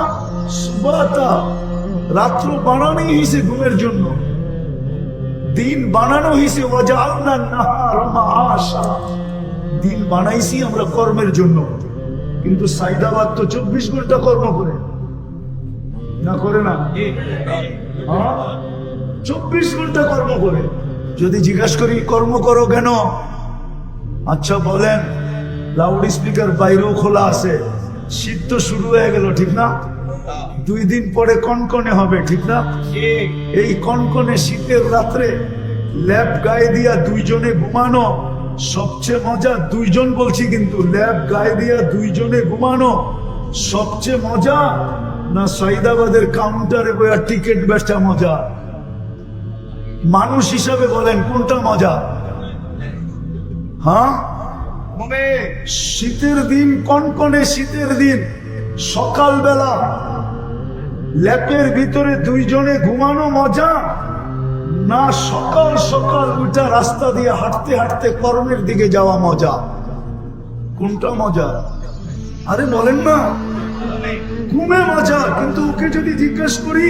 সুবাতা। রাত্র বানানোই হয়েছে ঘুমের জন্য, দিন বানানো হয়েছে ওয়াজআলনা নাহারা মাআশা। দিন বানাইছি আমরা কর্মের জন্য, কিন্তু সাইদাবাদ তো 24 ঘন্টা কর্ম করে, না করে না? 24 ঘন্টা কর্ম করে। যদি জিজ্ঞাসা করি কর্ম করো কেন, আচ্ছা বলেন, লাউড স্পিকার বাইরেও খোলা আছে, শীত তো শুরু হয়ে গেল, ঠিক না? 2 দিন পরে কনকনে হবে, ঠিক না? এই কনকনে শীতের রাত্রে ল্যাব গায়ে দিয়া 2 জনে ঘুমানো সবচেয়ে মজা। 2 জন বলছি, কিন্তু ল্যাব গায়ে দিয়া 2 জনে ঘুমানো সবচেয়ে মজা, না সাইদাবাদের কাউন্টারে বইয়া টিকিট বেচা মজা? মানুষ হিসাবে বলেন কোনটা মজা? হ্যাঁ, শীতের দিন, কনকনে শীতের দিন, সকালবেলা ল্যাপের ভিতরে 2 জনে ঘুমানো মজা, না সকাল সকাল উঠা রাস্তা দিয়ে হাঁটতে হাঁটতে কর্মের দিকে যাওয়া মজা? কোনটা মজা? আরে বলেন না। ঘুমে মজা, কিন্তু ওকে যদি জিজ্ঞেস করি,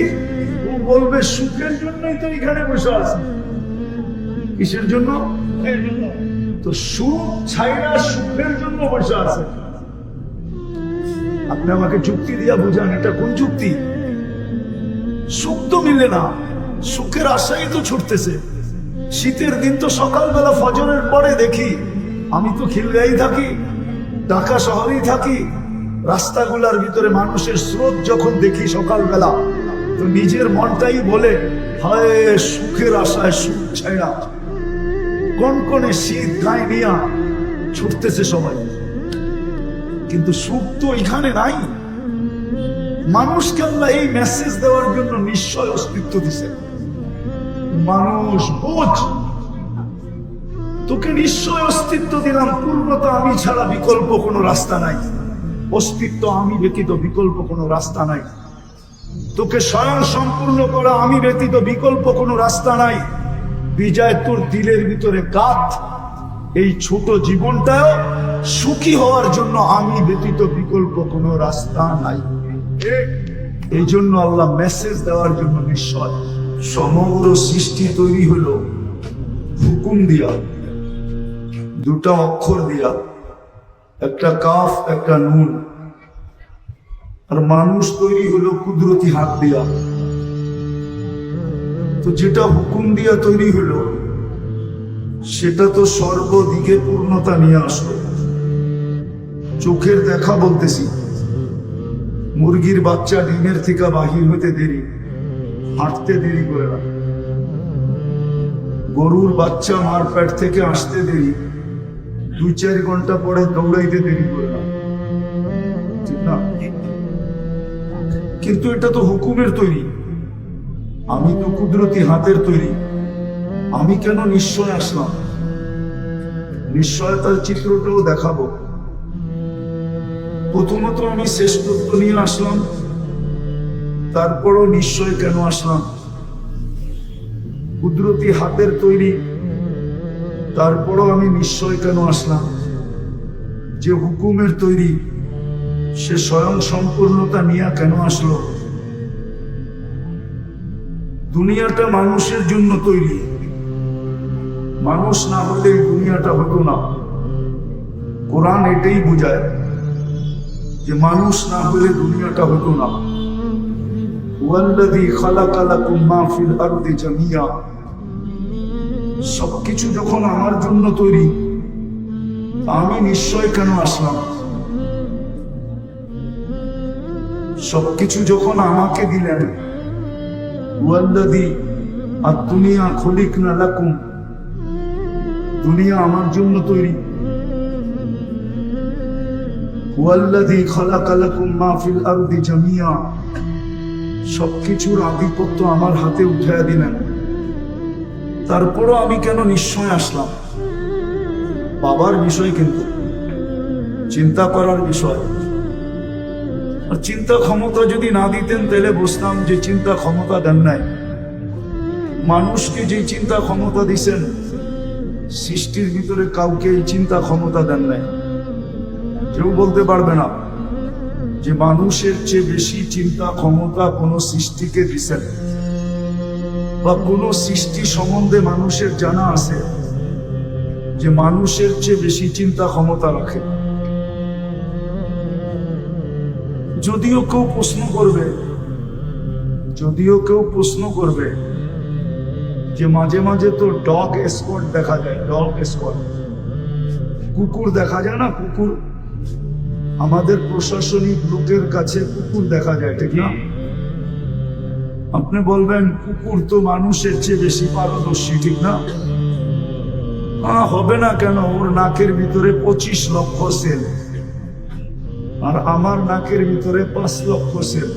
ও বলবে সুখের জন্যই তো এখানে বসে আছে। কিসের জন্য? তো সুখ ছাইরা সুখের জন্য বসে আছে। আপনি আমাকে যুক্তি দিয়া বুঝান, এটা কোন যুক্তি? সুখ তো মিলে না, সুখের আশাই তো ছুটতেছে। শীতের দিন তো সকালবেলা ফজরের পরে দেখি, আমি তো খিলগাঁই থাকি, ঢাকা শহরেই থাকি, রাস্তাগুলার ভিতরে মানুষের স্রোত যখন দেখি সকালবেলা, তো নিজের মনটাই বলে, হায় সুখের আশায় সুখ ছাইড়া কনকনে শীত গায়ে নিয়া ছুটতেছে সবাই। কিন্তু সুখ তো এখানে নাই। মানুষকে আল্লাহ এই মেসেজ দেওয়ার জন্য নিশ্চয় অস্তিত্ব দিছে। মানুষ বোঝ, তোকে নিশ্চয় অস্তিত্ব দিলাম, পূর্ণতা আমি ছাড়া বিকল্প কোনো রাস্তা নাই। অস্তিত্ব আমি ব্যতীত বিকল্প কোনো রাস্তা নাই। তোকে স্বয়ং সম্পূর্ণ করা আমি ব্যতীত বিকল্প কোনো রাস্তা নাই। বিজয় তোর দিলের ভিতরে গাঁথ। এই ছোট জীবনটাও সুখী হওয়ার জন্য আমি ব্যতীত বিকল্প কোনো রাস্তা নাই। এই জন্য আল্লাহ মেসেজ দেওয়ার জন্য নিশ্চয়। সমগ্র সৃষ্টি তৈরি হলো হুকুম দিয়া, 2টা অক্ষর দিয়া, একটা কাফ একটা নুন। আর মানুষ তৈরি হলো কুদরতি হাত দিয়া। তো যেটা হুকুম দিয়া তৈরি হলো সেটা তো সর্বদিকে পূর্ণতা নিয়ে আসলো। চোখের দেখা বলতেছি, মুরগির বাচ্চা ডিমের থেকে বাহির হতে দেরি, হাঁটতে দেরি করে না। গরুর বাচ্চা মার পেট থেকে আসতে দেরি, 2-4 ঘন্টা পরে দৌড়াইতে দেরি করে না, ঠিক না? কিন্তু এটা তো হুকুমের তৈরি, আমি তো কুদরতি হাতের তৈরি। আমি কেন নিশ্চয় আসলাম? নিশ্চয়তার চিত্রটাও দেখাবো। প্রথমত আমি শ্রেষ্ঠত্ব নিয়ে আসলাম, তারপরও নিশ্চয় কেন আসলাম? কুদরতি হাতের তৈরি, তারপরও আমি নিশ্চয় কেন আসলাম? যে হুকুমের তৈরি সে স্বয়ং সম্পূর্ণতা নিয়ে কেন আসলো? দুনিয়াটা মানুষের জন্য তৈরি, মানুষ না হলে দুনিয়াটা হতো না। কোরআন এটাই বোঝায় যে মানুষ না হলে দুনিয়াটা হতো না। ওয়াল্লাযী খালাকা লাকুম মা ফিল আরদি জামিয়া, সবকিছু যখন আমার জন্য তৈরি, আমি নিশ্চয় কেন আসলাম? সবকিছু যখন আমাকে দিলেন, ওয়াল্লাযী আদ-দুনিয়া খুলিকনা লাকুম, দুনিয়া আমার জন্য তৈরি। ওয়াল্লাযী খালাকা লাকুম মা ফিল আরদি জামিয়া, সবকিছুর আধিপত্য আমার হাতে উঠাইয়া দিলেন, তারপরও আমি কেন নিশ্চয় আসলাম? বাবার বিষয়, কিন্তু চিন্তা করার বিষয়। আর চিন্তা ক্ষমতা যদি না দিতেন তাহলে বুঝতাম যে চিন্তা ক্ষমতা দেন নাই। মানুষকে যে চিন্তা ক্ষমতা দিছেন, সৃষ্টির ভিতরে কাউকে এই চিন্তা ক্ষমতা দেন নাই। কেউ বলতে পারবে না যে মানুষের চেয়ে বেশি চিন্তা ক্ষমতা কোনো সৃষ্টিকে দিছেন, বা কোনো সৃষ্টি সম্বন্ধে মানুষের জানা আছে যে মানুষের চেয়ে বেশি চিন্তা ক্ষমতা রাখে। যদিও কেউ প্রশ্ন করবে যে মাঝে মাঝে তো ডগ স্কোয়াড দেখা যায়, ডগ স্কোয়াড, কুকুর দেখা যায় না? কুকুর আমাদের প্রশাসনিক লোকের কাছে কুকুর দেখা যায়, ঠিক না? আপনি বলবেন কুকুর তো মানুষের চেয়ে বেশি পারদর্শী, ঠিক না? হবে না কেন? ওর নাকের ভিতরে 25 লক্ষ সেল, আর আমার নাকের ভিতরে 5 লক্ষ সেল,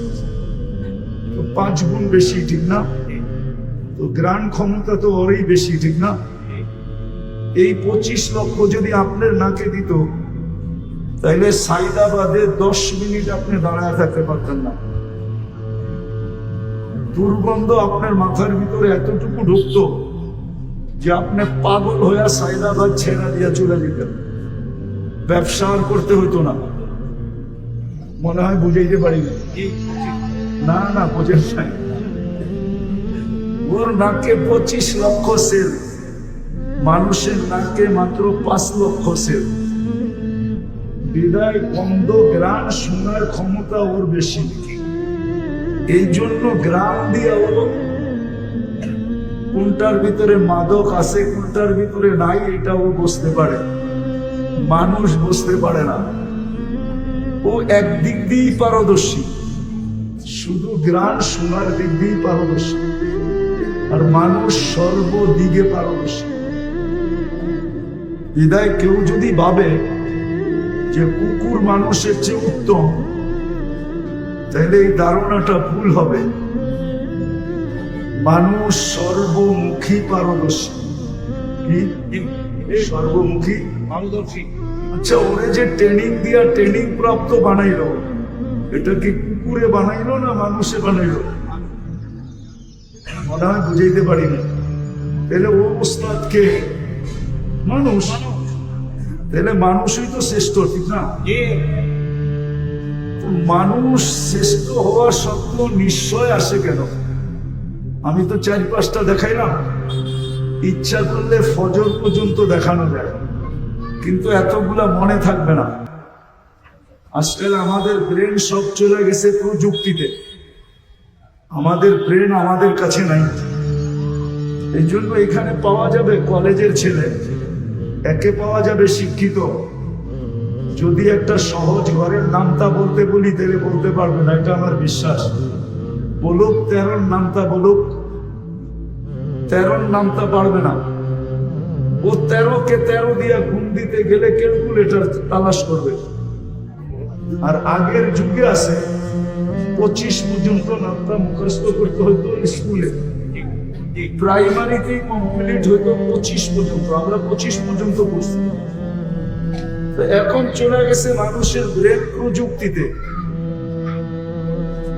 তো 5 গুণ বেশি, ঠিক না? তো গ্রাণ ক্ষমতা তো ওরই বেশি, ঠিক না? এই 25 লক্ষ যদি আপনার নাকে দিত, তাইলে সাইদাবাদে 10 মিনিট আপনি দাঁড়ায় থাকতে পারতেন না। দুর্গন্ধ আপনার মাথার ভিতরে এতটুকু ঢুকতো যে আপনি পাগল হইয়া সাইদাবাদ ছেড়া দিয়া চলে যেতেন, ব্যবসা আর করতে হইতো না। মনে হয় বুঝাইতে পারি না, না বোঝেন নাই। ওর নাকে 25 লক্ষ সেল, মানুষের নাকে মাত্র 5 লক্ষ সেল। বিদায় গন্ধ গ্রাণ শোনার ক্ষমতা ওর বেশি, এই জন্য গ্রাম দিয়ে ওর কোনটার ভিতরে মাদক আছে কোনটার ভিতরে নাই এটা ও বুঝতে পারে, মানুষ বুঝতে পারে না। ও একদিক দিয়েই পারদর্শী, শুধু গ্রাণ শোনার দিক দিয়েই পারদর্শী, আর মানুষ সর্বদিকে পারদর্শী। বিদায় কেউ যদি ভাবে যে কুকুর মানুষের চেয়ে উত্তম, তাহলে এই ধারণাটা ভুল হবে। মানুষ সর্বমুখী পারদর্শী। সর্বমুখী পারদর্শী। আচ্ছা, ওরে যে ট্রেনিং দিয়া ট্রেনিং প্রাপ্ত বানাইলো, এটা কি কুকুরে বানাইলো না মানুষে বানাইলো? মনে হয় বুঝাইতে পারি না। তাহলে ও ওস্তাদ কে? মানুষ। তাহলে মানুষই তো শ্রেষ্ঠ, ঠিক না? মানুষ শ্রেষ্ঠ হওয়া সত্ত্বেও নিশ্চয় আসে কেন? আমি তো 4-5টা দেখাইলাম, ইচ্ছা করলে ফজর পর্যন্ত দেখানো যায়, কিন্তু এতগুলা মনে থাকবে না। আজকাল আমাদের ব্রেন সব চলে গেছে প্রযুক্তিতে, আমাদের ব্রেন আমাদের কাছে নাই। এই জন্য এখানে পাওয়া যাবে কলেজের ছেলে, একে পাওয়া যাবে শিক্ষিত। যদি একটা সহজ ঘরের নামটা বলতে বলি তাহলে বলতে পারবে না, এটা আমার বিশ্বাস। বলুক 13 নামটা, বলুক 13 নামটা পারবে না। ও 13 কে 13 দিয়া গুণ দিতে গেলে ক্যালকুলেটর তালাশ করবে। আর আগের যুগে আছে 25 পর্যন্ত নামটা মুখস্থ করতে হতো স্কুলে, প্রাইমারিতেই কমপ্লিট হইতো 25 পর্যন্ত। আমরা 25 পর্যন্ত পড়ছি। এখন চলে গেছে মানুষের ব্রেন প্রযুক্তিতে,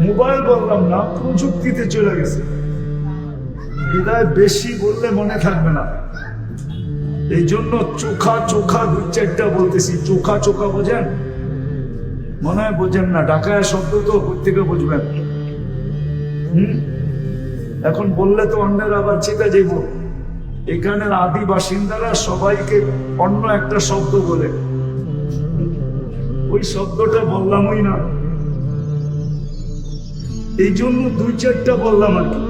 মোবাইল বললাম না, প্রযুক্তিতে চলে গেছে। বিদায় বেশি বললে মনে থাকবে না, এই জন্য চোখা চোখা 2-4টা বলতেছি। চোখা চোখা বোঝেন? মনে হয় বোঝেন না, ঢাকায় শব্দ তো থেকে বুঝবেন। এখন বললে তো অন্যের আবার চেতা যাইব। এখানের আদি বাসিন্দারা সবাইকে অন্য একটা শব্দ বলে, ওই শব্দটা বললামই না, এই জন্য 2-4টা বললাম আর কি।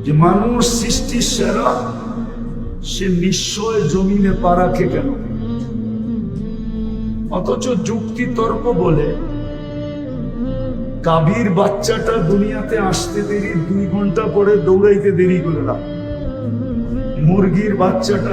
যে মানুষ সৃষ্টির সেরা, সে নিশ্চয় জমিনে পা রাখে কেন? অথচ যুক্তি তর্ক বলে গাভীর বাচ্চাটা দুনিয়াতে আসতে দেরি 2 ঘন্টা পরে দৌড়াইতে দেরি করে না, মুরগির বাচ্চাটা